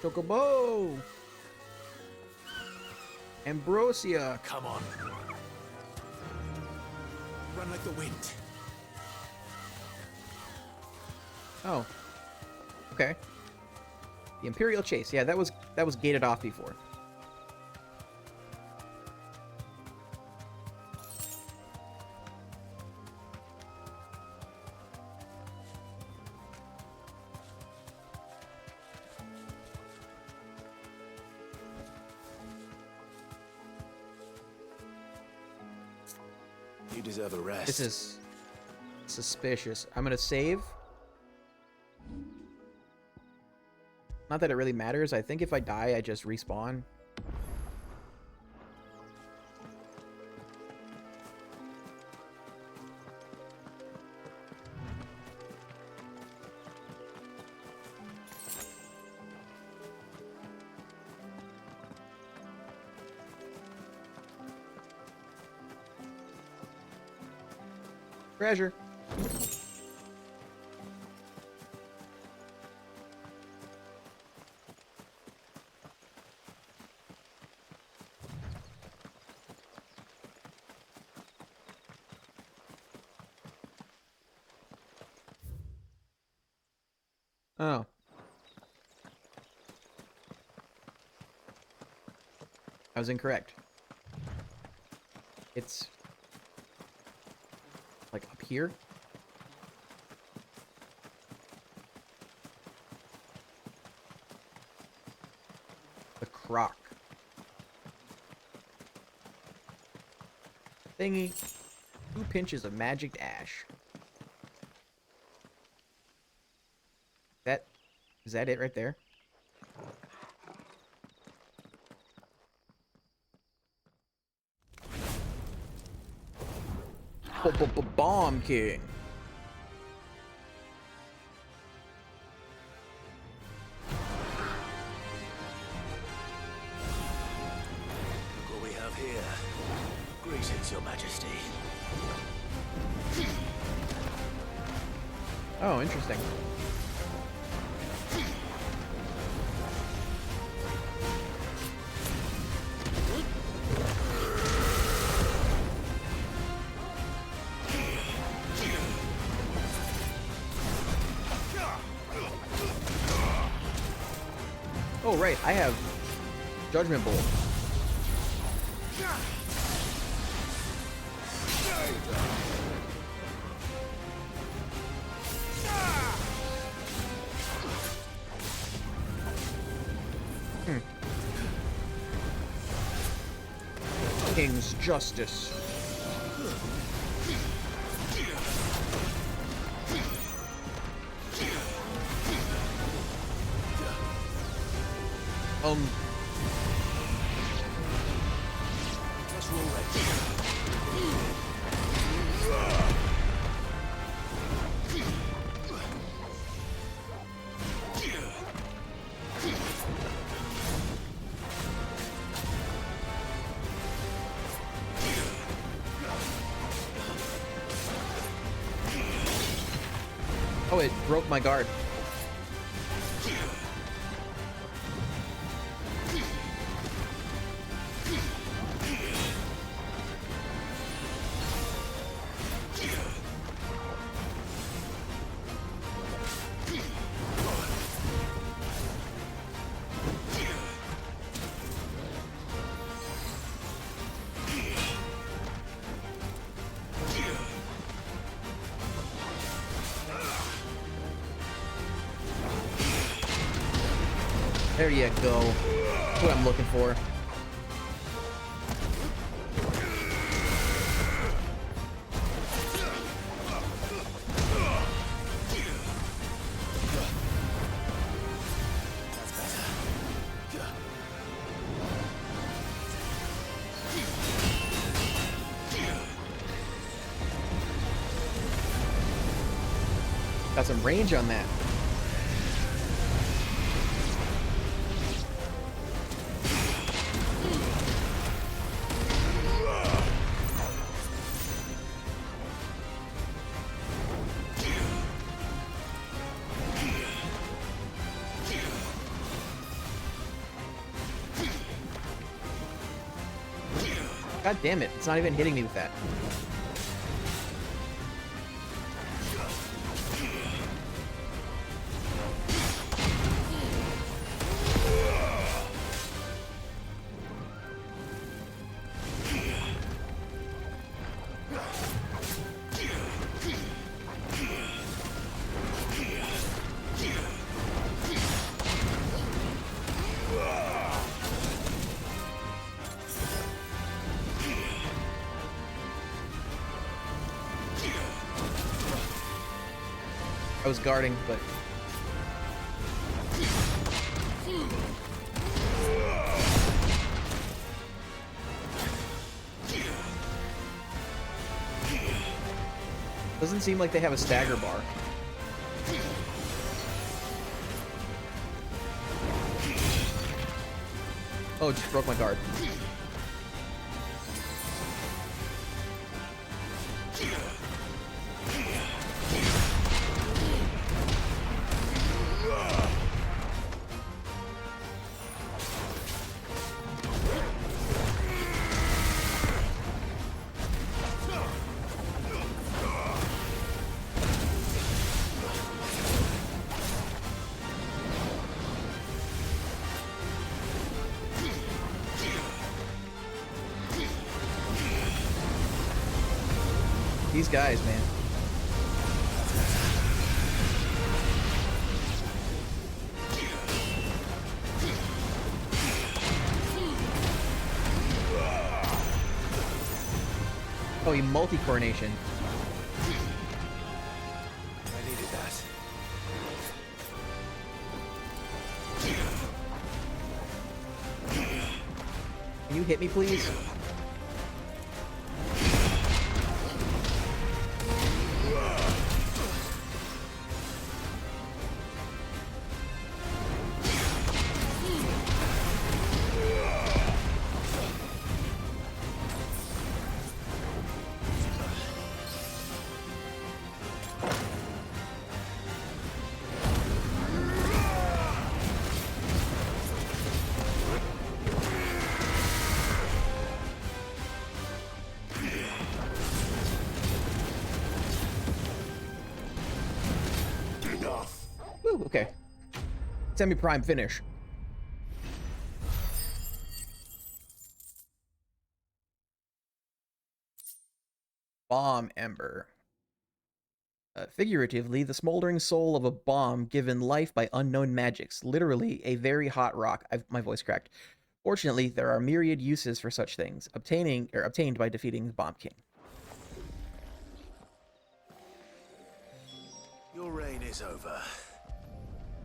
Chocobo! Ambrosia! Come on. Run like the wind. Oh. Okay. The Imperial Chase. Yeah, that was gated off before. You deserve a rest. This is suspicious. I'm gonna save. Not that it really matters. I think if I die, I just respawn. Treasure. Oh. I was incorrect. It's like up here. The croc. Thingy. 2 pinches of magic ash. Is that it right there? Bomb King. Look what we have here. Greetings, Your Majesty. Oh, interesting. Oh, right, I have Judgment Bolt. King's Justice. Guess we're all ready. Oh, it broke my guard. There you go. That's what I'm looking for. Got some range on that. God damn it, it's not even hitting me with that. I was guarding, but... Doesn't seem like they have a stagger bar. Oh, it just broke my guard. these guys, man. Oh, he multi-coronation. I needed that. Can you hit me, please? Woo, okay. Semi-prime finish. Bomb Ember. Figuratively, the smoldering soul of a bomb given life by unknown magics. Literally, a very hot rock. My voice cracked. Fortunately, there are myriad uses for such things, obtained by defeating the Bomb King. Your reign is over.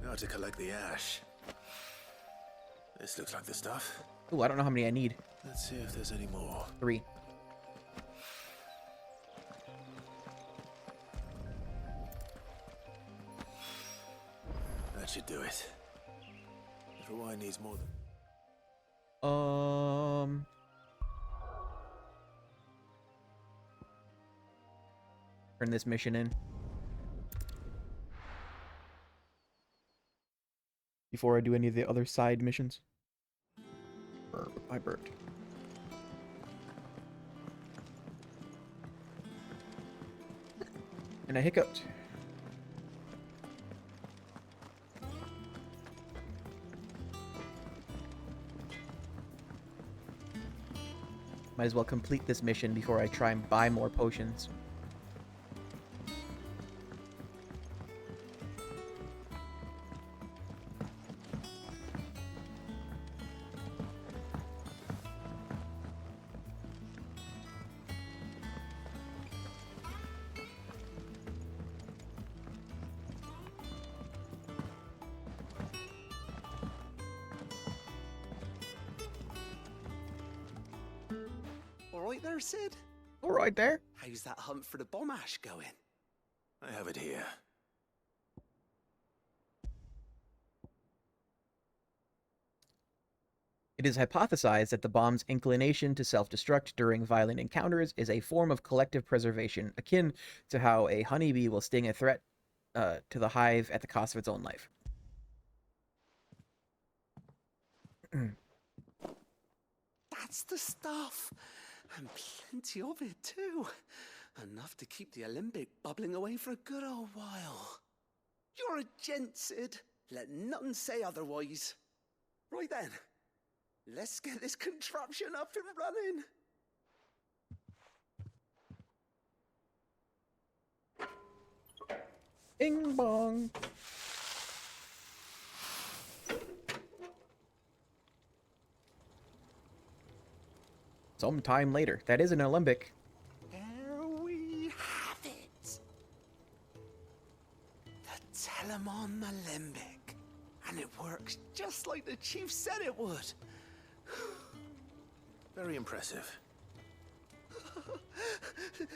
Now to collect the ash. This looks like the stuff. Ooh, I don't know how many I need. Let's see if there's any more. 3. That should do it. If Hawaii needs more than... Turn this mission in. Before I do any of the other side missions. I burped. And I hiccuped. Might as well complete this mission before I try and buy more potions. Alright there, Sid? Alright there. How's that hunt for the bomb ash going? I have it here. It is hypothesized that the bomb's inclination to self-destruct during violent encounters is a form of collective preservation, akin to how a honeybee will sting a threat to the hive at the cost of its own life. That's the stuff! And plenty of it, too. Enough to keep the Alembic bubbling away for a good old while. You're a gent, Sid. Let none say otherwise. Right then, let's get this contraption up and running. Bing bong. Sometime later. That is an Alembic. There we have it. The Telemon Alembic. And it works just like the chief said it would. Very impressive.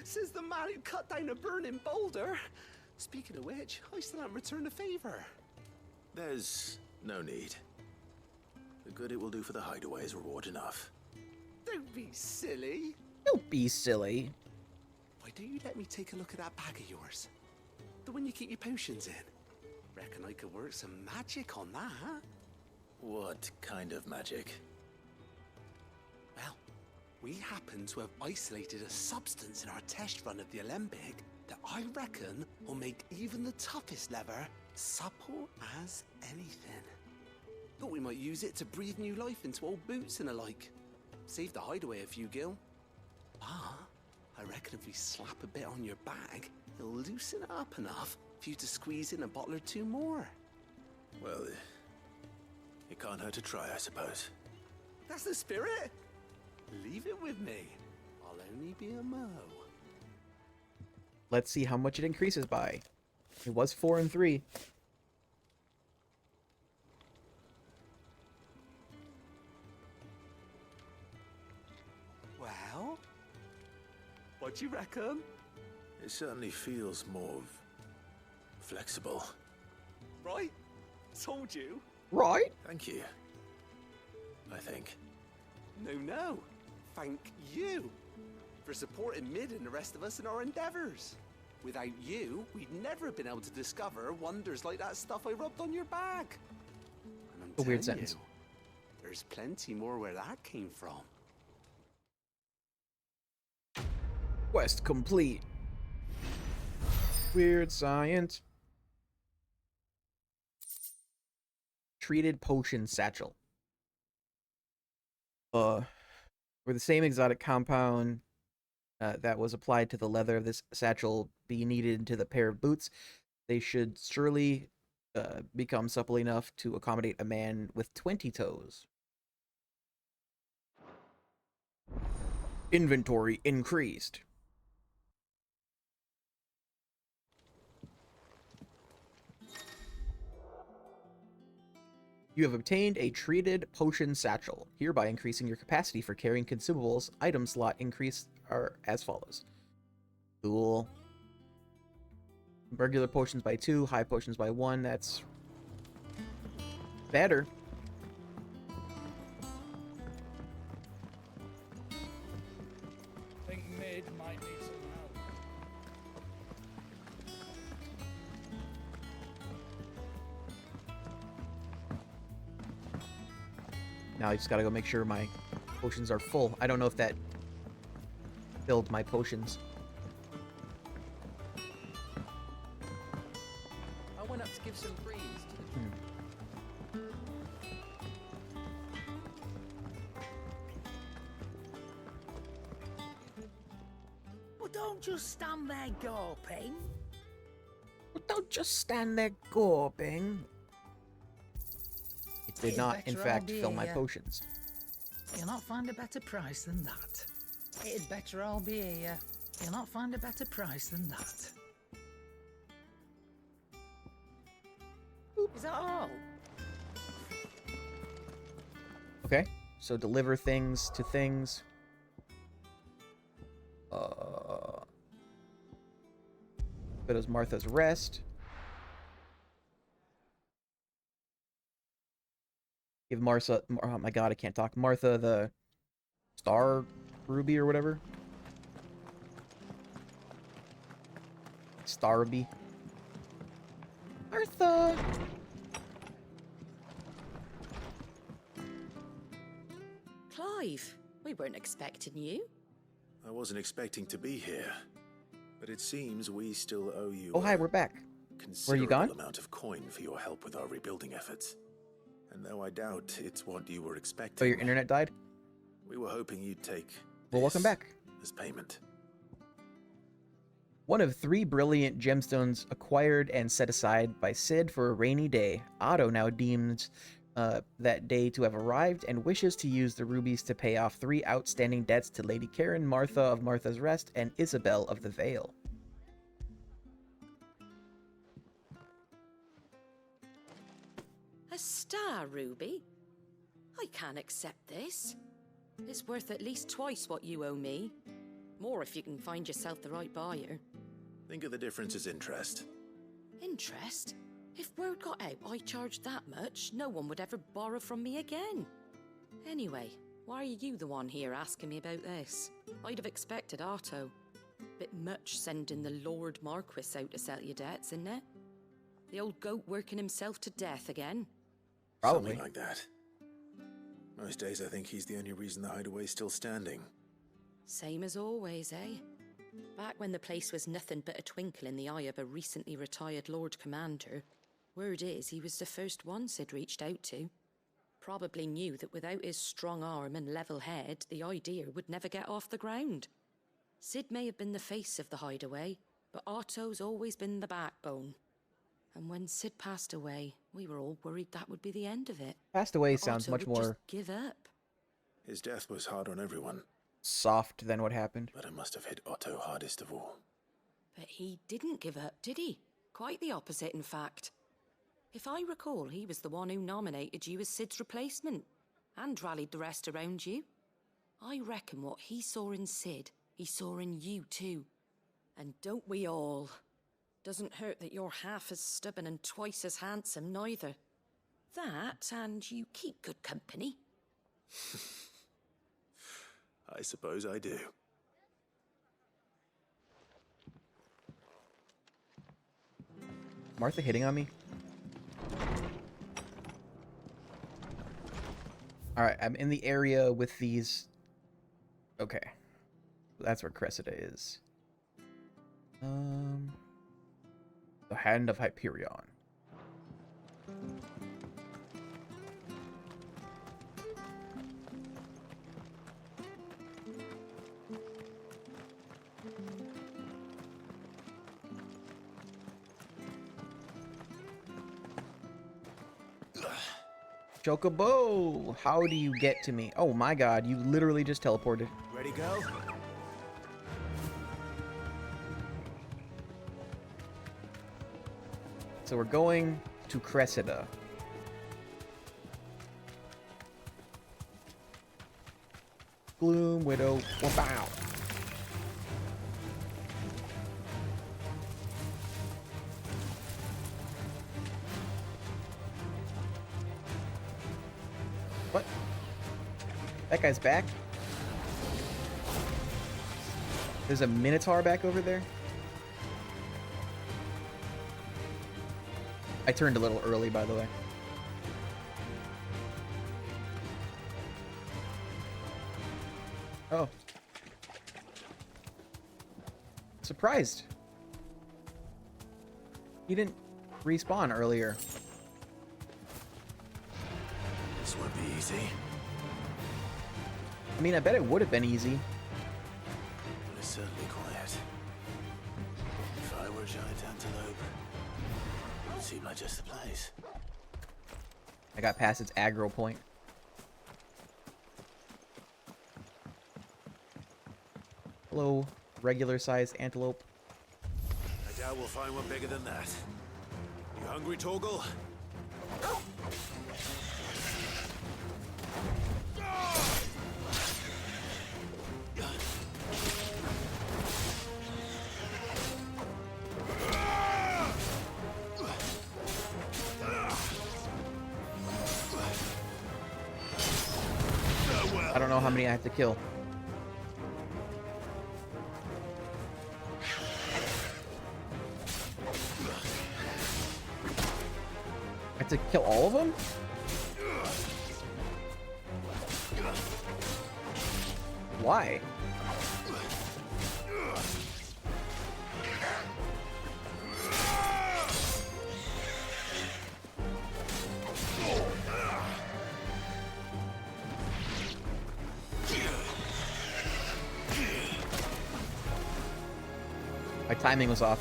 Says the man who cut down a burning boulder. Speaking of which, I still haven't returned the favor. There's no need. The good it will do for the hideaway is reward enough. Don't be silly. Don't be silly. Why don't you let me take a look at that bag of yours? The one you keep your potions in. Reckon I could work some magic on that, huh? What kind of magic? Well, we happen to have isolated a substance in our test run of the Alembic that I reckon will make even the toughest lever supple as anything. Thought we might use it to breathe new life into old boots and the like. Save the hideaway a few gil. But I reckon if we slap a bit on your bag, it'll loosen it up enough for you to squeeze in a bottle or two more. Well, it can't hurt to try, I suppose. That's the spirit. Leave it with me. I'll only be a mo. Let's see how much it increases by. It was 4 and 3. Well, what do you reckon? It certainly feels more flexible. Right? Told you. Right? Thank you. I think. No. Thank you for supporting Mid and the rest of us in our endeavors. Without you, we'd never have been able to discover wonders like that stuff I rubbed on your bag. And I'm A weird telling sentence. you, there's plenty more where that came from. Quest complete. Weird science. Treated potion satchel. For the same exotic compound that was applied to the leather of this satchel be needed into the pair of boots, they should surely become supple enough to accommodate a man with 20 toes. Inventory increased. You have obtained a treated potion satchel, hereby increasing your capacity for carrying consumables. Item slot increase are as follows. Cool. Regular potions by 2, high potions by 1. That's better. I think Mid might need some help. Now I just gotta go make sure my potions are full. I don't know if that filled my potions. I went up to give some greens to the Well, don't just stand there gawping. Don't just stand there gawping. It did It's not, in better fact, I'll be fill my here. potions. You'll not find a better price than that. It'd better I'll be here. You'll not find a better price than that. Is that all? Okay, so deliver things to things. But it was Martha's Rest. Give Martha, oh my god, I can't talk. Martha the Star Ruby or whatever. Starby. Martha! Clive, we weren't expecting you. I wasn't expecting to be here, but it seems we still owe you Oh, hi, we're back. Were considerable you gone? amount of coin for your help with our rebuilding efforts. And though I doubt it's what you were Oh, expecting, your internet died? we were hoping you'd take Well, welcome this back. as payment. One of 3 brilliant gemstones acquired and set aside by Sid for a rainy day. Otto now deems that day to have arrived and wishes to use the rubies to pay off 3 outstanding debts to Lady Karen, Martha of Martha's Rest, and Isabel of the Vale. A star ruby? I can't accept this. It's worth at least twice what you owe me. More if you can find yourself the right buyer. Think of the difference as interest. Interest? If word got out I charged that much, no one would ever borrow from me again. Anyway, why are you the one here asking me about this? I'd have expected Otto. Bit much sending the Lord Marquis out to settle your debts, isn't it? The old goat working himself to death again. Probably. Something like that. Most days I think he's the only reason the hideaway's still standing. Same as always, eh? Back when the place was nothing but a twinkle in the eye of a recently retired Lord Commander, word is he was the first one Sid reached out to. Probably knew that without his strong arm and level head, the idea would never get off the ground. Sid may have been the face of the hideaway, but Otto's always been the backbone. And when Sid passed away, we were all worried that would be the end of it. Passed away That sounds Otto much would just more give up. His death was hard on everyone, soft than what happened. but it must have hit Otto hardest of all. But he didn't give up, did he? Quite the opposite, in fact. If I recall, he was the one who nominated you as Sid's replacement, and rallied the rest around you. I reckon what he saw in Sid, he saw in you too. And don't we all? Doesn't hurt that you're half as stubborn and twice as handsome, neither. That, and you keep good company. I suppose I do. Martha hitting on me? Alright, I'm in the area with these... Okay. That's where Cressida is. The Hand of Hyperion. Chocobo! How do you get to me? Oh my god, you literally just teleported. Ready, go? So we're going to Cressida. Gloom Widow. Wow. What? That guy's back? There's a Minotaur back over there? I turned a little early, by the way. Oh. Surprised. He didn't respawn earlier. This won't be easy. I mean, I bet it would have been easy. But it's certainly quiet. If I were a giant antelope, it would seem like just the place. I got past its aggro point. Hello, regular-sized antelope. I doubt we'll find one bigger than that. You hungry, Torgal? I don't know how many I have to kill. I have to kill all of them? Why? My timing was off.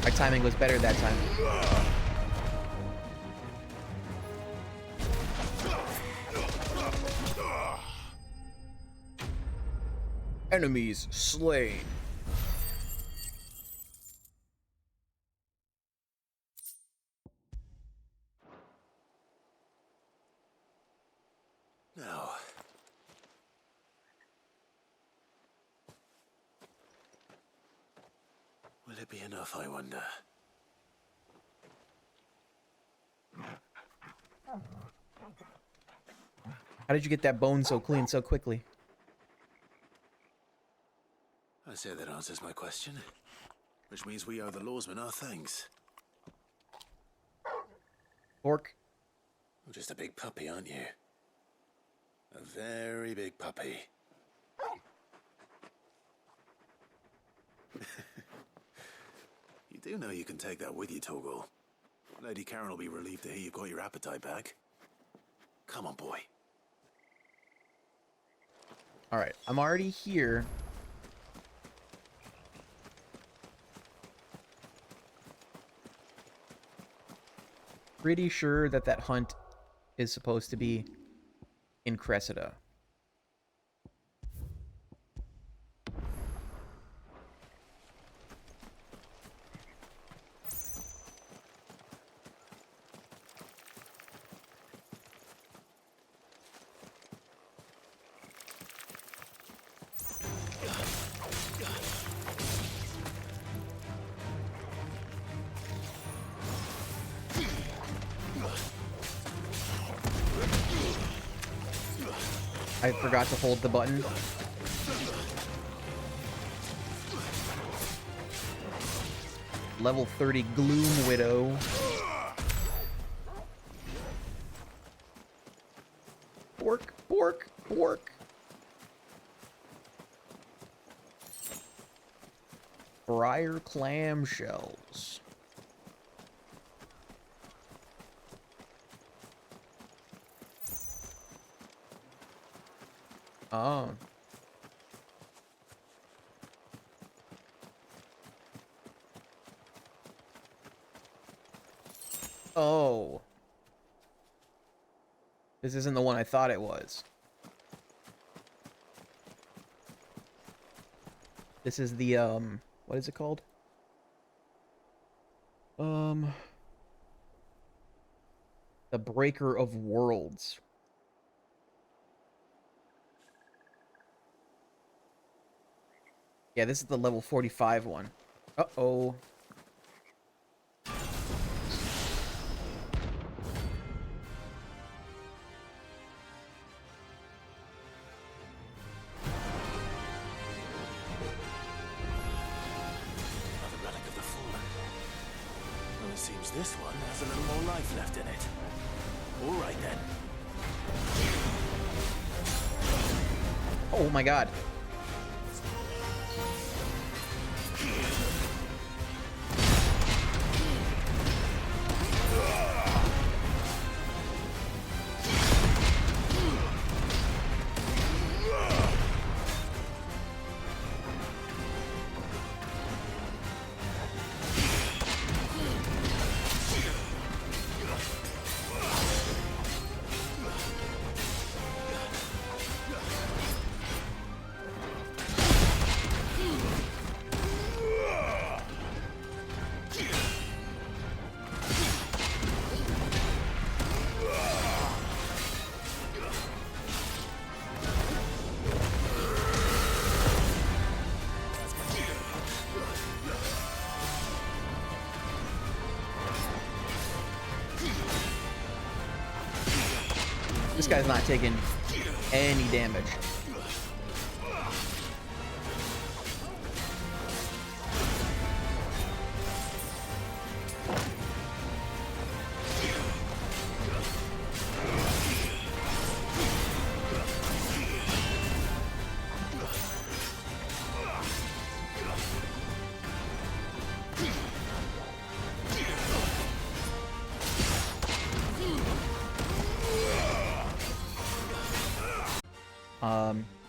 My timing was better that time. Enemies slain. Now. Will it be enough, I wonder? How did you get that bone so clean so quickly? I say that answers my question. Which means we owe the lawsmen our thanks. Pork. You're just a big puppy, aren't you? A very big puppy. You do know you can take that with you, Torgal. Lady Karen will be relieved to hear you've got your appetite back. Come on, boy. Alright, I'm already here. Pretty sure that that hunt is supposed to be in Cressida. I forgot to hold the button. Level 30 Gloom Widow. Pork, pork, pork. Briar clamshells. Oh. Oh. This isn't the one I thought it was. This is the, what is it called? The Breaker of Worlds. Yeah, this is the level 45 one. Uh-oh. Another relic of the fallen. Well, it seems this one has a little more life left in it. All right, then. Oh my god. This guy's not taking any damage.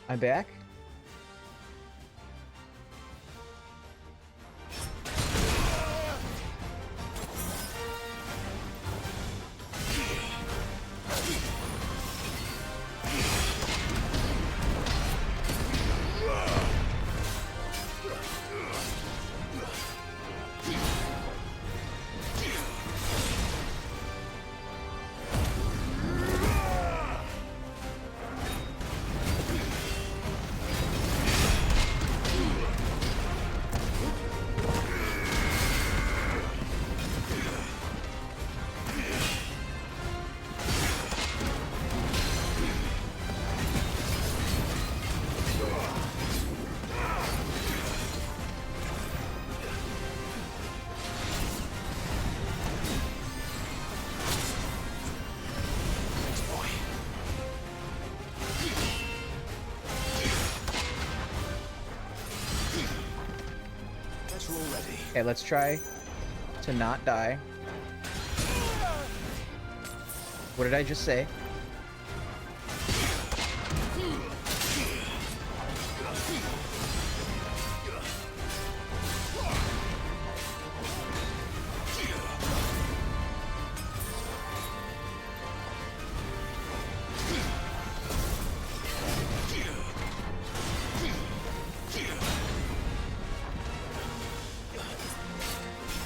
I'm back. Okay, let's try to not die. What did I just say?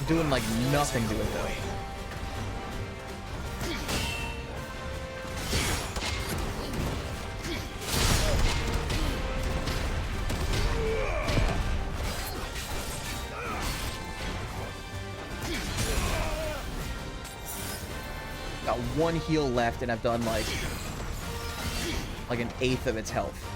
Doing like nothing to it though. Got one heal left and I've done like an eighth of its health.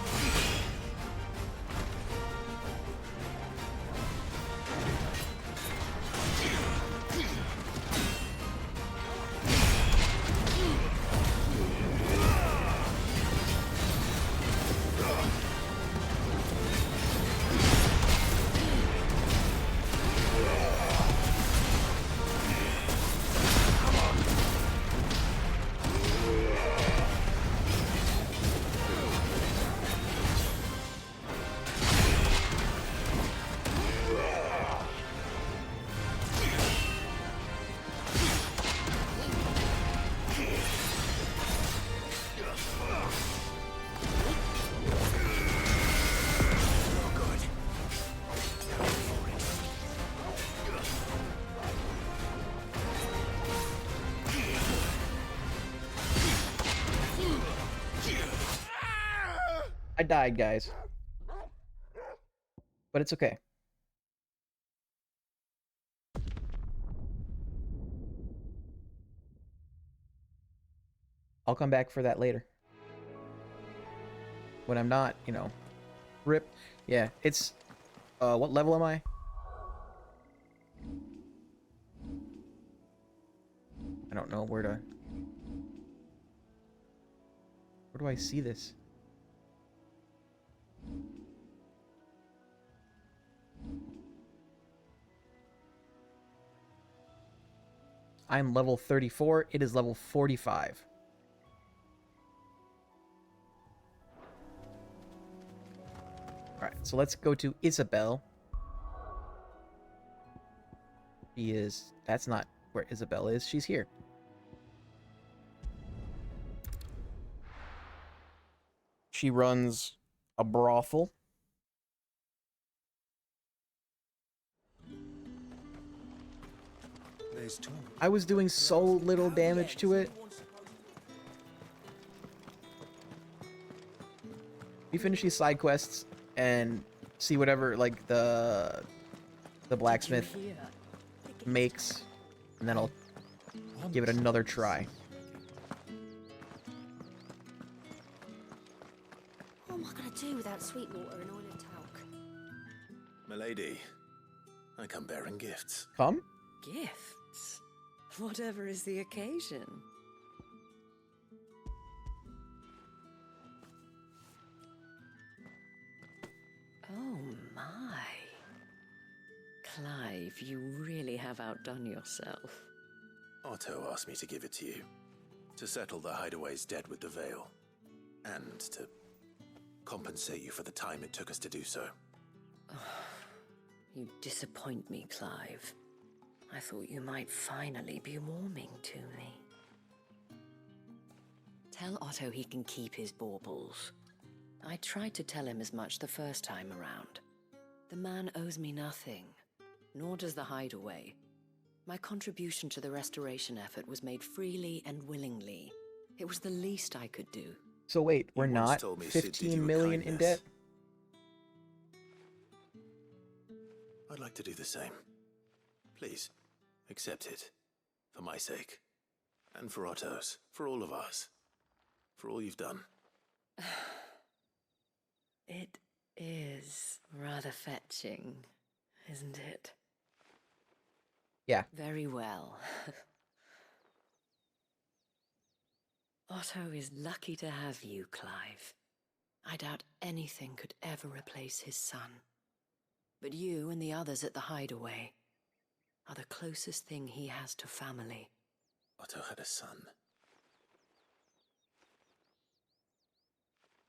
I died, guys. But it's okay. I'll come back for that later. When I'm not, you know, rip. Yeah, it's... what level am I? I don't know where to... Where do I see this? I'm level 34. It is level 45. Alright, so let's go to Isabel. She is... That's not where Isabel is. She's here. She runs a brothel. I was doing so little damage to it. We finish these side quests and see whatever like the blacksmith makes, and then I'll give it another try. What am I gonna do without sweet water and oil of talc? Milady, I come bearing gifts. Come? Gifts? Whatever is the occasion. Oh my. Clive, you really have outdone yourself. Otto asked me to give it to you. To settle the Hideaway's debt with the Veil. And to compensate you for the time it took us to do so. You disappoint me, Clive. I thought you might finally be warming to me. Tell Otto he can keep his baubles. I tried to tell him as much the first time around. The man owes me nothing, nor does the Hideaway. My contribution to the restoration effort was made freely and willingly. It was the least I could do. So wait, we're not 15 million in debt? I'd like to do the same. Please, accept it. For my sake. And for Otto's. For all of us. For all you've done. It is rather fetching, isn't it? Yeah. Very well. Otto is lucky to have you, Clive. I doubt anything could ever replace his son. But you and the others at the Hideaway, are the closest thing he has to family. Otto had a son.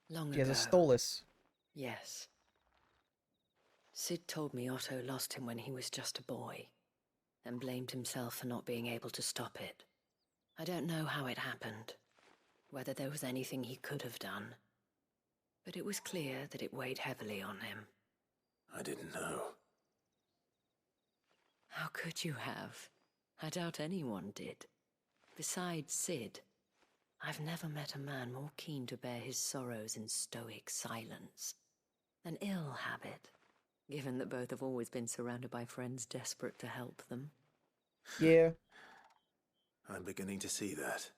Long He has ago. a Stolas. Yes. Sid told me Otto lost him when he was just a boy, and blamed himself for not being able to stop it. I don't know how it happened, whether there was anything he could have done, but it was clear that it weighed heavily on him. I didn't know. How could you have? I doubt anyone did. Besides Sid, I've never met a man more keen to bear his sorrows in stoic silence. An ill habit, given that both have always been surrounded by friends desperate to help them. Yeah. I'm beginning to see that.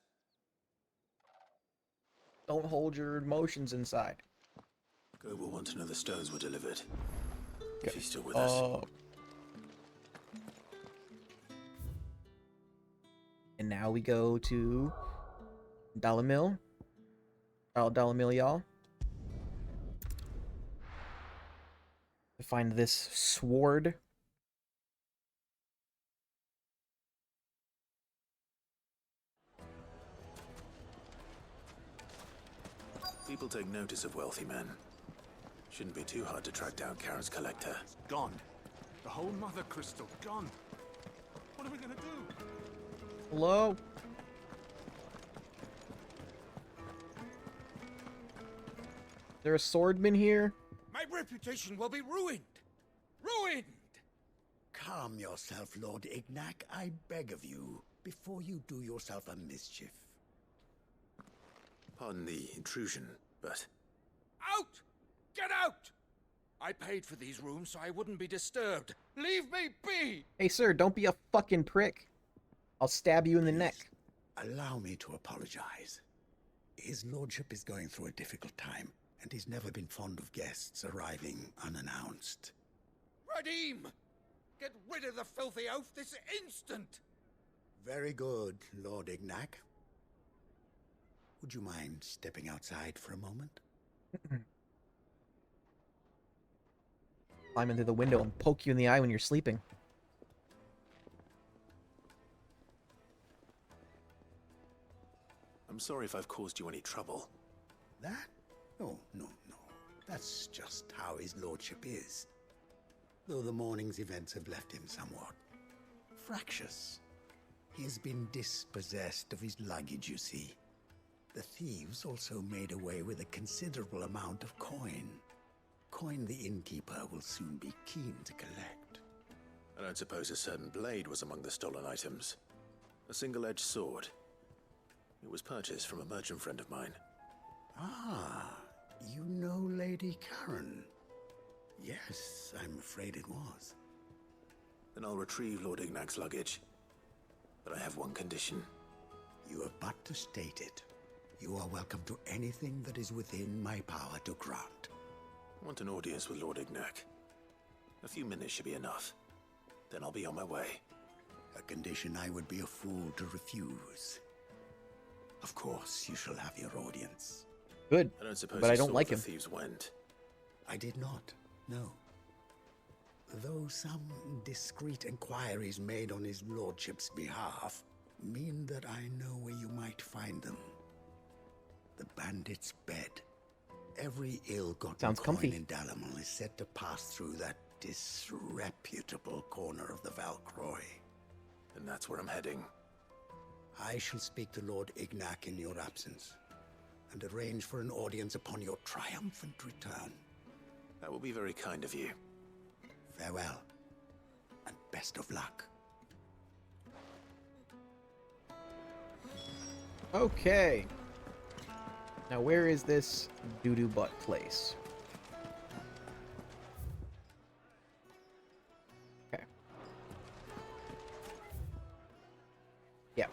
Don't hold your emotions inside. Go will want to know the stones were delivered. If he's still with us. And now we go to Dalamil. Dalamil, y'all. To find this sword. People take notice of wealthy men. Shouldn't be too hard to track down Karen's collector. Gone. The whole mother crystal gone. What are we gonna do? Hello? There a swordman here? My reputation will be ruined! Ruined! Calm yourself, Lord Ignac, I beg of you, before you do yourself a mischief. Pardon the intrusion, but... Out! Get out! I paid for these rooms so I wouldn't be disturbed. Leave me be! Hey, sir, don't be a fucking prick. I'll stab you in the neck. Allow me to apologize. His lordship is going through a difficult time, and he's never been fond of guests arriving unannounced. Radim! Get rid of the filthy oaf this instant! Very good, Lord Ignac. Would you mind stepping outside for a moment? Climb into the window and poke you in the eye when you're sleeping. I'm sorry if I've caused you any trouble. That? No. That's just how his lordship is. Though the morning's events have left him somewhat fractious. He has been dispossessed of his luggage, you see. The thieves also made away with a considerable amount of coin. Coin the innkeeper will soon be keen to collect. I don't suppose a certain blade was among the stolen items. A single-edged sword. It was purchased from a merchant friend of mine. Ah, you know Lady Karen. Yes, I'm afraid it was. Then I'll retrieve Lord Ignac's luggage. But I have one condition. You have but to state it. You are welcome to anything that is within my power to grant. I want an audience with Lord Ignac. A few minutes should be enough. Then I'll be on my way. A condition I would be a fool to refuse. Of course, you shall have your audience. Good, I don't suppose but I you don't saw like where him. the thieves went. I did not, no. Though some discreet inquiries made on his lordship's behalf mean that I know where you might find them. The bandit's bed. Every ill-gotten Sounds coin comfy. in Dalamil is said to pass through that disreputable corner of the Valcroy. And that's where I'm heading. I shall speak to Lord Ignac in your absence, and arrange for an audience upon your triumphant return. That will be very kind of you. Farewell, and best of luck. Okay. Now where is this doo-doo butt place? Okay. Yeah.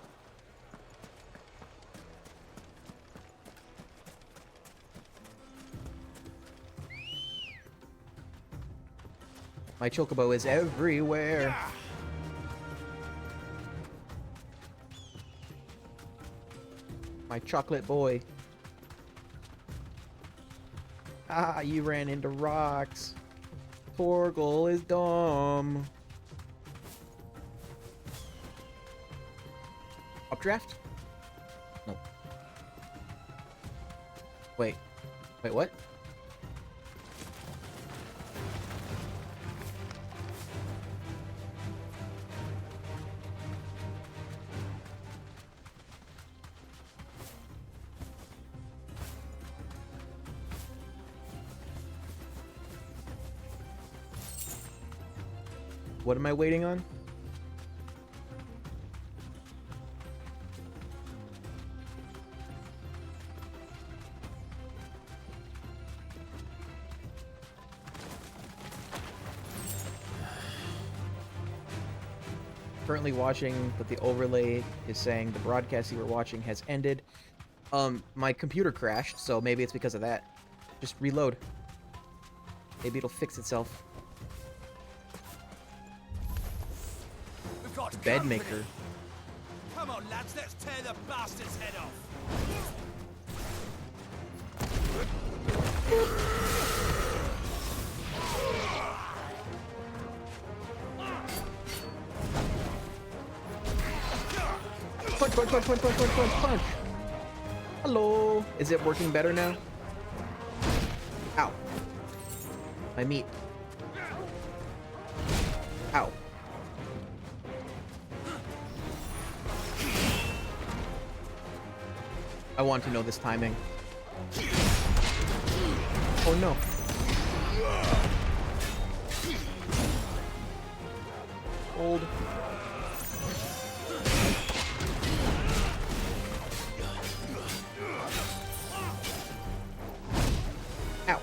My chocobo is everywhere. My chocolate boy. Ah, you ran into rocks. Torgal is dumb. Updraft? No. Wait. Wait, what? What am I waiting on? Currently watching, but the overlay is saying the broadcast you were watching has ended. My computer crashed, so maybe it's because of that. Just reload. Maybe it'll fix itself. We've got Bed company. maker. Come on, lads, let's tear the bastard's head off. Punch, punch, punch, punch, punch, punch, punch, punch. Hello. Is it working better now? Ow. My meat. Ow. I want to know this timing. Oh no. Hold. Ow.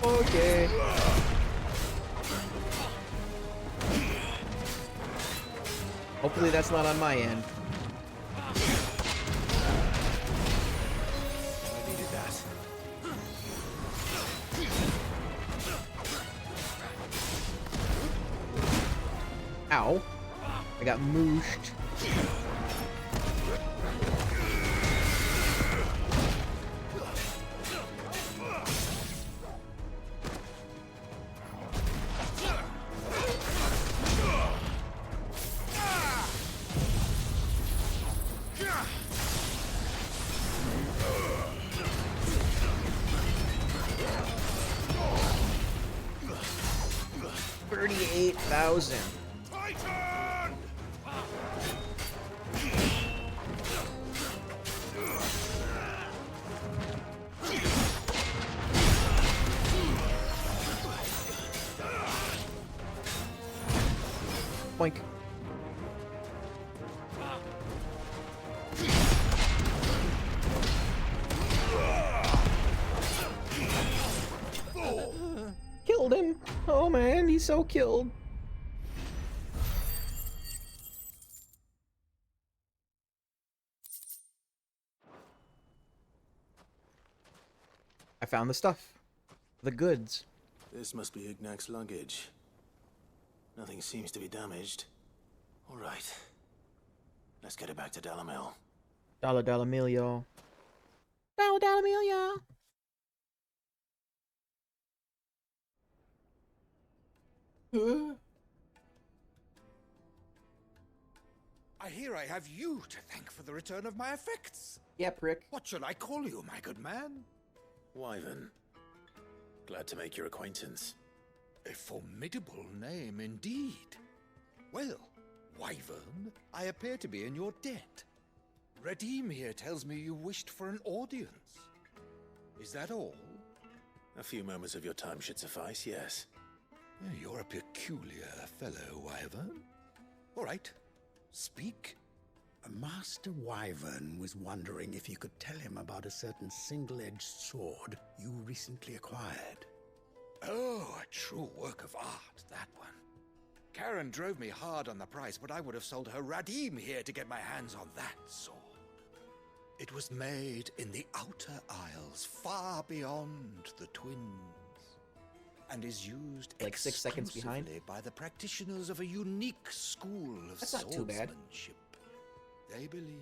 Okay. Hopefully that's not on my end. I needed that. Ow. I got mooshed. $38,000. Titan! 'Boink. Killed him. Oh man, he's so killed. I found the stuff. The goods. This must be Ignac's luggage. Nothing seems to be damaged. All right. Let's get it back to Dalamil. Dollar Milio. Dollar Milio. I hear I have you to thank for the return of my effects. Yeah, prick. What shall I call you, my good man? Wyvern. Glad to make your acquaintance. A formidable name indeed. Well, Wyvern, I appear to be in your debt. Redeem here tells me you wished for an audience. Is that all? A few moments of your time should suffice, yes. You're a peculiar fellow, Wyvern. All right, speak. Master Wyvern was wondering if you could tell him about a certain single-edged sword you recently acquired. Oh, a true work of art, that one. Karen drove me hard on the price, but I would have sold her Radim here to get my hands on that sword. It was made in the Outer Isles, far beyond the Twins. and is used Like 6 seconds behind? exclusively by the practitioners of a unique school of That's not too bad. swordsmanship. They believe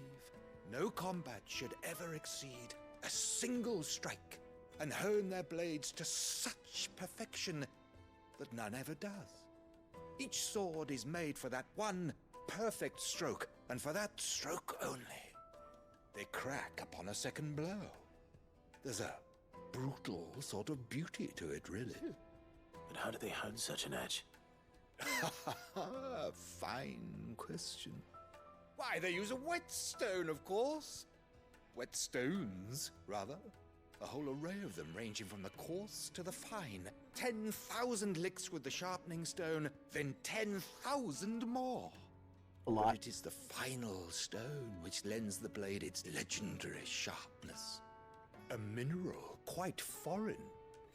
no combat should ever exceed a single strike, and hone their blades to such perfection that none ever does. Each sword is made for that one perfect stroke, and for that stroke only. They crack upon a second blow. There's a brutal sort of beauty to it, really. But how do they hone such an edge? Fine question. Why, they use a whetstone, of course. Whetstones, rather. A whole array of them, ranging from the coarse to the fine. 10,000 licks with the sharpening stone, then 10,000 more. A lot. But it is the final stone which lends the blade its legendary sharpness. A mineral quite foreign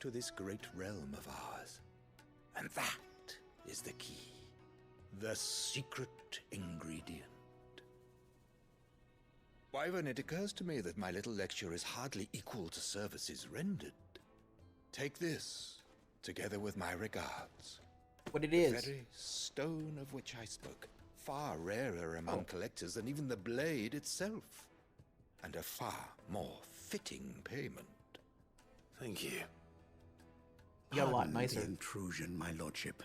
to this great realm of ours. And that is the key. The secret ingredient. Wyvern, it occurs to me that my little lecture is hardly equal to services rendered. Take this, together with my regards. What it is? The very stone of which I spoke. Far rarer among collectors than even the blade itself. And a far more fitting payment. Thank you. You got a lot Pardon nicer. the intrusion, my lordship.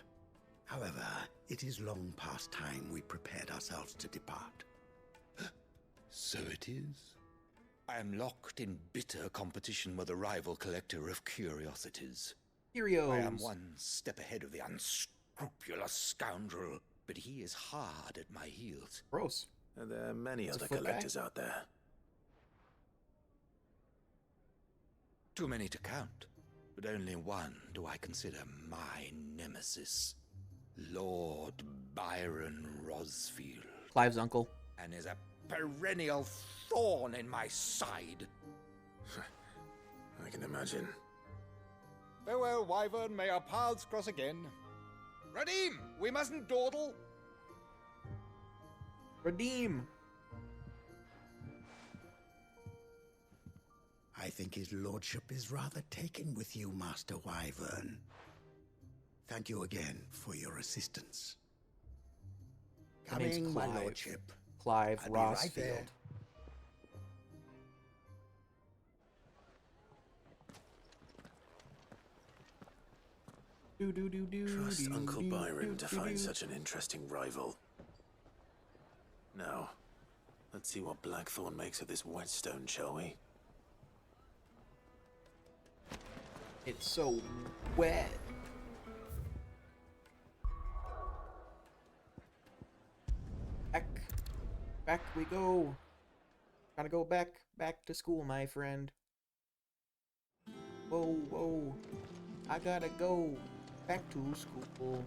However, it is long past time we prepared ourselves to depart. So it is. I am locked in bitter competition with a rival collector of curiosities. Curios. I am one step ahead of the unscrupulous scoundrel, but he is hard at my heels. Gross. And there are many That's a other foot guy? collectors out there. Too many to count, but only one do I consider my nemesis. Lord Byron Rosfield. Clive's uncle. And is a perennial thorn in my side. I can imagine. Farewell, Wyvern. May our paths cross again. Redeem! We mustn't dawdle. Redeem. I think his lordship is rather taken with you, Master Wyvern. Thank you again for your assistance. My name's Coming, my Clive. lordship. Clive I'll be right Rossfield. there. Trust Uncle Byron to find such an interesting rival. Now, let's see what Blackthorn makes of this whetstone, shall we? It's so wet. Back we go. Gotta go back to school, my friend. Whoa. I gotta go back to school.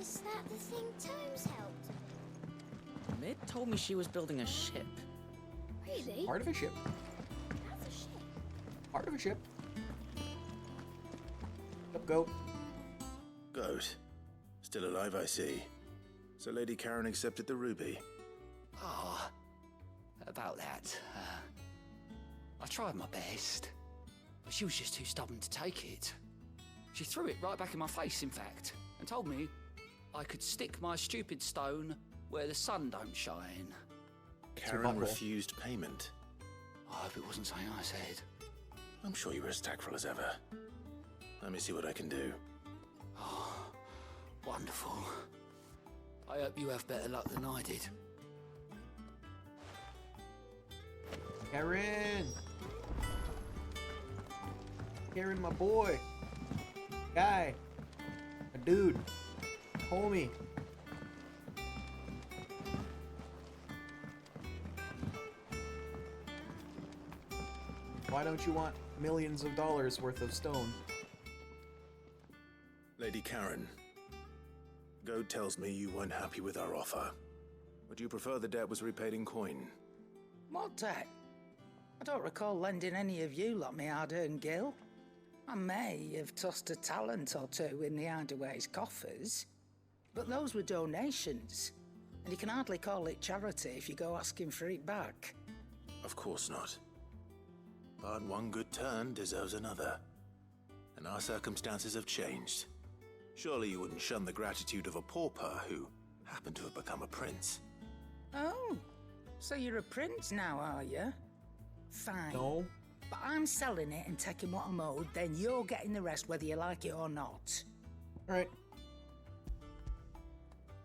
Is that the thing Tomes helped? Mid told me she was building a ship. Really? Part of a ship. That's a ship. Part of a ship. Up, goat. Goat. Still alive, I see. So Lady Karen accepted the ruby. Ah, about that. I tried my best, but she was just too stubborn to take it. She threw it right back in my face, in fact, and told me I could stick my stupid stone where the sun don't shine. Karen refused payment. I hope it wasn't something I said. I'm sure you were as tactful as ever. Let me see what I can do. Oh, wonderful. I hope you have better luck than I did. Karen! Karen, my boy. Guy. A dude. Homie. Why don't you want millions of dollars worth of stone? Lady Karen, Goad tells me you weren't happy with our offer. Would you prefer the debt was repaid in coin? What debt? I don't recall lending any of you like me hard-earned gil. I may have tossed a talent or two in the Hideaway's coffers, but those were donations, and you can hardly call it charity if you go asking for it back. Of course not. But one good turn deserves another. And our circumstances have changed. Surely you wouldn't shun the gratitude of a pauper who happened to have become a prince. Oh, so you're a prince now, are you? Fine. No. But I'm selling it and taking what I'm owed, then you're getting the rest whether you like it or not. Alright.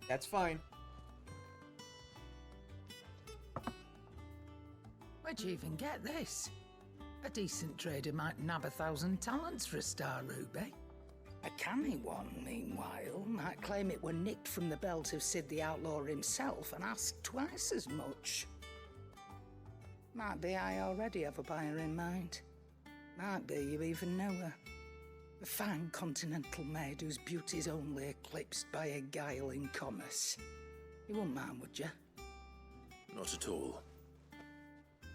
That's fine. Where'd you even get this? A decent trader might nab 1,000 talents for a star ruby. A canny one, meanwhile, might claim it were nicked from the belt of Sid the Outlaw himself and ask twice as much. Might be I already have a buyer in mind. Might be you even know her. A fine continental maid whose beauty's only eclipsed by a guile in commerce. You wouldn't mind, would you? Not at all.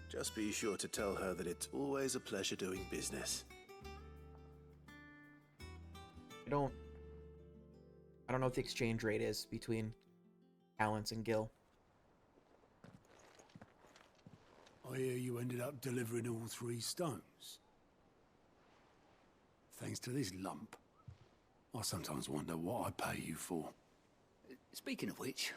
Just be sure to tell her that it's always a pleasure doing business. I don't know what the exchange rate is between talents and gil. I hear you ended up delivering all 3 stones. Thanks to this lump. I sometimes wonder what I pay you for. Speaking of which,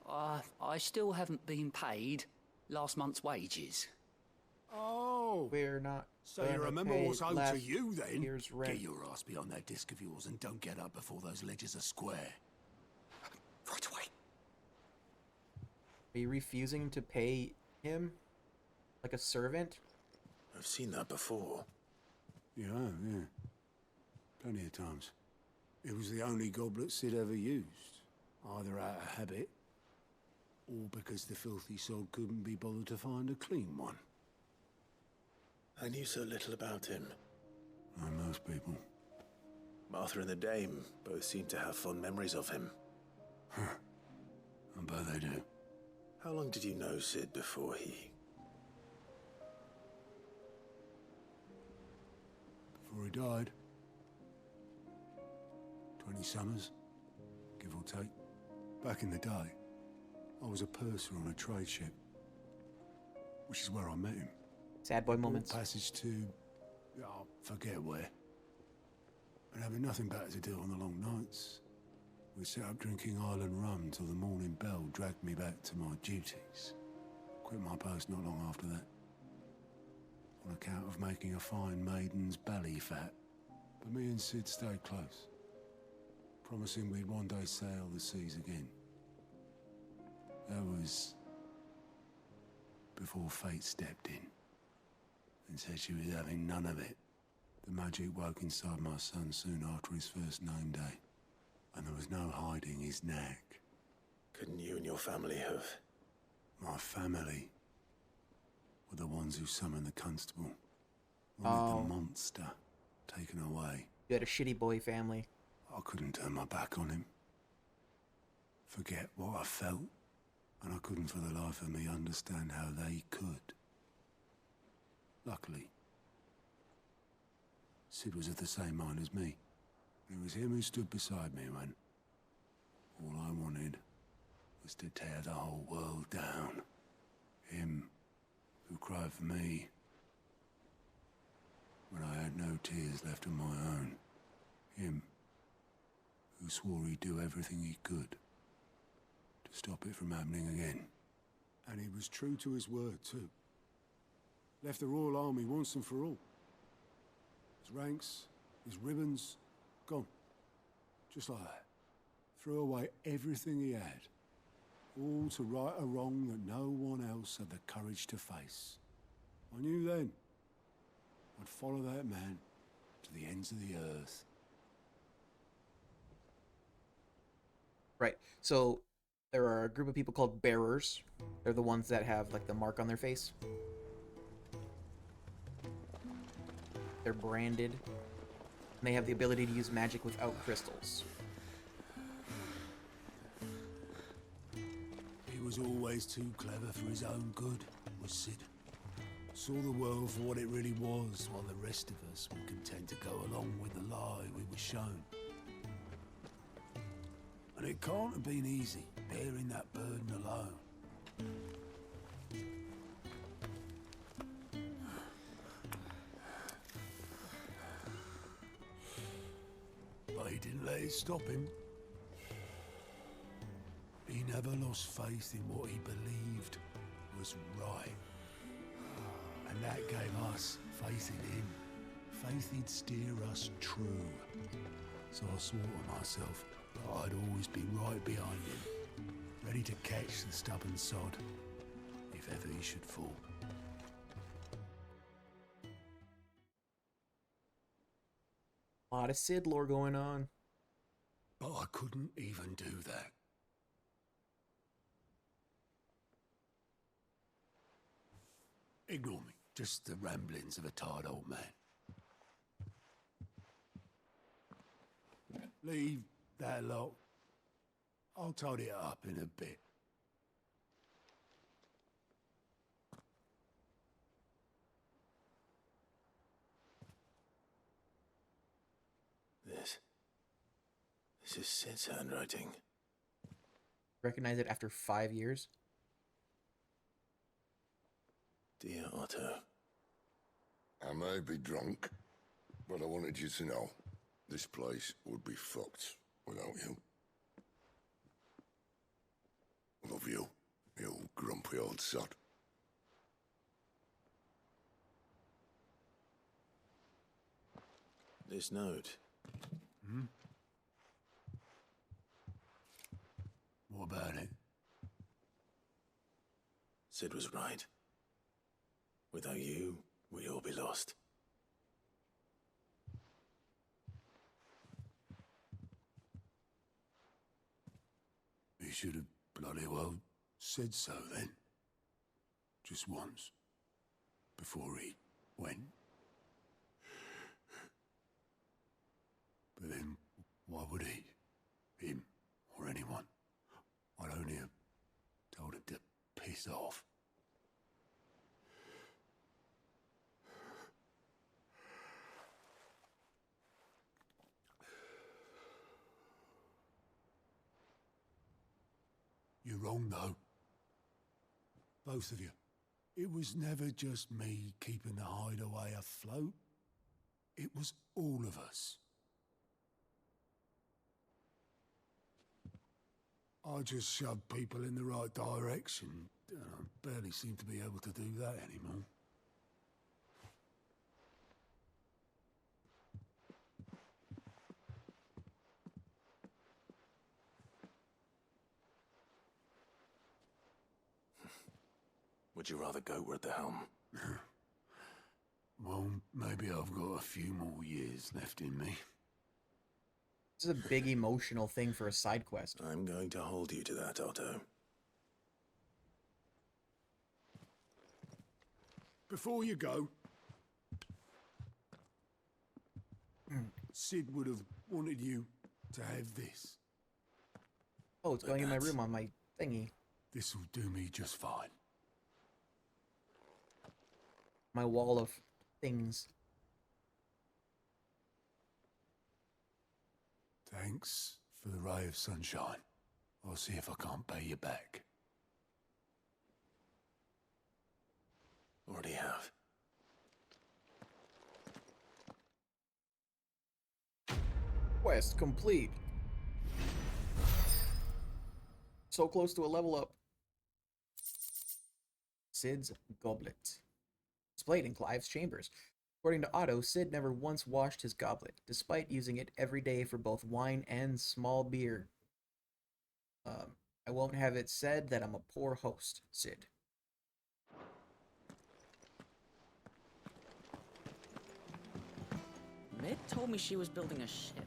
I still haven't been paid last month's wages. Oh! We're not. So you remember what's owed to you then? Here's rent. Get your ass behind that disc of yours and don't get up before those ledgers are square. Right away. Are you refusing to pay him? Like a servant? I've seen that before. Yeah, yeah. Plenty of times. It was the only goblet Sid ever used. Either out of habit, or because the filthy sod couldn't be bothered to find a clean one. I knew so little about him. Like most people. Martha and the Dame both seem to have fond memories of him. I bet they do. How long did you know Sid before he... Before he died. 20 summers, give or take. Back in the day, I was a purser on a trade ship. Which is where I met him. Sad boy moments. Passage to... I forget where. And having nothing better to do on the long nights, we sat up drinking Island rum till the morning bell dragged me back to my duties. Quit my post not long after that. On account of making a fine maiden's belly fat. But me and Sid stayed close. Promising we'd one day sail the seas again. That was... before fate stepped in. And said she was having none of it. The magic woke inside my son soon after his first name day. And there was no hiding his knack. Couldn't you and your family have... My family were the ones who summoned the constable. Wanted the monster taken away. You had a shitty boy family. I couldn't turn my back on him. Forget what I felt. And I couldn't for the life of me understand how they could. Luckily, Sid was of the same mind as me. It was him who stood beside me when all I wanted was to tear the whole world down. Him who cried for me when I had no tears left of my own. Him who swore he'd do everything he could to stop it from happening again. And he was true to his word, too. Left the Royal Army once and for all. His ranks, his ribbons, gone. Just like that. Threw away everything he had. All to right a wrong that no one else had the courage to face. I knew then I'd follow that man to the ends of the earth. Right. So there are a group of people called bearers. They're the ones that have like the mark on their face. They're branded. And they have the ability to use magic without crystals. He was always too clever for his own good, was Sid. Saw the world for what it really was, while the rest of us were content to go along with the lie we were shown. And it can't have been easy, bearing that burden alone. didn't let it stop him. He never lost faith in what he believed was right. And that gave us faith in him. Faith he'd steer us true. So I swore to myself that I'd always be right behind him, ready to catch the stubborn sod, if ever he should fall. A lot of Sid lore going on. But I couldn't even do that. Ignore me. Just the ramblings of a tired old man. Leave that lot. I'll tidy it up in a bit. This is Sid's handwriting. Recognize it after 5 years? Dear Otto. I may be drunk, but I wanted you to know this place would be fucked without you. Love you, you grumpy old sod. This note. Hmm? What about it? Sid was right. Without you, we'd all be lost. He should have bloody well said so then. Just once. Before he went. But then, why would he? Him, or anyone? I'd only have told him to piss off. You're wrong, though. Both of you. It was never just me keeping the hideaway afloat. It was all of us. I just shoved people in the right direction, and I barely seem to be able to do that anymore. Would you rather goat were at the helm? Well, maybe I've got a few more years left in me. This is a big emotional thing for a side quest. I'm going to hold you to that, Otto. Before you go, Sid would have wanted you to have this. Oh, it's going in my room on my thingy. This'll do me just fine. My wall of things. Thanks for the ray of sunshine. I'll see if I can't pay you back. Already have. Quest complete. So close to a level up. Sid's goblet. Displayed in Clive's chambers. According to Otto, Sid never once washed his goblet, despite using it every day for both wine and small beer. I won't have it said that I'm a poor host, Sid. Meg told me she was building a ship.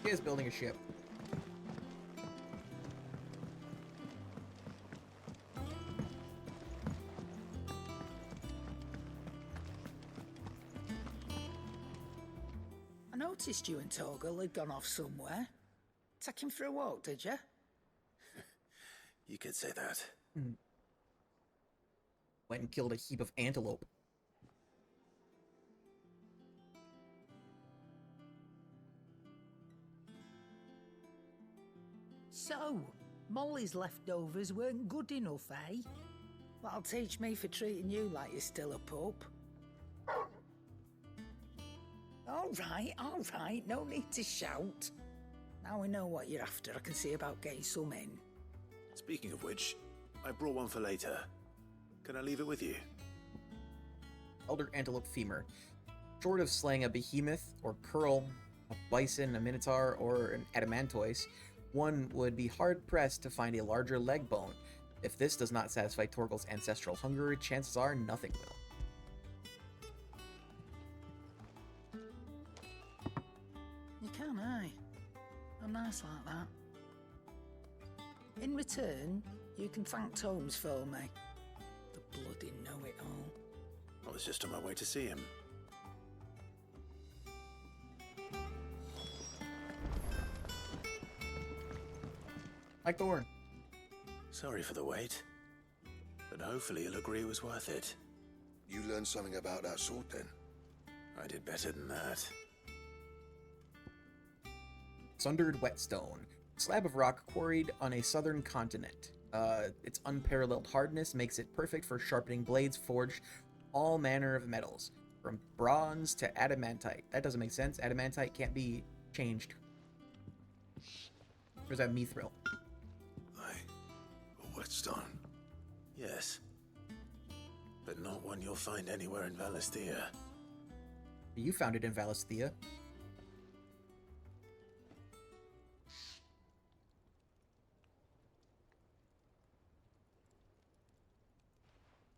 She is building a ship. I noticed you and Torgal had gone off somewhere. Take him for a walk, did you? You could say that. Went and killed a heap of antelope. So, Molly's leftovers weren't good enough, eh? That'll teach me for treating you like you're still a pup. All right, no need to shout. Now we know what you're after. I can see about getting some in. Speaking of which, I brought one for later. Can I leave it with you? Elder Antelope Femur. Short of slaying a behemoth or curl, a bison, a minotaur, or an adamantoise, one would be hard-pressed to find a larger leg bone. If this does not satisfy Torgal's ancestral hunger, chances are nothing will. You can, aye. I'm nice like that. In return, you can thank Tomes for me. The bloody know-it-all. I was just on my way to see him. Mike Thorne. Sorry for the wait, but hopefully he'll agree it was worth it. You learned something about that sword then? I did better than that. Sundered Whetstone. Slab of rock quarried on a southern continent. Its unparalleled hardness makes it perfect for sharpening blades forged all manner of metals, from bronze to adamantite. That doesn't make sense. Adamantite can't be changed. Where's that mithril? A whetstone? Yes. But not one you'll find anywhere in Valisthea. You found it in Valisthea.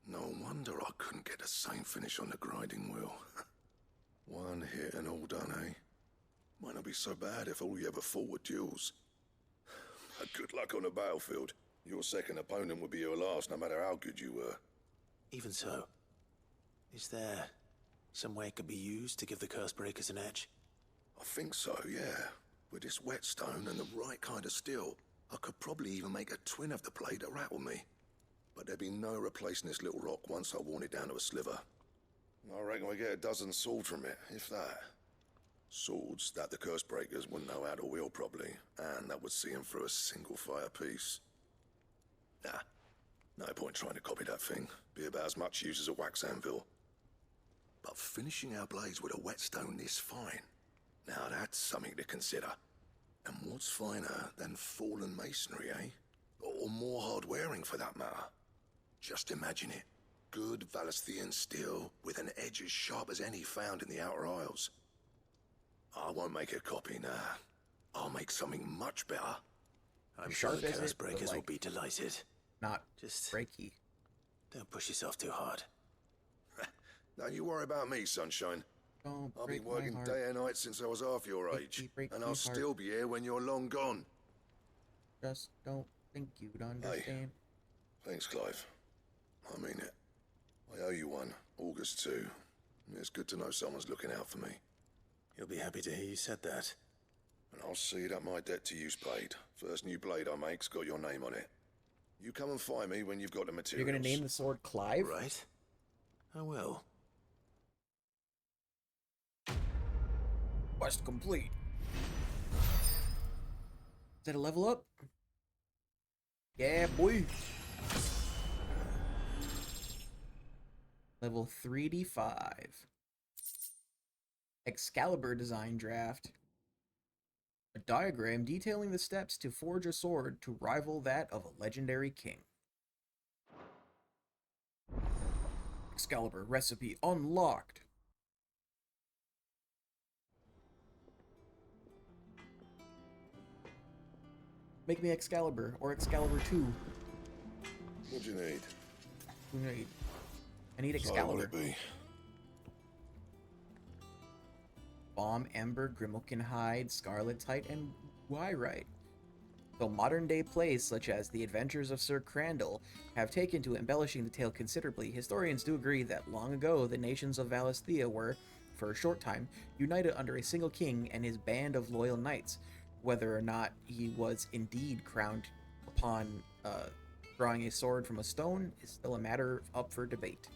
No wonder I couldn't get the same finish on the grinding wheel. One hit and all done, eh? Might not be so bad if all you ever fought were duels. But good luck on the battlefield. Your second opponent would be your last, no matter how good you were. Even so, is there some way it could be used to give the curse breakers an edge? I think so, yeah. With this whetstone and the right kind of steel, I could probably even make a twin of the blade that rattled me. But there'd be no replacing this little rock once I worn it down to a sliver. I reckon we get a dozen swords from it, if that. Swords that the curse breakers wouldn't know how to wield properly, and that would see them through a single fire piece. Nah, no point trying to copy that thing. Be about as much use as a wax anvil. But finishing our blades with a whetstone this fine, now that's something to consider. And what's finer than fallen masonry, eh? Or more hard-wearing, for that matter. Just imagine it. Good Valisthean steel with an edge as sharp as any found in the Outer Isles. I won't make a copy, nah. I'll make something much better. I'm sure the curse breakers will be delighted. Not just breaky. Don't push yourself too hard. Don't you worry about me, sunshine. Don't I've been break my working heart. day and night since I was half your age. And I'll still be here when you're long gone. Just don't think you'd understand. Thanks, Clive. I mean it. I owe you one, August too. It's good to know someone's looking out for me. You'll be happy to hear you said that. And I'll see that my debt to you's paid. First new blade I make's got your name on it. You come and find me when you've got the materials. You're gonna name the sword Clive? Right. I will. Quest complete. Is that a level up? Yeah, boy. Level 3d5. Excalibur design draft. A diagram detailing the steps to forge a sword to rival that of a legendary king. Excalibur recipe unlocked. Make me Excalibur or Excalibur 2. What do you need? Who need? I need Sorry, what'll Excalibur. it be? Bomb, Ember, Grimalkin Hide, Scarletite, and Wyrite. Though modern-day plays such as The Adventures of Sir Crandall have taken to embellishing the tale considerably, historians do agree that long ago the nations of Valisthea were, for a short time, united under a single king and his band of loyal knights. Whether or not he was indeed crowned upon drawing a sword from a stone is still a matter up for debate.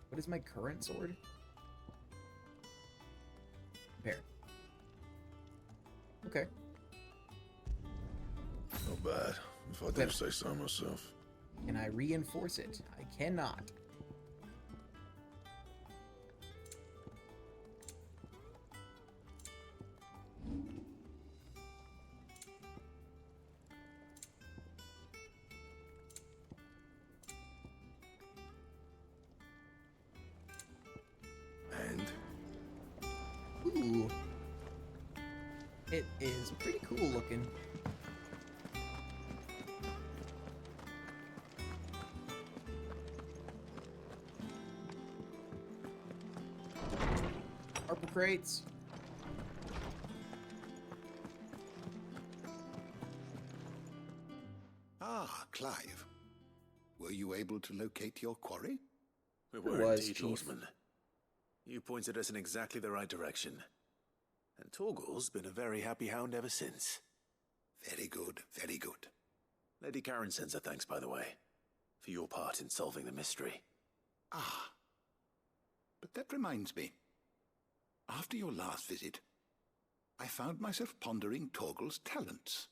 What is my current sword? Compare. Okay. Not bad, if I do say so myself. Can I reinforce it? I cannot. It is pretty cool looking. Purple crates. Ah, Clive. Were you able to locate your quarry? We It were was, indeed, Chief. Lawsman. You pointed us in exactly the right direction. And Torgal's been a very happy hound ever since. Very good, very good. Lady Karen sends her thanks, by the way, for your part in solving the mystery. Ah. But that reminds me. After your last visit, I found myself pondering Torgal's talents.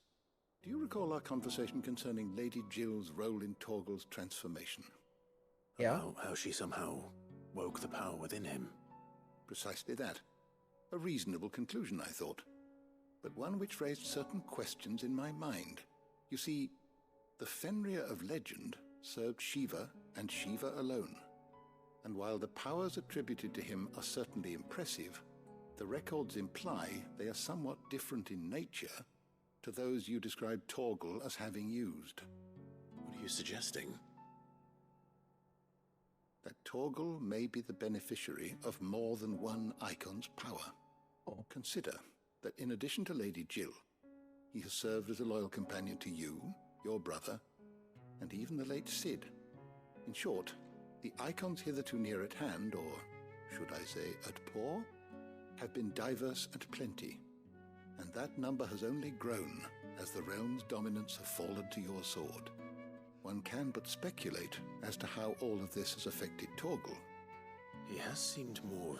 Do you recall our conversation concerning Lady Jill's role in Torgal's transformation? Yeah. How she somehow woke the power within him. Precisely that. A reasonable conclusion, I thought. But one which raised certain questions in my mind. You see, the Fenrir of legend served Shiva and Shiva alone. And while the powers attributed to him are certainly impressive, the records imply they are somewhat different in nature to those you described Torgal as having used. What are you suggesting? That Torgal may be the beneficiary of more than one icon's power. Oh. Consider that in addition to Lady Jill, he has served as a loyal companion to you, your brother, and even the late Cid. In short, the icons hitherto near at hand, or should I say at paw, have been diverse and plenty, and that number has only grown as the realm's dominance have fallen to your sword. One can but speculate as to how all of this has affected Torgal. He has seemed more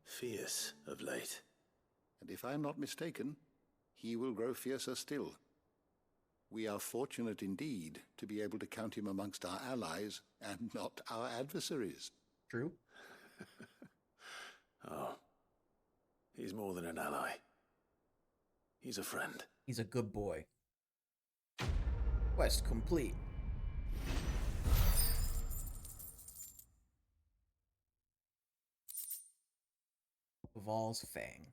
fierce of late. And if I am not mistaken, he will grow fiercer still. We are fortunate indeed to be able to count him amongst our allies and not our adversaries. True. Oh. He's more than an ally. He's a friend. He's a good boy. Quest complete. Val's Fang.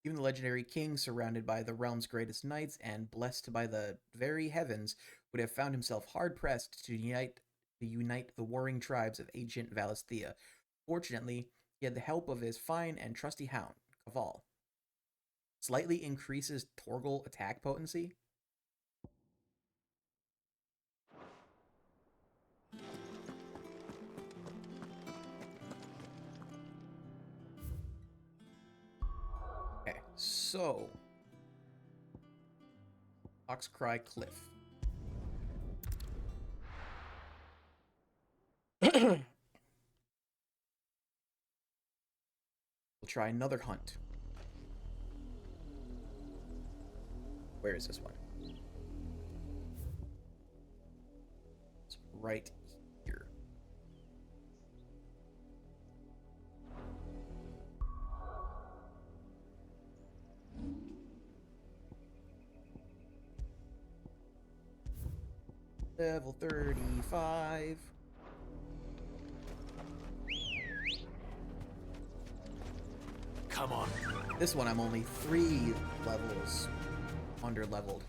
Even the legendary king, surrounded by the realm's greatest knights and blessed by the very heavens, would have found himself hard-pressed to unite the warring tribes of ancient Valisthea. Fortunately, he had the help of his fine and trusty hound, Kaval. Slightly increases Torgal attack potency. Okay, so Oxcry Cliff. We'll try another hunt. Where is this one? It's right here. Level 35. Come on. This one I'm only 3 levels under-leveled.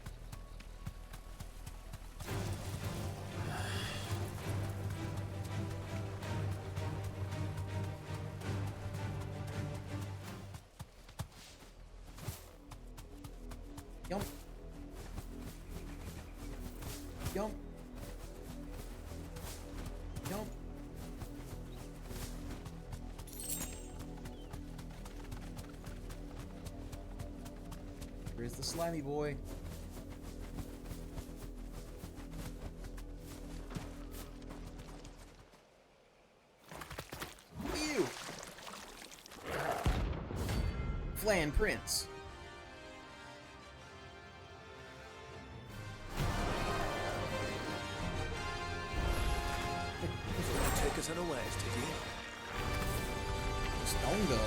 Yum. Yum. Yum. Where's the slimy boy? Ew! Flan Prince. Take us unawares, Tiggy. Stonga.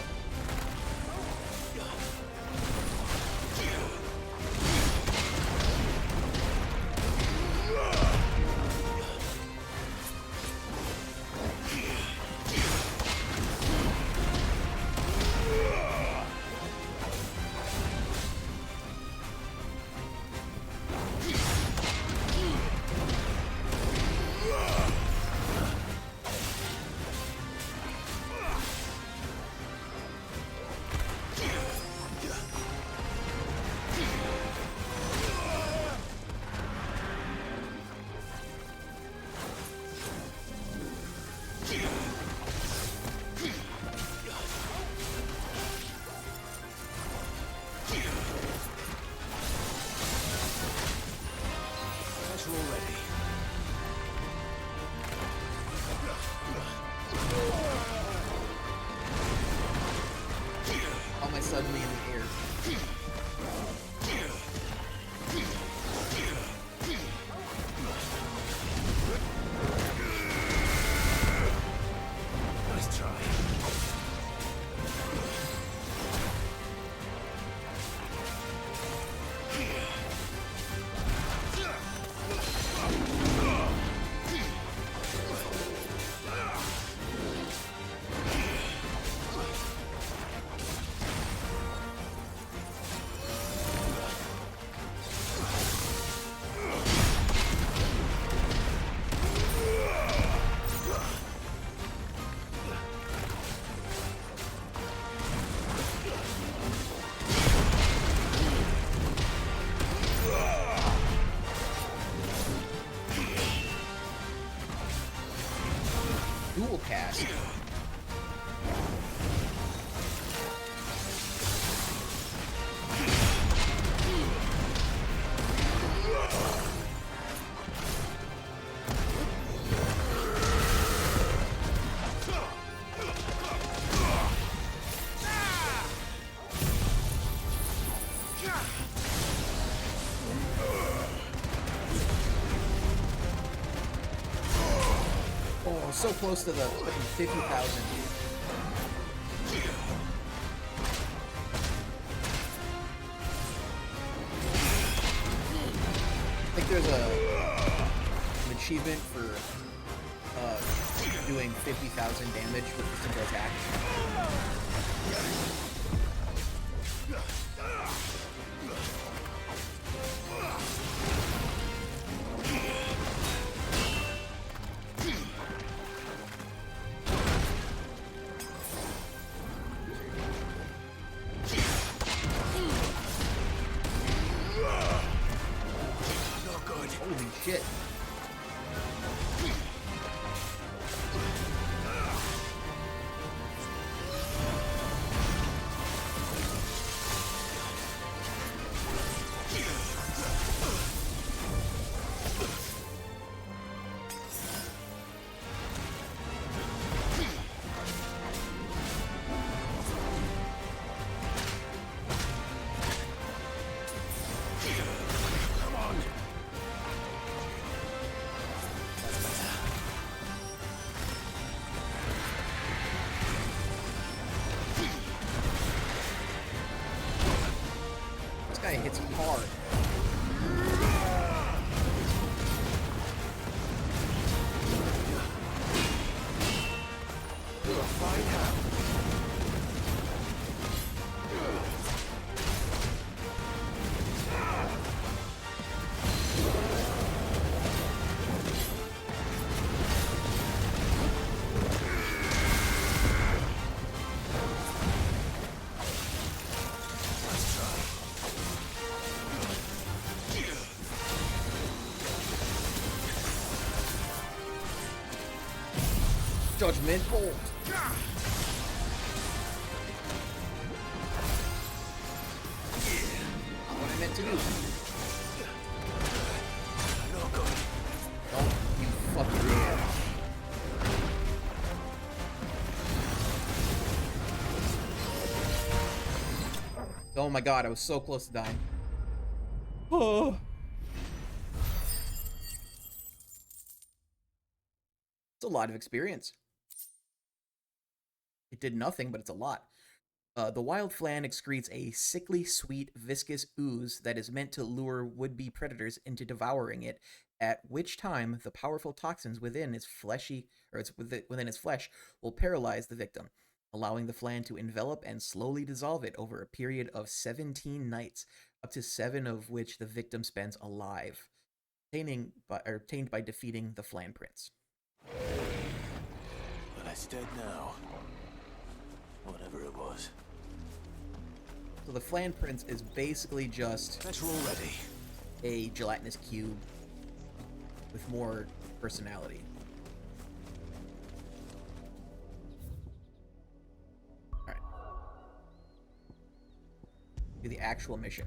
Better already. How am I suddenly in the air? Nice try. Dual cast. Oh, so close to the fucking 50,000. I think there's an achievement for doing 50,000 damage with a single attack. Not good. Holy shit. Come on. This guy hits hard. You'll find out. Nice try. Judgment Bolt. What I meant to do. Not good. Oh, you fucking Oh my god, I was so close to dying. Oh. It's a lot of experience. It did nothing, but it's a lot. The wild flan excretes a sickly, sweet, viscous ooze that is meant to lure would-be predators into devouring it, at which time the powerful toxins within its within its flesh will paralyze the victim, allowing the flan to envelop and slowly dissolve it over a period of 17 nights, up to 7 of which the victim spends alive, obtained by defeating the flan prince. Well, it's dead now. Whatever it was. So the flan prince is basically just Better already. a gelatinous cube with more personality. Alright. Do the actual mission.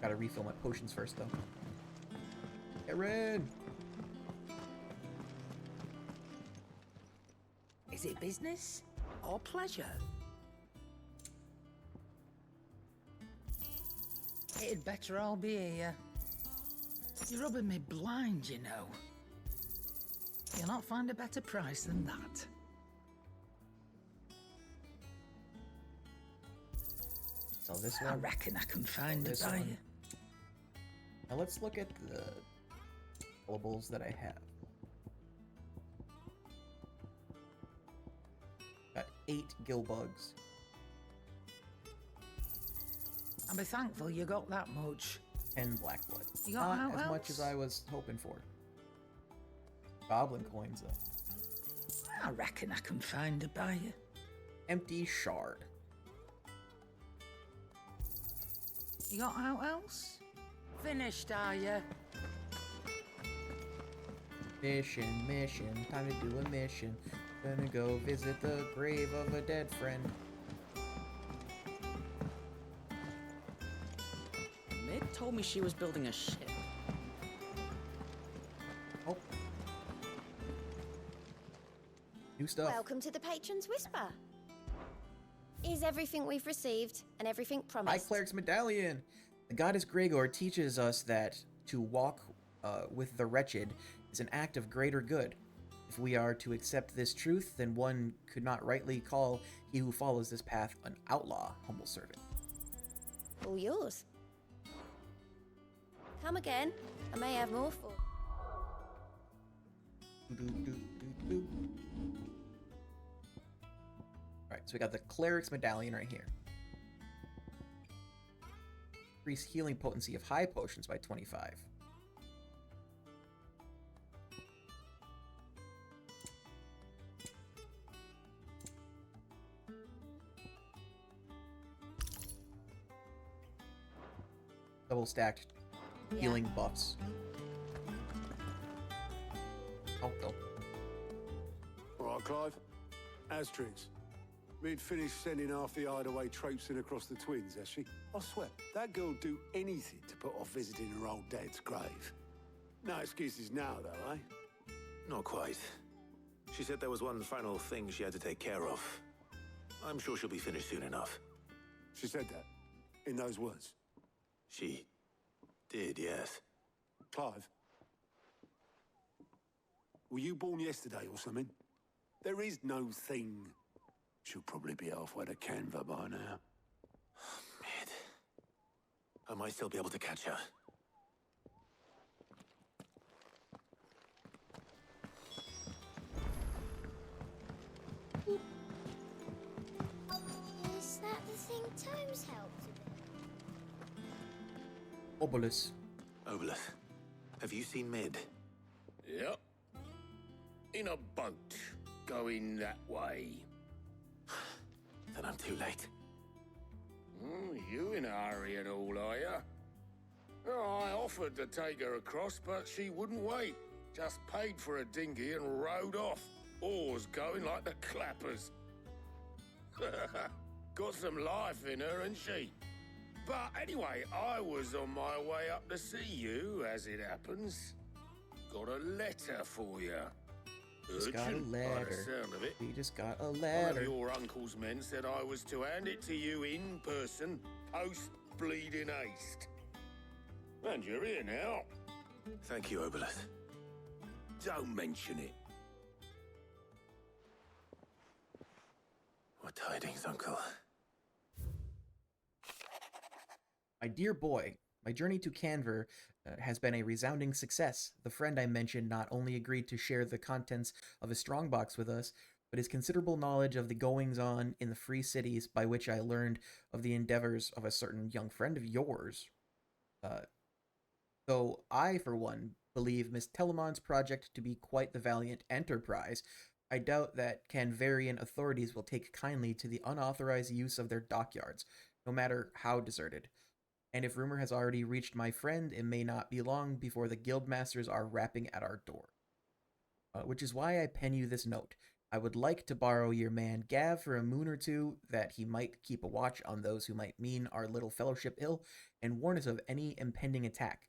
Gotta refill my potions first, though. Erin! Is it business or pleasure? It'd better all be here. You're rubbing me blind, you know. You'll not find a better price than that. So this I one. reckon I can find a This buyer. one. Now let's look at the syllables that I have. Got 8 gill bugs. I'll be thankful you got that much. 10 black blood. You got Not how as much else? as I was hoping for. Goblin coins though. I reckon I can find a buyer. Empty shard. You got how else? Finished, are you? Mission, time to do a mission. Gonna go visit the grave of a dead friend. Mid told me she was building a ship. Oh. New stuff. Welcome to the Patron's Whisper. Is everything we've received and everything promised? High Cleric's Medallion! The goddess Gregor teaches us that to walk with the wretched is an act of greater good. If we are to accept this truth, then one could not rightly call he who follows this path an outlaw, humble servant. All yours. Come again. I may have more for. Alright, so we got the Cleric's Medallion right here. Increase healing potency of high potions by 25. Double stacked healing buffs. Oh, no. All right, Clive. Asterix. Mid finished sending half the hideaway traipsing across the twins, has she? I swear, that girl'd do anything to put off visiting her old dad's grave. No excuses now, though, eh? Not quite. She said there was one final thing she had to take care of. I'm sure she'll be finished soon enough. She said that, in those words. She did, yes. Clive, were you born yesterday or something? There is no thing. She'll probably be halfway to Canva by now. Mid. I might still be able to catch her. Is that the thing Tomes helped with? Obulus. Obulus, have you seen Mid? Yep. In a boat, going that way. Then I'm too late. You in a hurry at all, are you? Oh, I offered to take her across, but she wouldn't wait. Just paid for a dinghy and rowed off. Oars going like the clappers. Got some life in her, ain't she? But anyway, I was on my way up to see you, as it happens. Got a letter for you. Just got a Urgent, by the letter. sound of it. We just got a One of letter. your uncle's men said I was to hand it to you in person, post-bleeding haste. And you're here now. Thank you, Obulus. Don't mention it. What tidings, Uncle? My dear boy, my journey to Canver has been a resounding success. The friend I mentioned not only agreed to share the contents of his strongbox with us, but his considerable knowledge of the goings-on in the free cities by which I learned of the endeavors of a certain young friend of yours. Though I, for one, believe Miss Telemon's project to be quite the valiant enterprise, I doubt that Canvarian authorities will take kindly to the unauthorized use of their dockyards, no matter how deserted. And if rumor has already reached my friend, it may not be long before the guildmasters are rapping at our door. Which is why I pen you this note. I would like to borrow your man Gav for a moon or two, that he might keep a watch on those who might mean our little fellowship ill, and warn us of any impending attack.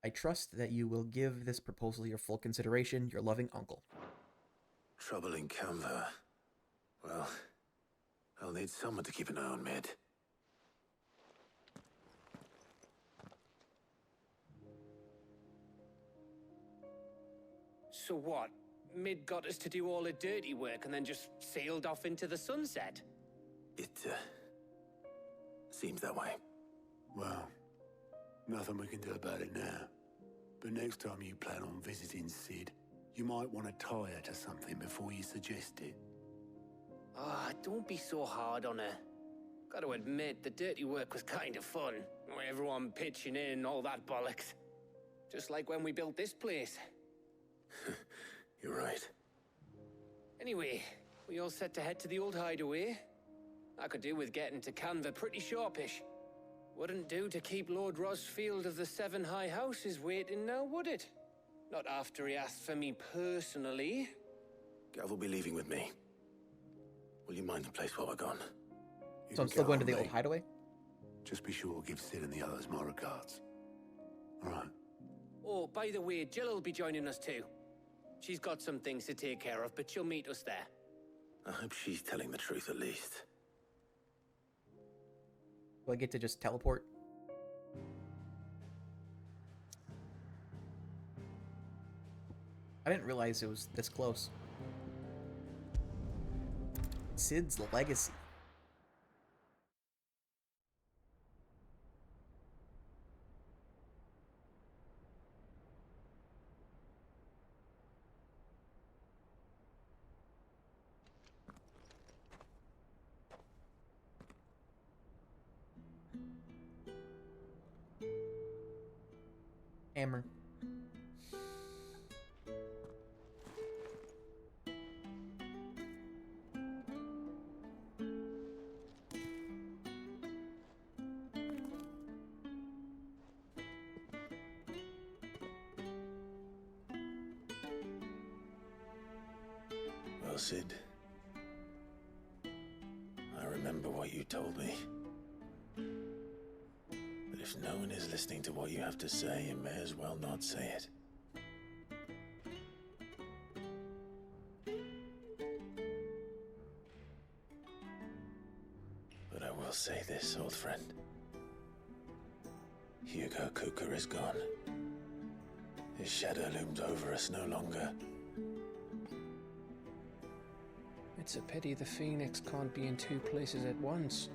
I trust that you will give this proposal your full consideration. Your loving uncle. Trouble in Canva. Well, I'll need someone to keep an eye on Mid. So what? Mid got us to do all the dirty work and then just sailed off into the sunset? It, seems that way. Well, nothing we can do about it now. But next time you plan on visiting Sid, you might want to tie her to something before you suggest it. Ah, don't be so hard on her. Gotta admit, the dirty work was kind of fun. Everyone pitching in, all that bollocks. Just like when we built this place. You're right. Anyway, we all set to head to the old hideaway. I could do with getting to Canva pretty sharpish. Wouldn't do to keep Lord Rosfield of the Seven High Houses waiting now, would it? Not after he asked for me personally. Gav will be leaving with me. Will you mind the place while we're gone? So I'm still going to the old hideaway? Just be sure to give Sid and the others my regards. All right. Oh, by the way, Jill will be joining us too. She's got some things to take care of, but she'll meet us there. I hope she's telling the truth at least. Do I get to just teleport? I didn't realize it was this close. Sid's legacy. Hammer. Well, Sid, I remember what you told me. But if no one is listening to what you have to say, you may as well not say it. But I will say this, old friend. Hugo Cooker is gone. His shadow looms over us no longer. It's a pity the Phoenix can't be in two places at once.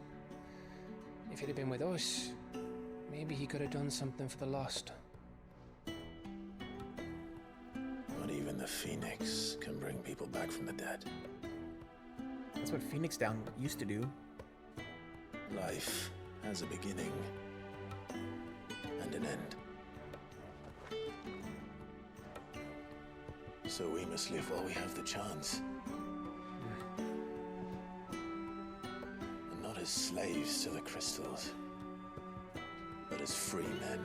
If he'd have been with us, maybe he could have done something for the lost. Not even the Phoenix can bring people back from the dead. That's what Phoenix Down used to do. Life has a beginning and an end. So we must live while we have the chance. And not as slaves to the crystals, but as free men.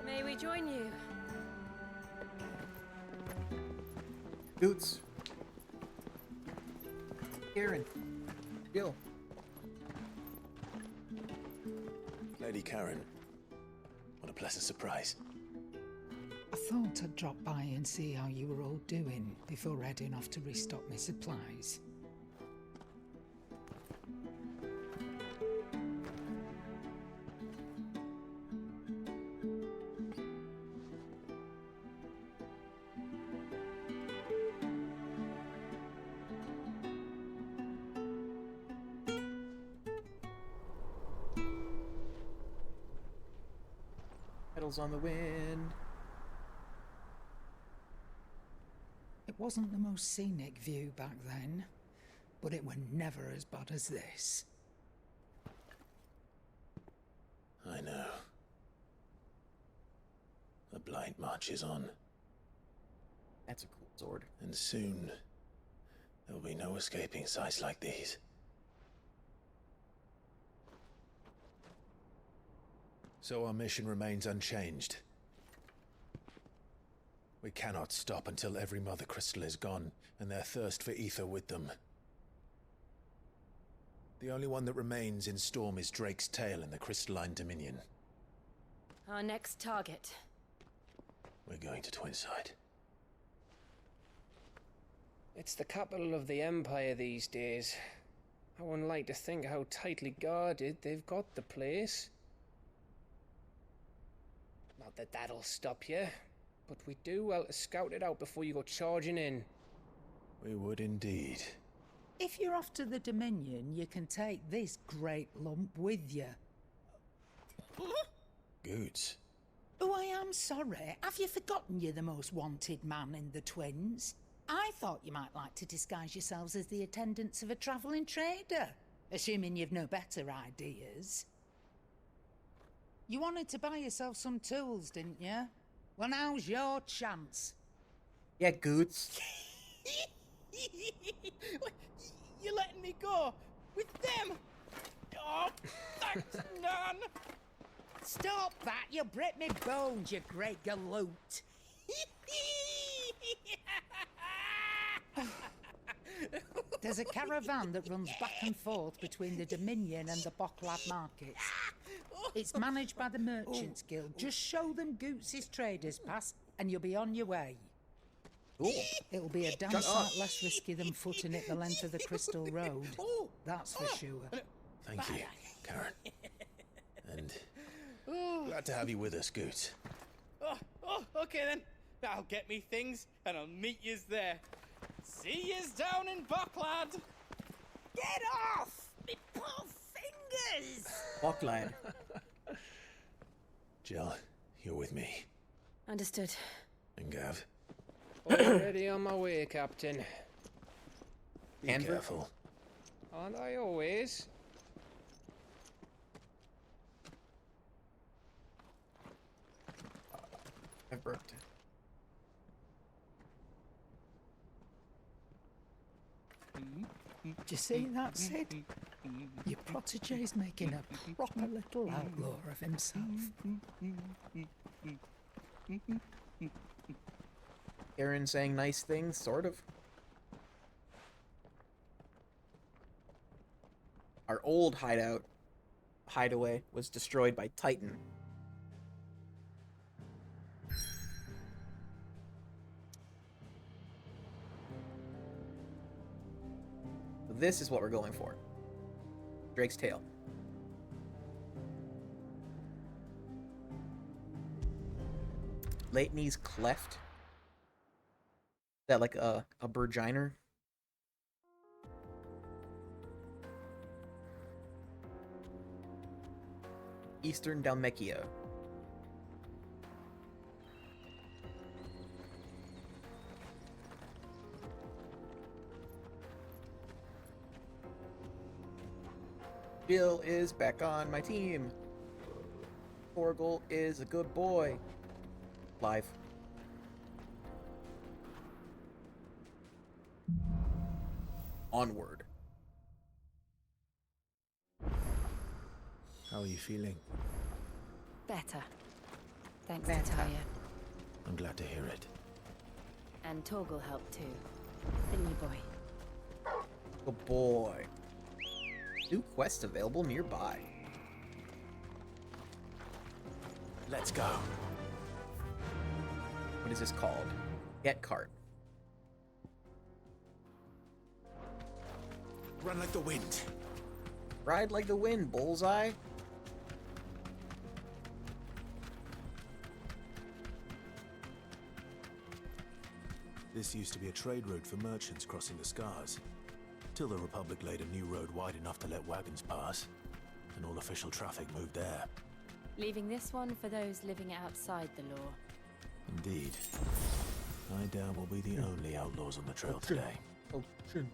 May we join you? Boots. Karen. Jill. Lady Karen, what a pleasant surprise. I thought I'd drop by and see how you were all doing before heading off to restock my supplies. Petals on the wind. It wasn't the most scenic view back then, but it were never as bad as this. I know. The Blight marches on. That's a cool sword. And soon, there will be no escaping sights like these. So our mission remains unchanged. We cannot stop until every mother crystal is gone, and their thirst for ether with them. The only one that remains in Storm is Drake's tail in the Crystalline Dominion. Our next target. We're going to Twinside. It's the capital of the Empire these days. I wouldn't like to think how tightly guarded they've got the place. Not that that'll stop you, but we do well to scout it out before you go charging in. We would indeed. If you're off to the Dominion, you can take this great lump with you. Goods. Oh, I am sorry. Have you forgotten you're the most wanted man in the Twins? I thought you might like to disguise yourselves as the attendants of a travelling trader, assuming you've no better ideas. You wanted to buy yourself some tools, didn't you? Well, now's your chance. Yeah, Goots. You're letting me go with them? Oh, thanks, Nan. Stop that! You'll break me bones, you great galoot. There's a caravan that runs back and forth between the Dominion and the Bocklad markets. It's managed by the Merchants Guild. Just show them Goots' traders pass and you'll be on your way. Ooh. It'll be a damn sight less risky than footing it the length of the Crystal Road. That's for sure. Thank you, Karen. And glad to have you with us, Goots. Okay then. I'll get me things and I'll meet yous there. See yous down in Bucklad. Get off! Me poor fingers! Bocklad. Jill, you're with me. Understood. And Gav. Already on my way, Captain. Be careful. Aren't I always? I've burped. Do you see that, Sid? Your protege's making a proper little outlaw of himself. Aaron saying nice things, sort of. Our old hideaway was destroyed by Titan. This is what we're going for. Drake's tail. Leitney's cleft. Is that like a burginer? Eastern Dalmekia. Jill is back on my team. Torgal is a good boy. Live. Onward. How are you feeling? Better. Thanks to Talia. I'm glad to hear it. And Torgal helped too. Didn't you, boy? Good boy. New quests available nearby. Let's go. What is this called? Get cart. Run like the wind. Ride like the wind, bullseye. This used to be a trade route for merchants crossing the Scars, till the Republic laid a new road wide enough to let wagons pass, and all official traffic moved there. Leaving this one for those living outside the law. Indeed. I doubt we'll be the only outlaws on the trail today. Ocean.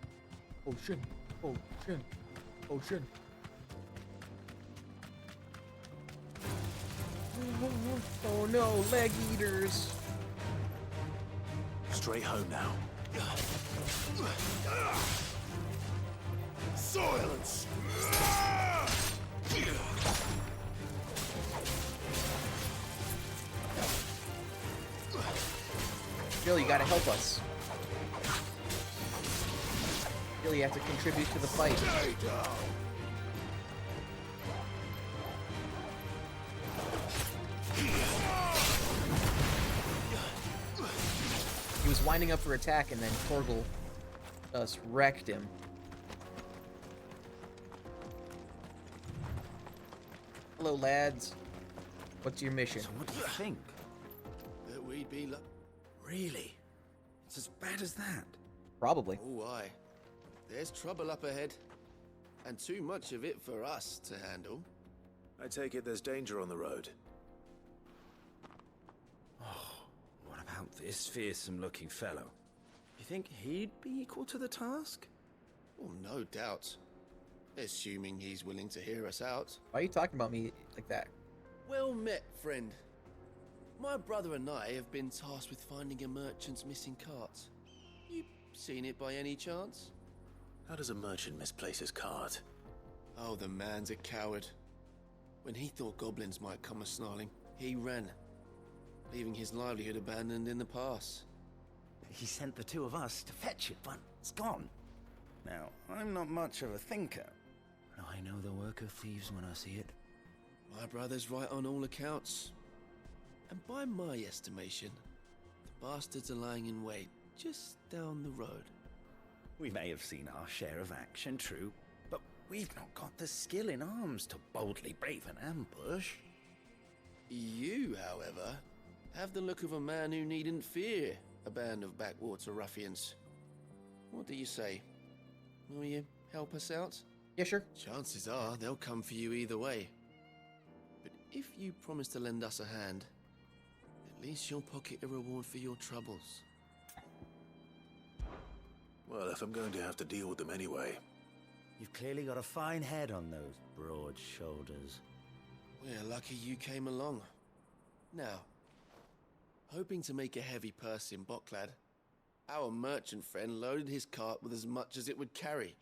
Ocean. Ocean. Ocean. Oh no, leg eaters. Straight home now. Silence! Jill, you gotta help us. Jill, you have to contribute to the fight. He was winding up for attack, and then Torgal just wrecked him. Hello, lads. What's your mission? So what do you think? That we'd be Really? It's as bad as that? Probably. Oh, aye. There's trouble up ahead. And too much of it for us to handle. I take it there's danger on the road. What about this fearsome-looking fellow? You think he'd be equal to the task? Well, no doubt. Assuming he's willing to hear us out. Why are you talking about me like that? Well met, friend. My brother and I have been tasked with finding a merchant's missing cart. You seen it by any chance? How does a merchant misplace his cart? Oh, the man's a coward. When he thought goblins might come a-snarling, he ran, leaving his livelihood abandoned in the pass. He sent the two of us to fetch it, but it's gone. Now, I'm not much of a thinker, but I know the work of thieves when I see it. My brother's right on all accounts. And by my estimation, the bastards are lying in wait just down the road. We may have seen our share of action, true, but we've not got the skill in arms to boldly brave an ambush. You, however, have the look of a man who needn't fear a band of backwater ruffians. What do you say? Will you help us out? Yeah, sure. Chances are they'll come for you either way. But if you promise to lend us a hand, at least you'll pocket a reward for your troubles. Well, if I'm going to have to deal with them anyway. You've clearly got a fine head on those broad shoulders. We're lucky you came along. Now, hoping to make a heavy purse in Bocklad, our merchant friend loaded his cart with as much as it would carry.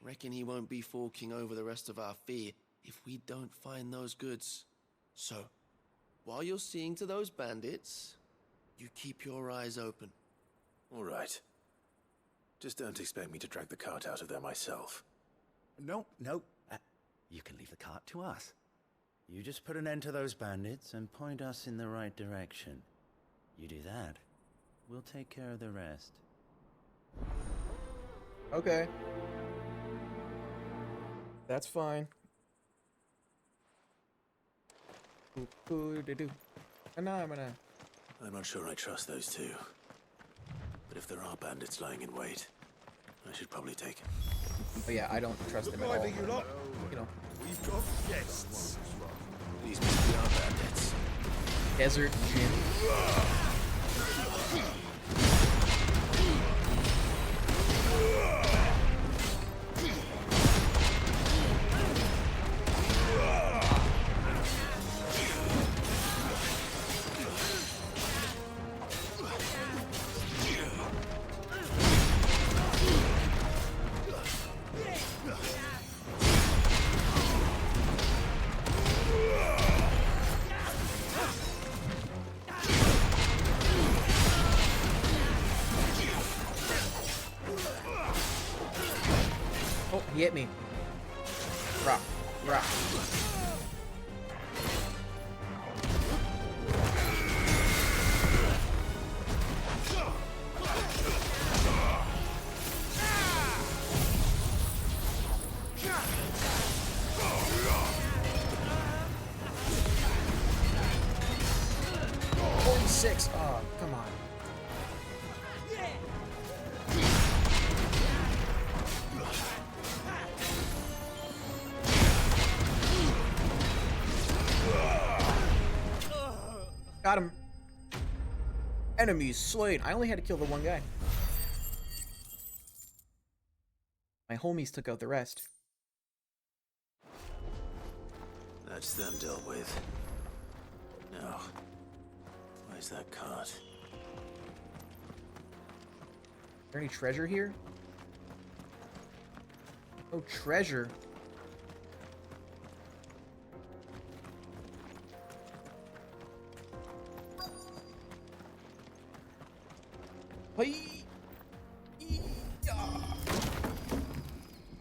Reckon he won't be forking over the rest of our fee if we don't find those goods. So, while you're seeing to those bandits, you keep your eyes open. All right. Just don't expect me to drag the cart out of there myself. No. You can leave the cart to us. You just put an end to those bandits and point us in the right direction. You do that, we'll take care of the rest. Okay. That's fine. I'm not sure I trust those two. But if there are bandits lying in wait, I should probably take it. Oh yeah, I don't trust them at all. You lot. You know. We've got guests. These must be our bandits. Desert Jim. Oh, he hit me. Rock. Six. Oh, come on. Got him. Enemies slain. I only had to kill the one guy. My homies took out the rest. That's them dealt with. Now, where's that cart? Is there any treasure here? Oh, treasure.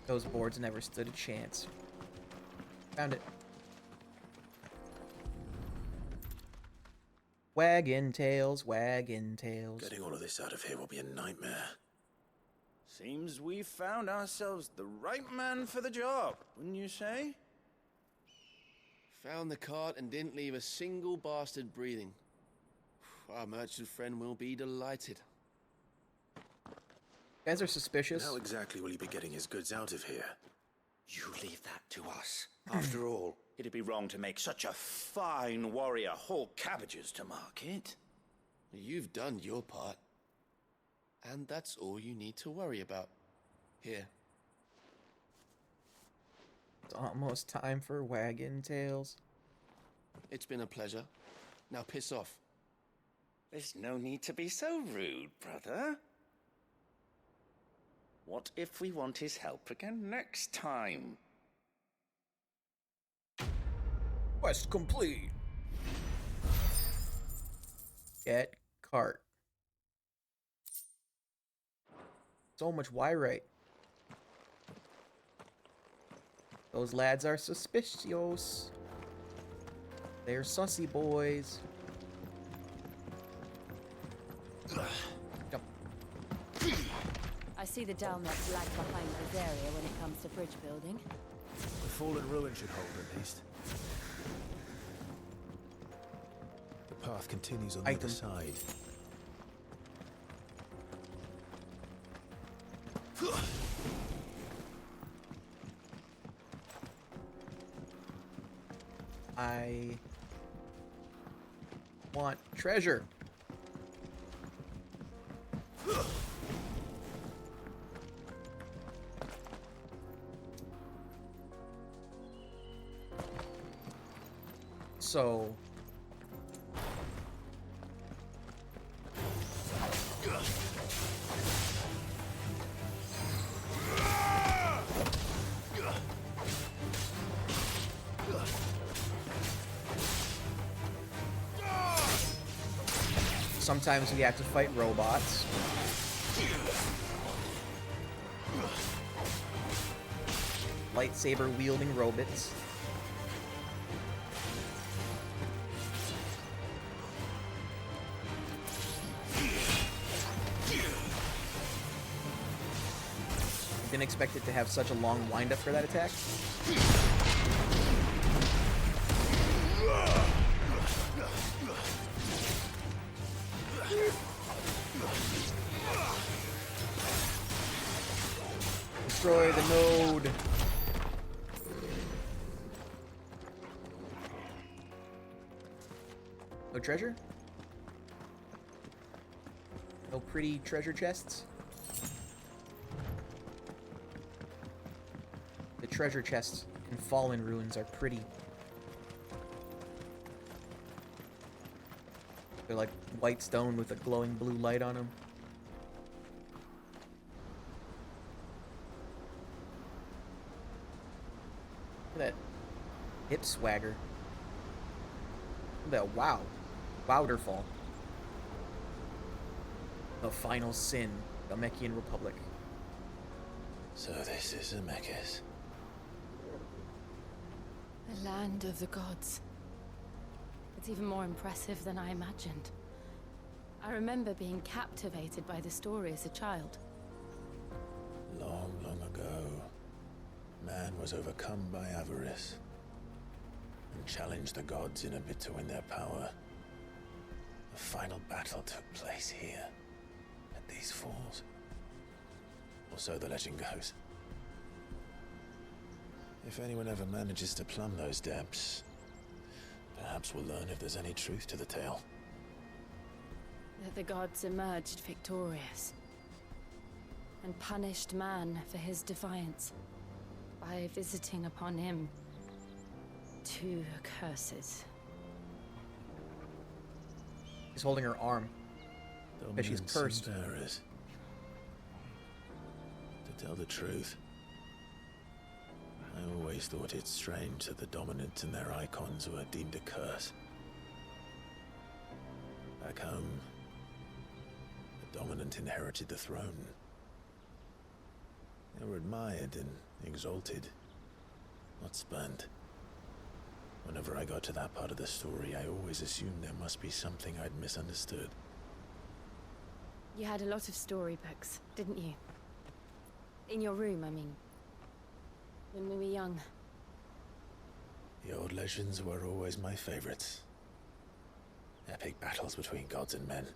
Those boards never stood a chance. Found it. Wagon tails, wagon tails. Getting all of this out of here will be a nightmare. Seems we've found ourselves the right man for the job, wouldn't you say? Found the cart and didn't leave a single bastard breathing. Our merchant friend will be delighted. You guys are suspicious. How exactly will he be getting his goods out of here? You leave that to us. After all, it'd be wrong to make such a fine warrior haul cabbages to market. You've done your part. And that's all you need to worry about. Here. It's almost time for wagon tails. It's been a pleasure. Now piss off. There's no need to be so rude, brother. What if we want his help again next time? Quest complete. Get cart. So much Y-right. Those lads are suspicious. They're sussy boys. Jump. I see the Dalmets lag behind this area when it comes to bridge building. The fallen ruin should hold at least. The path continues on the other side. I want treasure. So sometimes we have to fight robots. Lightsaber wielding robots. Didn't expect it to have such a long wind-up for that attack. Destroy the node. No treasure? No pretty treasure chests? The treasure chests in Fallen Ruins are pretty. They're like white stone with a glowing blue light on them. Look at that hip swagger. Look at that wow. Wowderfall. The final sin, the Mechian Republic. So this is Zemeckis. The land of the gods. It's even more impressive than I imagined. I remember being captivated by the story as a child. Long, long ago, man was overcome by avarice and challenged the gods in a bid to win their power. The final battle took place here, at these falls. Or so the legend goes. If anyone ever manages to plumb those depths, perhaps we'll learn if there's any truth to the tale. That the gods emerged victorious and punished man for his defiance by visiting upon him two curses. She's holding her arm. But she's cursed. To tell the truth, I always thought it strange that the dominant and their icons were deemed a curse. Back home, the dominant inherited the throne. They were admired and exalted, not spurned. Whenever I got to that part of the story, I always assumed there must be something I'd misunderstood. You had a lot of storybooks, didn't you? In your room, I mean. When we were young. The old legends were always my favorites. Epic battles between gods and men.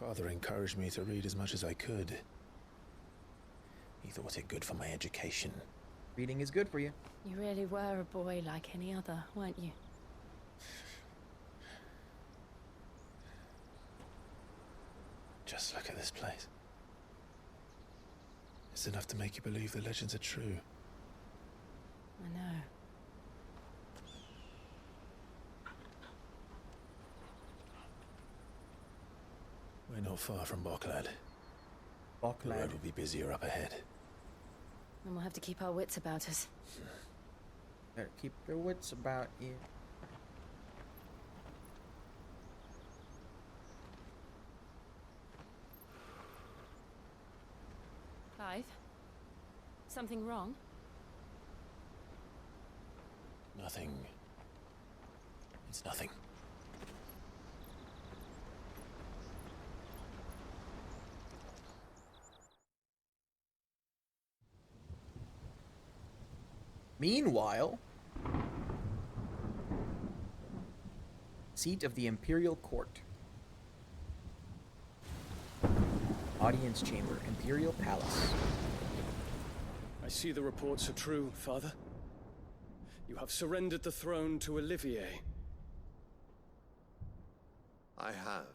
Father encouraged me to read as much as I could. He thought it good for my education. Reading is good for you. You really were a boy like any other, weren't you? Just look at this place. It's enough to make you believe the legends are true. I know. We're not far from Boklad. The road will be busier up ahead. And we'll have to keep our wits about us. Better keep your wits about you. Clive? Something wrong? Nothing. It's nothing. Meanwhile, seat of the Imperial Court. Audience chamber, Imperial Palace. I see the reports are true, Father. You have surrendered the throne to Olivier. I have.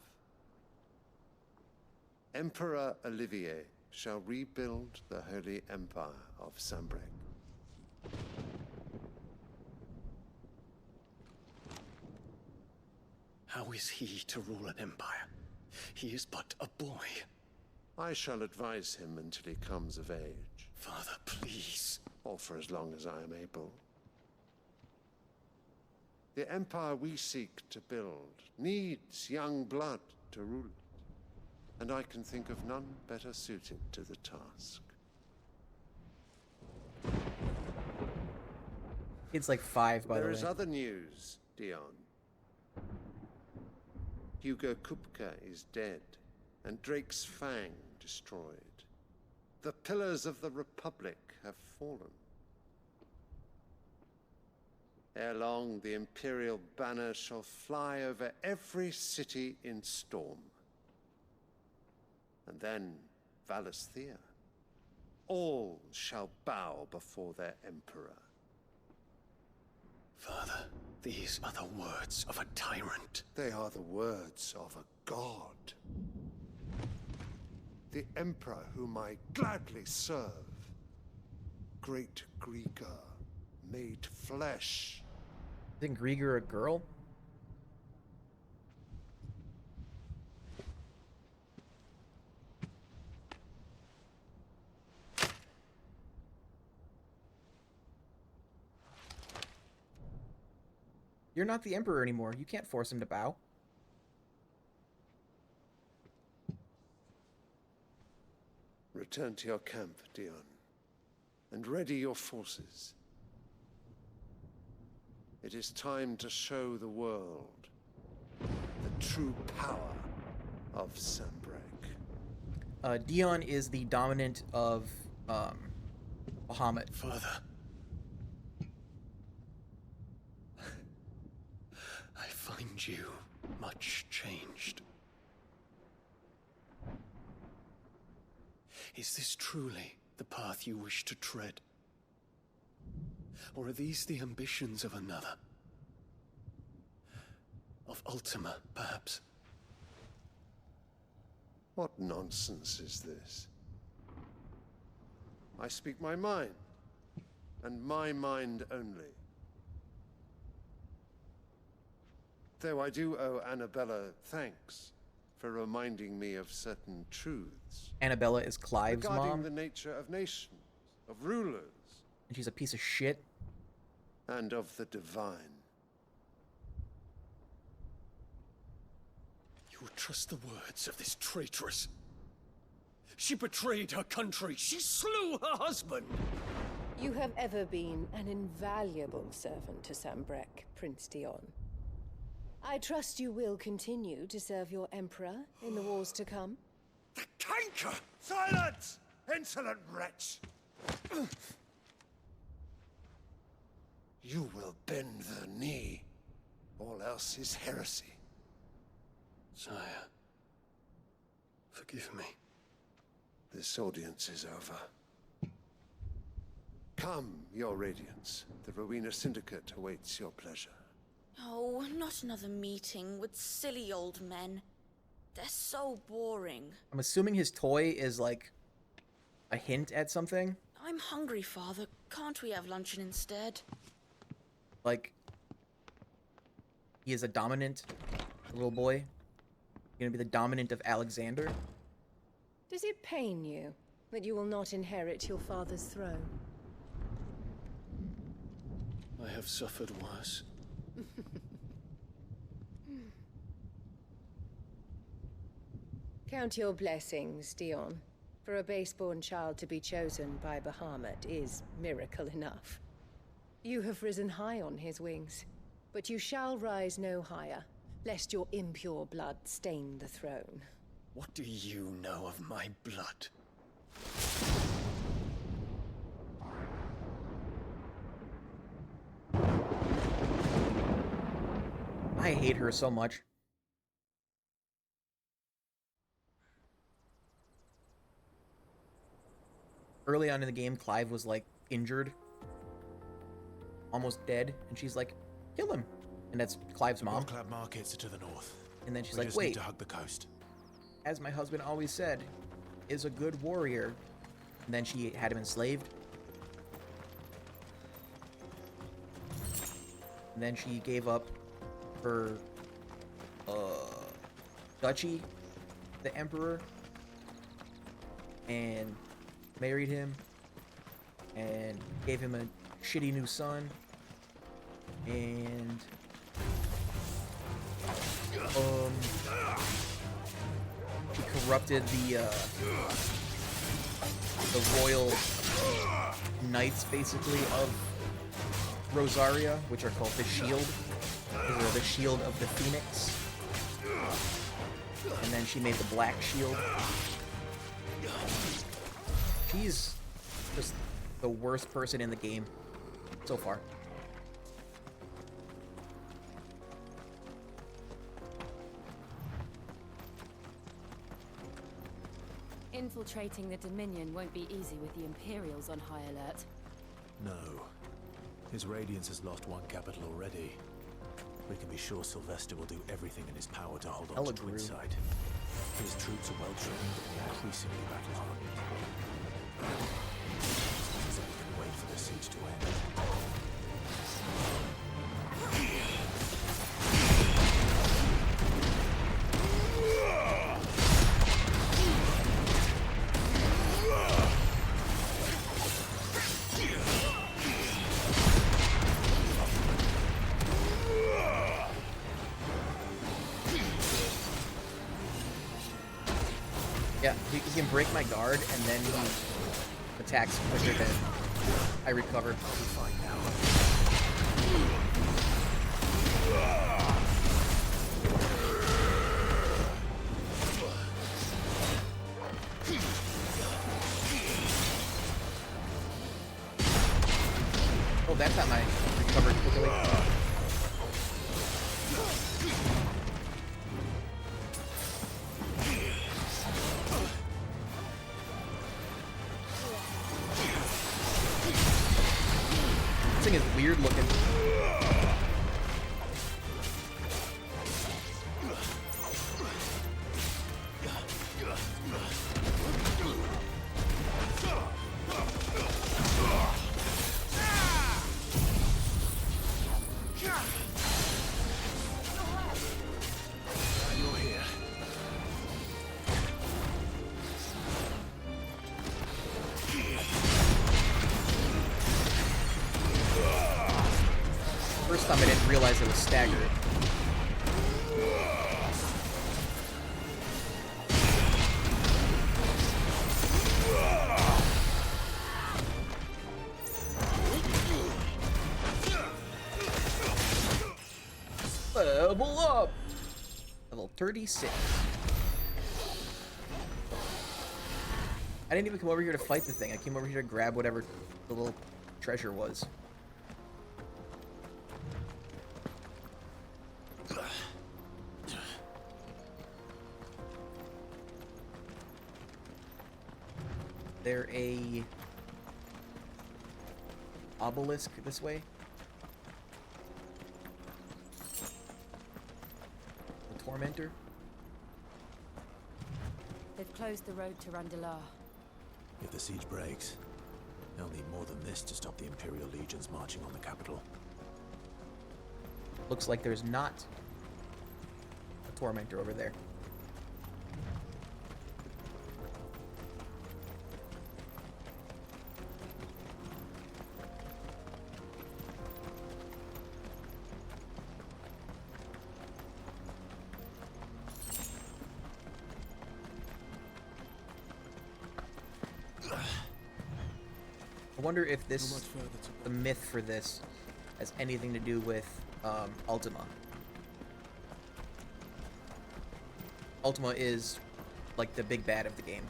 Emperor Olivier shall rebuild the Holy Empire of Sanbreque. How is he to rule an empire? He is but a boy. I shall advise him until he comes of age. Father, please. Or for as long as I am able. The empire we seek to build needs young blood to rule it, and I can think of none better suited to the task. It's like 5, by the way. There is other news, Dion. Hugo Kupka is dead, and Drake's Fang destroyed. The pillars of the Republic have fallen. Ere long, the Imperial banner shall fly over every city in Storm. And then, Valisthea. All shall bow before their Emperor. Father, these are the words of a tyrant. They are the words of a god. The Emperor whom I gladly serve. Great Grieger, made flesh. Isn't Grieger a girl? You're not the Emperor anymore. You can't force him to bow. Return to your camp, Dion, and ready your forces. It is time to show the world the true power of Sanbreque. Dion is the dominant of Bahamut. Father. I find you much changed. Is this truly the path you wish to tread? Or are these the ambitions of another? Of Ultima, perhaps? What nonsense is this? I speak my mind, and my mind only. Though I do owe Annabella thanks for reminding me of certain truths. Annabella is Clive's regarding mom. the nature of nations, of rulers. And she's a piece of shit. And of the divine. You would trust the words of this traitress? She betrayed her country. She slew her husband. You have ever been an invaluable servant to Sambrek, Prince Dion. I trust you will continue to serve your Emperor in the wars to come. The canker! Silence! Insolent wretch! You will bend the knee. All else is heresy. Sire, forgive me. This audience is over. Come, your Radiance. The Rowena Syndicate awaits your pleasure. Oh, not another meeting with silly old men. They're so boring. I'm assuming his toy is like a hint at something. I'm hungry, Father. Can't we have luncheon instead? Like, he is a dominant little boy. Gonna be the dominant of Alexander. Does it pain you that you will not inherit your father's throne? I have suffered worse. Count your blessings, Dion. For a base-born child to be chosen by Bahamut is miracle enough. You have risen high on his wings, but you shall rise no higher, lest your impure blood stain the throne. What do you know of my blood? I hate her so much. Early on in the game, Clive was like injured, almost dead, and she's like, kill him. And that's Clive's mom. Clap markets are to the north. And then she's We like, just wait, need to hug the coast. as my husband always said, is a good warrior. And then she had him enslaved. And then she gave up her duchy, the emperor, and married him, and gave him a shitty new son, and she corrupted the royal knights, basically, of Rosaria, which are called the Shield. These are the Shield of the Phoenix. And then she made the Black Shield. She's just the worst person in the game so far. Infiltrating the Dominion won't be easy with the Imperials on high alert. No. His Radiance has lost one capital already. We can be sure Sylvester will do everything in his power to hold on to Twinside. His troops are well trained and increasingly battle-hardened. So we can wait for the siege to end. Yeah, he can break my guard, and then he attacks quicker than I recover. Oh, that's how I recovered quickly. This thing is weird looking. You're here. First time I didn't realize it was staggered. Level up! Level 36. I didn't even come over here to fight the thing. I came over here to grab whatever the little treasure was. There a obelisk this way? The Tormentor? They've closed the road to Randalar. If the siege breaks, they'll need more than this to stop the Imperial legions marching on the capital. Looks like there's not a Tormentor over there. I wonder if this, the myth for this, has anything to do with Ultima. Ultima is like the big bad of the game.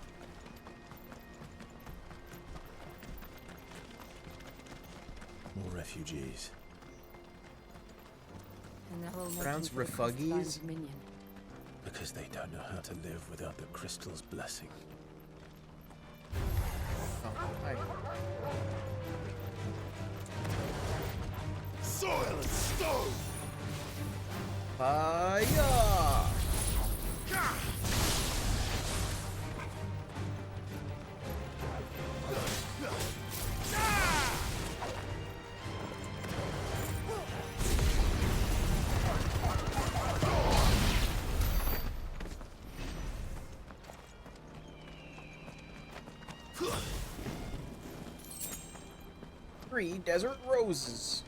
More refugees. And they're all Pronounced making for the coastline refugees? of Minion. Because they don't know how to live without the crystal's blessing. Oh, hi. Soil and stone! Hiya! Three desert roses.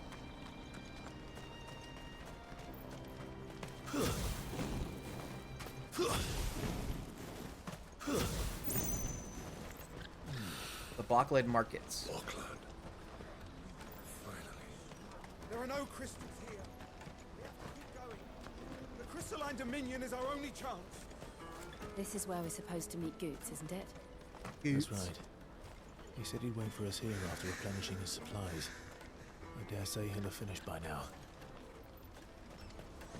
The Blockland Markets. Blockland. Finally. There are no crystals here. We have to keep going. The crystalline dominion is our only chance. This is where we're supposed to meet Goots, isn't it? That's right. He said he'd wait for us here after replenishing his supplies. I dare say he'll have finished by now.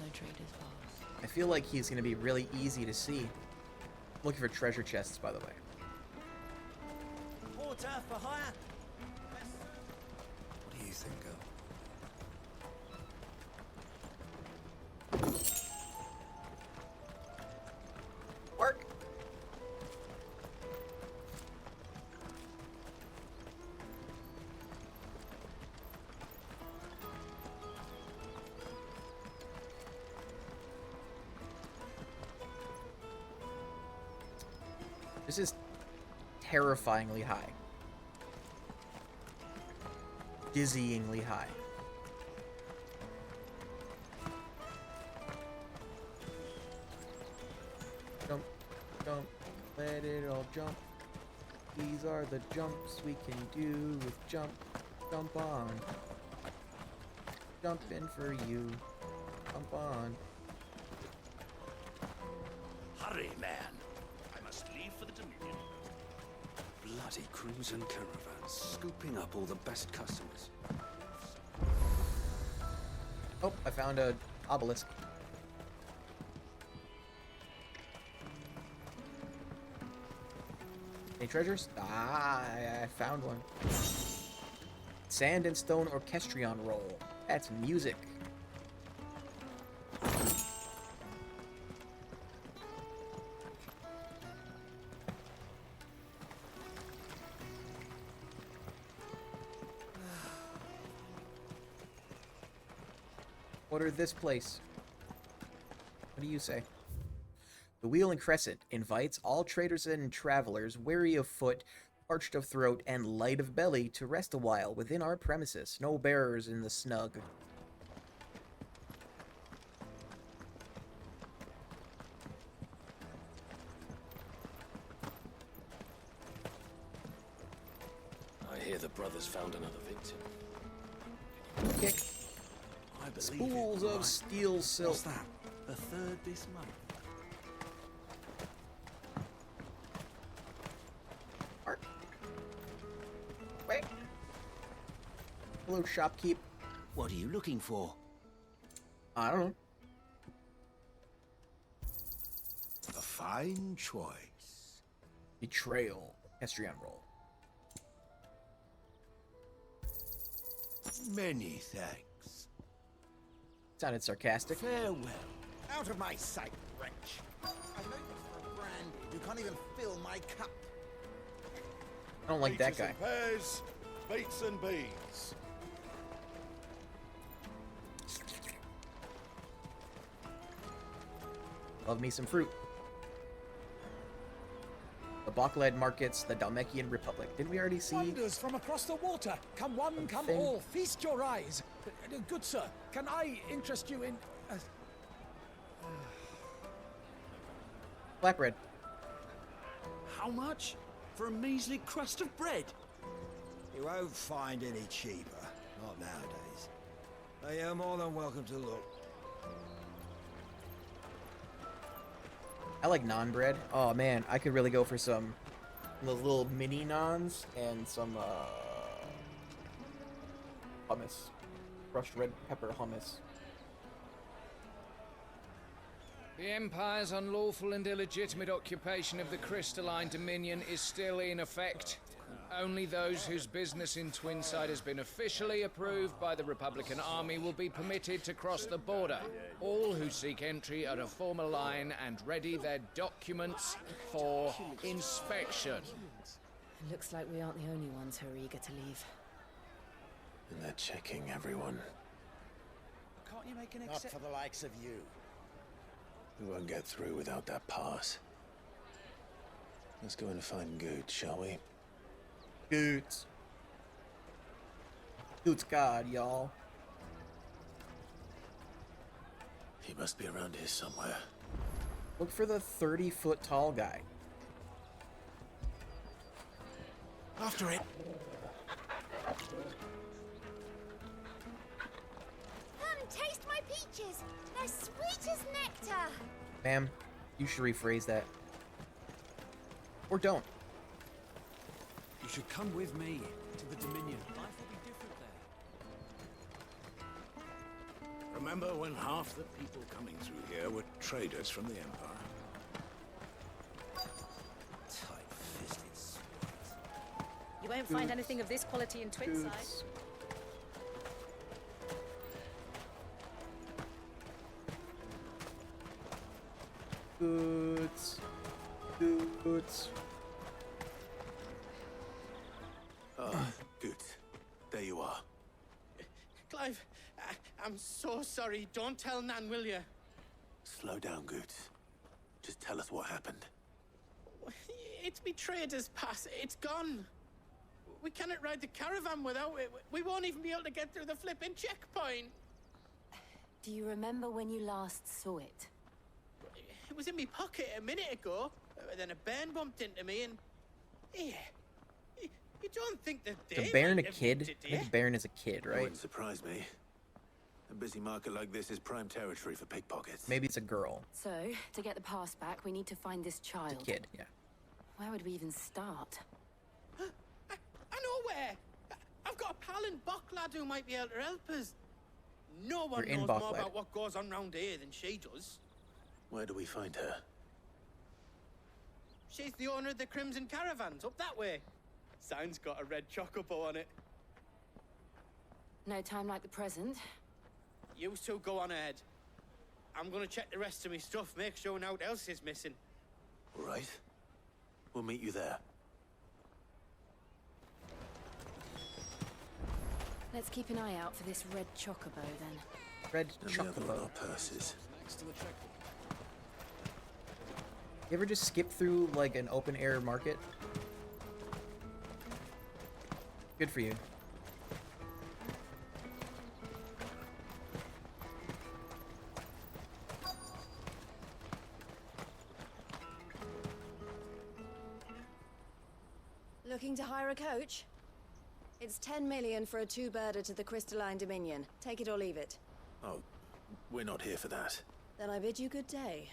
No traders pass. I feel like he's going to be really easy to see. Looking for treasure chests, by the way. Porter for hire. What do you think, girl? Work. This is terrifyingly high. Dizzyingly high. Jump, jump, let it all jump. These are the jumps we can do with jump, jump on. Jump in for you, jump on. Hurry, man. I must leave for the Dominion. Bloody crimson caravans, scooping up all the best customers. Oh, I found a obelisk. Any treasures? Ah, I found one. Sand and stone orchestrion roll. That's music. Order this place. What do you say? The Wheel and Crescent invites all traders and travelers weary of foot, parched of throat, and light of belly to rest a while within our premises. No bearers in the snug. I hear the brothers found another victim. Kick. I Spools of steel silk. What's that? The third this month. Wait. Hello, shopkeep. What are you looking for? I don't know. A fine choice. Betrayal. History on roll. Many thanks. Sounded sarcastic. Farewell. Out of my sight, wretch. I know you for a brandy. You can't even fill my cup. I don't like that guy. And pears, beets and beans. Love me some fruit. The Bakled markets, the Dalmekian Republic. Didn't we already see? Wonders from across the water. Come one, come thing? all. Feast your eyes. Good sir, can I interest you in... Flatbread. How much? For a measly crust of bread? You won't find any cheaper. Not nowadays. But you're more than welcome to look. I like naan bread. Oh man, I could really go for some those little mini naans and some hummus. Crushed red pepper hummus. The Empire's unlawful and illegitimate occupation of the Crystalline Dominion is still in effect. Only those whose business in Twinside has been officially approved by the Republican Army will be permitted to cross the border. All who seek entry are to form a line and ready their documents for inspection. It looks like we aren't the only ones who are eager to leave. And they're checking everyone. Can't you make an exception? Not for the likes of you. We won't get through without that pass. Let's go in and find Good, shall we? Goots. Goots God, y'all. He must be around here somewhere. Look for the 30-foot tall guy. After it. Come, taste my peaches. They're sweet as nectar. Ma'am, you should rephrase that. Or don't. You should come with me to the Dominion. Life will be different there. Remember when half the people coming through here were traders from the Empire? Tight-fisted swat. You won't find anything of this quality in Twinside. Goods. Goods. Good. There you are. Clive, I'm so sorry. Don't tell Nan, will you? Slow down, Goots. Just tell us what happened. It's betrayed us, pass. It's gone. We cannot ride the caravan without it. We won't even be able to get through the flipping checkpoint. Do you remember when you last saw it? It was in my pocket a minute ago. Then a bairn bumped into me and... Yeah. You don't think that they Is a bairn a might have kid? nicked it, I think a bairn is a kid, It right? wouldn't surprise me. A busy market like this is prime territory for pickpockets. Maybe it's a girl. So, to get the pass back, we need to find this child. It's a kid, yeah. Where would we even start? I know where. I've got a pal in Bocklad who might be able to help us. No one You're in knows more Bocklad. about what goes on round here than she does. Where do we find her? She's the owner of the Crimson Caravans, up that way. Sign's got a red chocobo on it. No time like the present. You two go on ahead. I'm gonna check the rest of my stuff, make sure naught else is missing. All right. We'll meet you there. Let's keep an eye out for this red chocobo then. Red And the other on chocobo. our purses. You ever just skip through like an open air market? Good for you. Looking to hire a coach? It's 10 million for a two-birder to the Crystalline Dominion. Take it or leave it. Oh, we're not here for that. Then I bid you good day.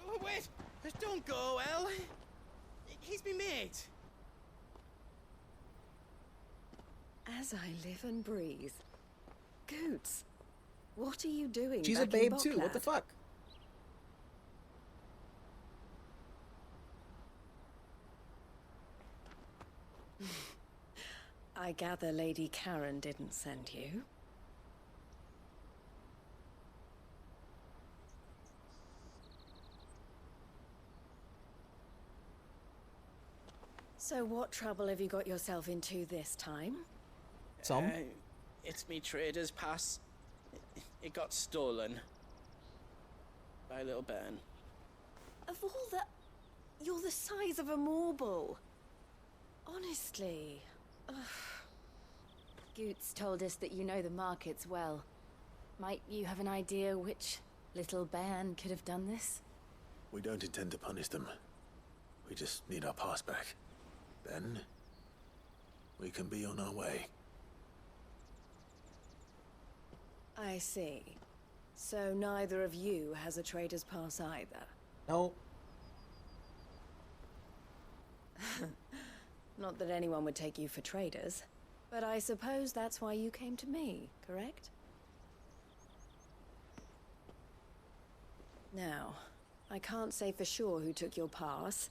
Oh, wait! Don't go, El! He's me mate! As I live and breathe. Goots, what are you doing? She's a back in babe too. What the Bocklad? fuck? I gather Lady Karen didn't send you. So what trouble have you got yourself into this time? Some. It's me trader's pass. It got stolen. By a little bairn. Of all the... You're the size of a marble. Honestly. Ugh. Goots told us that you know the markets well. Might you have an idea which little bairn could have done this? We don't intend to punish them. We just need our pass back. Then, we can be on our way. I see. So neither of you has a trader's pass either? No. Not that anyone would take you for traders, but I suppose that's why you came to me, correct? Now, I can't say for sure who took your pass,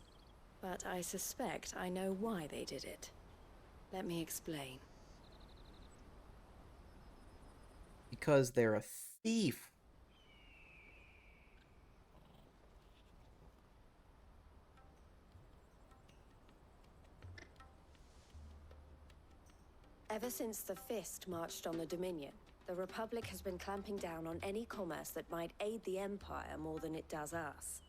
but I suspect I know why they did it. Let me explain. Because they're a thief. Ever since the Fist marched on the Dominion, the Republic has been clamping down on any commerce that might aid the Empire more than it does us.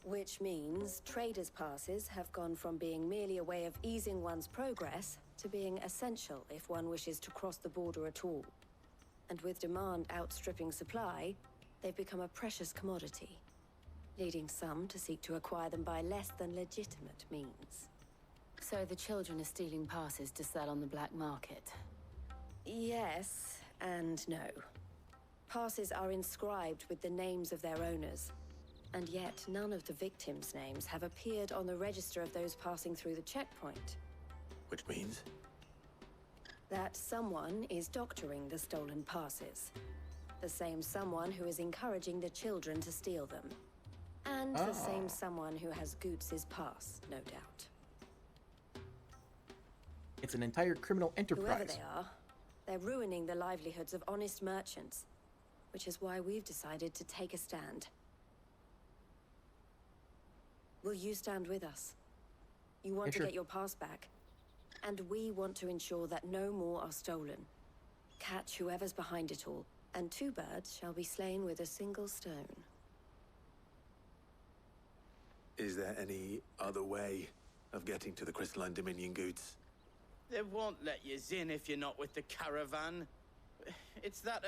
Which means traders' passes have gone from being merely a way of easing one's progress to being essential if one wishes to cross the border at all. And with demand outstripping supply, they've become a precious commodity, leading some to seek to acquire them by less than legitimate means. So the children are stealing passes to sell on the black market? Yes and no. Passes are inscribed with the names of their owners, and yet none of the victims' names have appeared on the register of those passing through the checkpoint. Which means? That someone is doctoring the stolen passes. The same someone who is encouraging the children to steal them. And the same someone who has Goots' pass, no doubt. It's an entire criminal enterprise. Whoever they are, they're ruining the livelihoods of honest merchants, which is why we've decided to take a stand. Will you stand with us? You want to get your pass back, and we want to ensure that no more are stolen. Catch whoever's behind it all, and two birds shall be slain with a single stone. Is there any other way of getting to the Crystalline Dominion, Goots? They won't let you in if you're not with the caravan. It's that,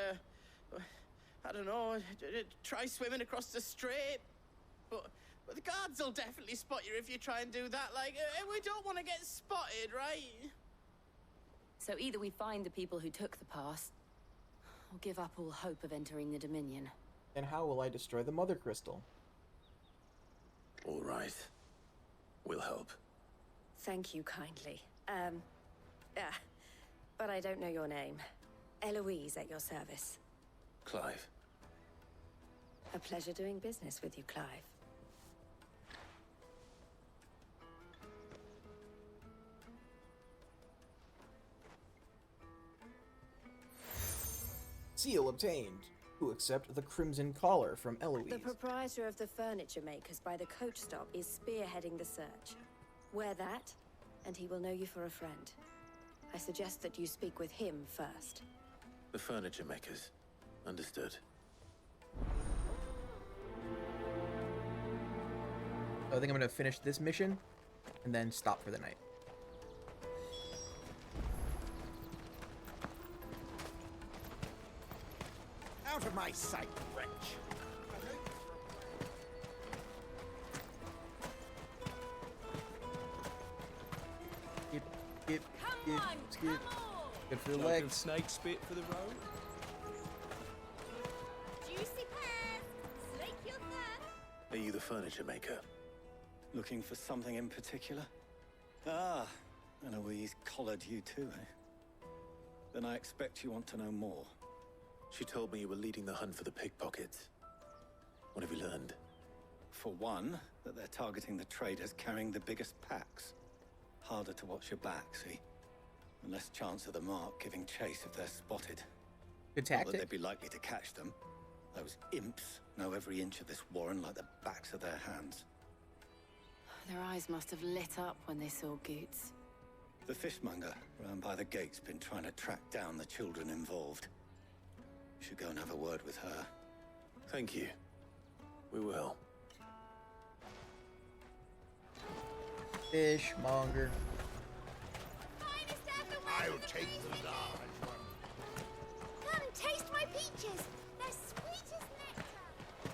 I don't know, try swimming across the strait. But the guards will definitely spot you if you try and do that. Like, we don't want to get spotted, right? So either we find the people who took the pass, or give up all hope of entering the Dominion. And how will I destroy the Mother Crystal? All right. We'll help. Thank you kindly. But I don't know your name. Eloise at your service. Clive. A pleasure doing business with you, Clive. Seal obtained. To accept the Crimson Collar from Eloise. The proprietor of the furniture makers by the coach stop is spearheading the search. Wear that, and he will know you for a friend. I suggest that you speak with him first. The furniture makers. Understood. I think I'm gonna finish this mission, and then stop for the night. Out of my sight, wretch! Skip. Good for the Joke legs. of snake spit for the road? you the furniture maker? Looking for something in particular? Ah, Eloise collared you too, eh? Then I expect you want to know more. She told me you were leading the hunt for the pickpockets. What have you learned? For one, that they're targeting the traders carrying the biggest packs. Harder to watch your back, see? And less chance of the mark giving chase if they're spotted. Good Not tactic. that they'd be likely to catch them. Those imps know every inch of this warren like the backs of their hands. Their eyes must have lit up when they saw Goots. The fishmonger round by the gate's been trying to track down the children involved. You should go and have a word with her. Thank you. We will. Fishmonger. I'll take the large one. Come and taste my peaches. They're sweet as nectar.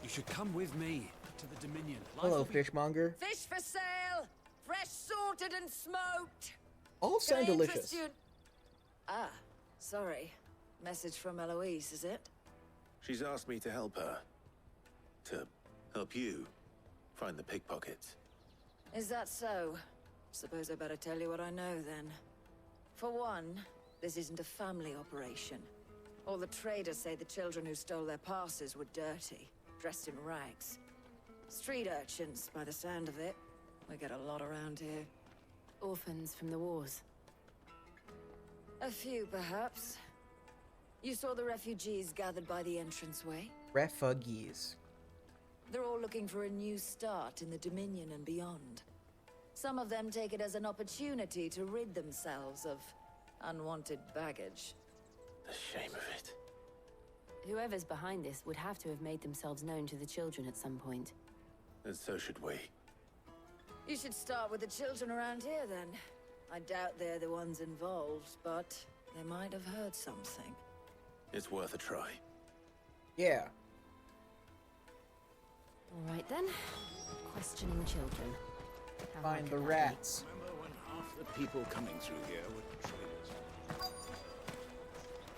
You should come with me to the Dominion. Hello, Fishmonger. Fish for sale! Fresh sorted and smoked! All sound Can I interest delicious. you- Ah, sorry. Message from Eloise, is it? She's asked me to help her. To help you find the pickpockets. Is that so? Suppose I better tell you what I know then. For one, this isn't a family operation. All the traders say the children who stole their passes were dirty, dressed in rags. Street urchins, by the sound of it. We get a lot around here. Orphans from the wars. A few, perhaps. You saw the refugees gathered by the entranceway? Refugees. They're all looking for a new start in the Dominion and beyond. Some of them take it as an opportunity to rid themselves of unwanted baggage. The shame of it. Whoever's behind this would have to have made themselves known to the children at some point. And so should we. You should start with the children around here, then. I doubt they're the ones involved, but they might have heard something. It's worth a try. Yeah. All right then. Questioning children. How hard Find could the that rats. Remember when half the people coming through here were traders?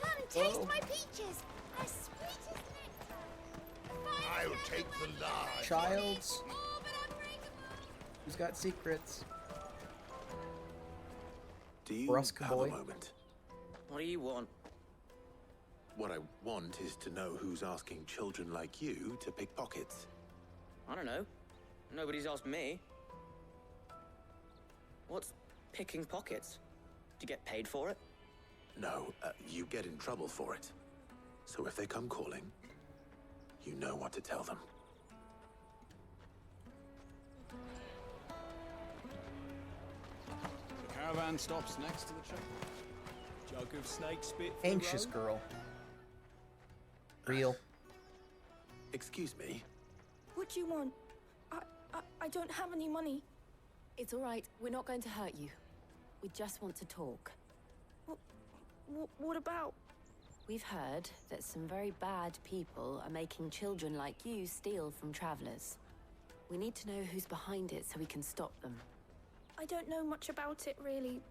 Come and taste my peaches. They're sweet as nectar. I'll take the large. Childs. Who's got secrets? Do you Brusque have boy. a moment? What do you want? What I want is to know who's asking children like you to pick pockets. I don't know. Nobody's asked me. What's picking pockets? Do you get paid for it? No, you get in trouble for it. So if they come calling, you know what to tell them. The caravan stops next to the checkpoint. Jug of snake spit for the Anxious road. girl. Real. Excuse me? What do you want? I don't have any money. It's all right. We're not going to hurt you. We just want to talk. What about? We've heard that some very bad people are making children like you steal from travelers. We need to know who's behind it so we can stop them. I don't know much about it, really.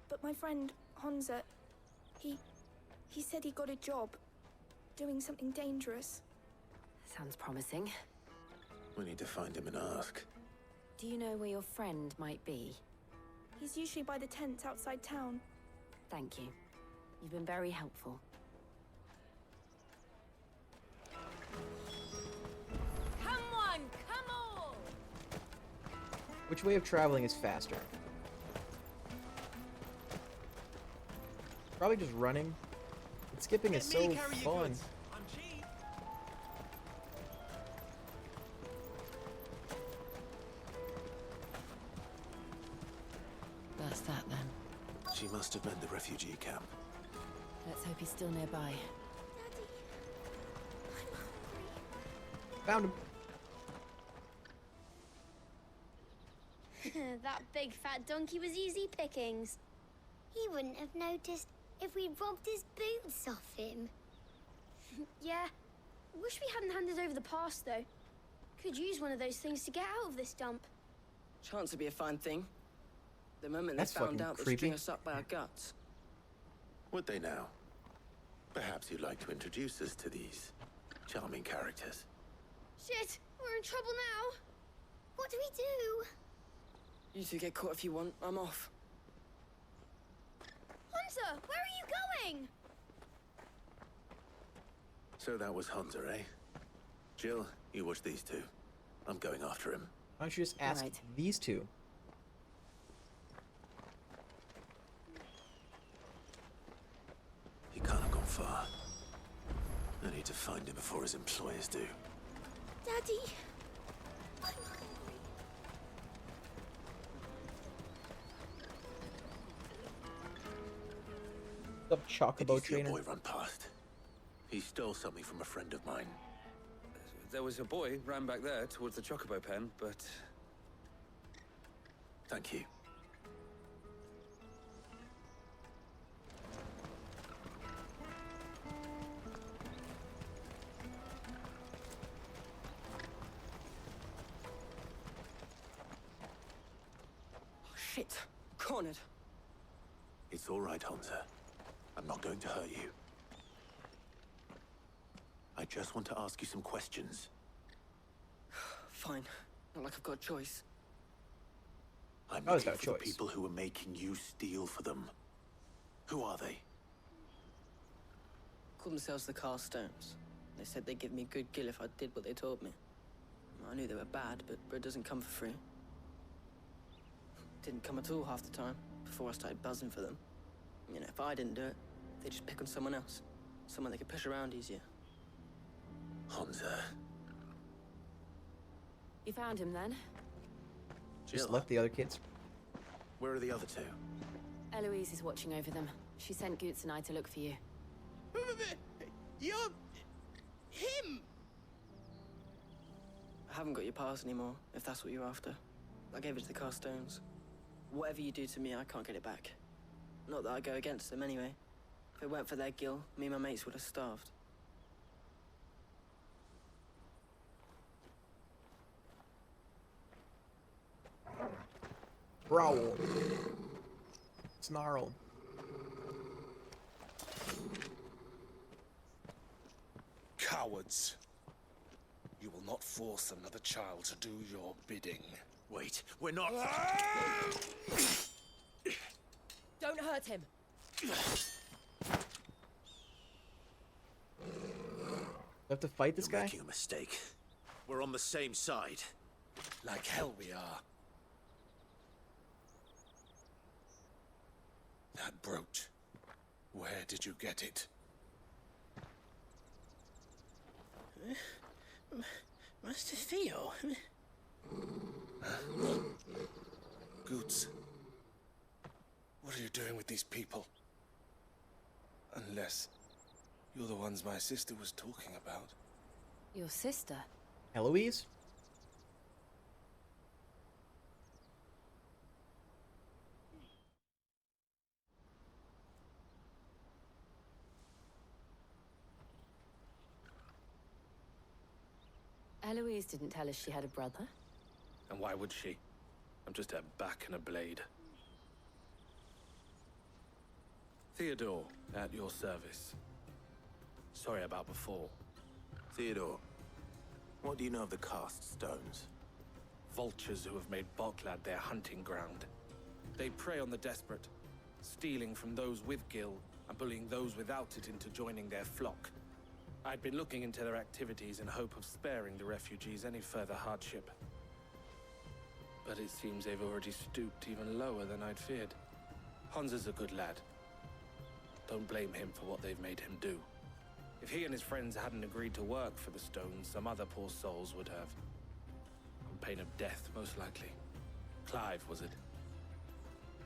But my friend, Honza, he said he got a job doing something dangerous. Sounds promising. We need to find him and ask. Do you know where your friend might be? He's usually by the tents outside town. Thank you. You've been very helpful. Come on, come on! Which way of traveling is faster? Probably just running. But skipping is so fun. That's that then. She must have meant the refugee camp. Let's hope he's still nearby. Found him. That big fat donkey was easy pickings. He wouldn't have noticed if we'd robbed his boots off him. Yeah. Wish we hadn't handed over the pass, though. Could use one of those things to get out of this dump. Chance would be a fine thing. The moment That's they found fucking out they'd creepy. string us up by our guts. Would they now? Perhaps you'd like to introduce us to these charming characters. Shit! We're in trouble now. What do we do? You two get caught if you want. I'm off. Hunter, where are you going? So that was Hunter, eh? Jill, you watch these two. I'm going after him. Why don't you just ask these two? He can't have gone far. I need to find him before his employers do. Daddy. The Chocobo Did you see a trainer. boy run past? He stole something from a friend of mine. There was a boy ran back there towards the Chocobo pen, but... Thank you. Shit. Cornered. It's all right, Hunter. I'm not going to hurt you. I just want to ask you some questions. Fine. Not like I've got a choice. I'm Oh, it's looking got a for the choice. people who are making you steal for them. Who are they? Called themselves the Carstones. They said they'd give me good gill if I did what they told me. I knew they were bad, but bread doesn't come for free. Didn't come at all half the time, before I started buzzing for them. You know, if I didn't do it, they'd just pick on someone else. Someone they could push around easier. Hunter. You found him then? Just left the other kids. Where are the other two? Eloise is watching over them. She sent Goots and I to look for you. You're... him! I haven't got your pass anymore, if that's what you're after. I gave it to the Carstones. Whatever you do to me, I can't get it back. Not that I go against them anyway. If it weren't for their gill, me and my mates would have starved. Growl. Snarl. Cowards. You will not force another child to do your bidding. Wait, we're not... Don't hurt him. Do I have to fight this You're guy? making a mistake. We're on the same side. Like hell we are. That brooch. Where did you get it? Master Theo? Goots. What are you doing with these people? Unless you're the ones my sister was talking about. Your sister? Eloise? Eloise didn't tell us she had a brother. And why would she? I'm just a back and a blade. Theodore, at your service. Sorry about before. Theodore, what do you know of the cast stones? Vultures who have made Boklad their hunting ground. They prey on the desperate, stealing from those with gil and bullying those without it into joining their flock. I'd been looking into their activities in hope of sparing the refugees any further hardship. But it seems they've already stooped even lower than I'd feared. Hansa's a good lad. Don't blame him for what they've made him do. If he and his friends hadn't agreed to work for the stones, some other poor souls would have. On pain of death, most likely. Clive, was it?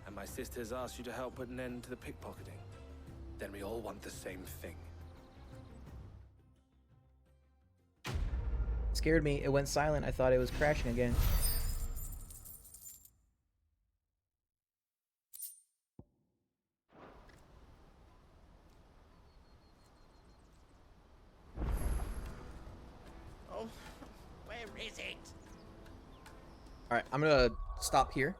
And my sisters asked you to help put an end to the pickpocketing. Then we all want the same thing. Scared me. It went silent. I thought it was crashing again. Oh, where is it? Alright, I'm gonna stop here.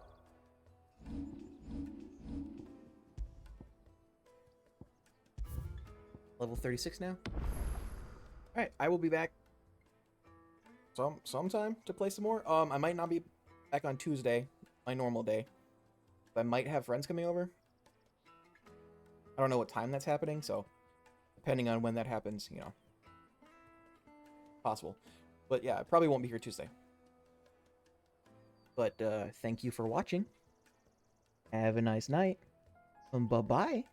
Level 36 now. Alright, I will be back sometime to play some more. I might not be back on Tuesday, my normal day. I might have friends coming over. I don't know what time that's happening, so depending on when that happens, you know, possible. But yeah, I probably won't be here Tuesday. But thank you for watching. Have a nice night. Bye-bye.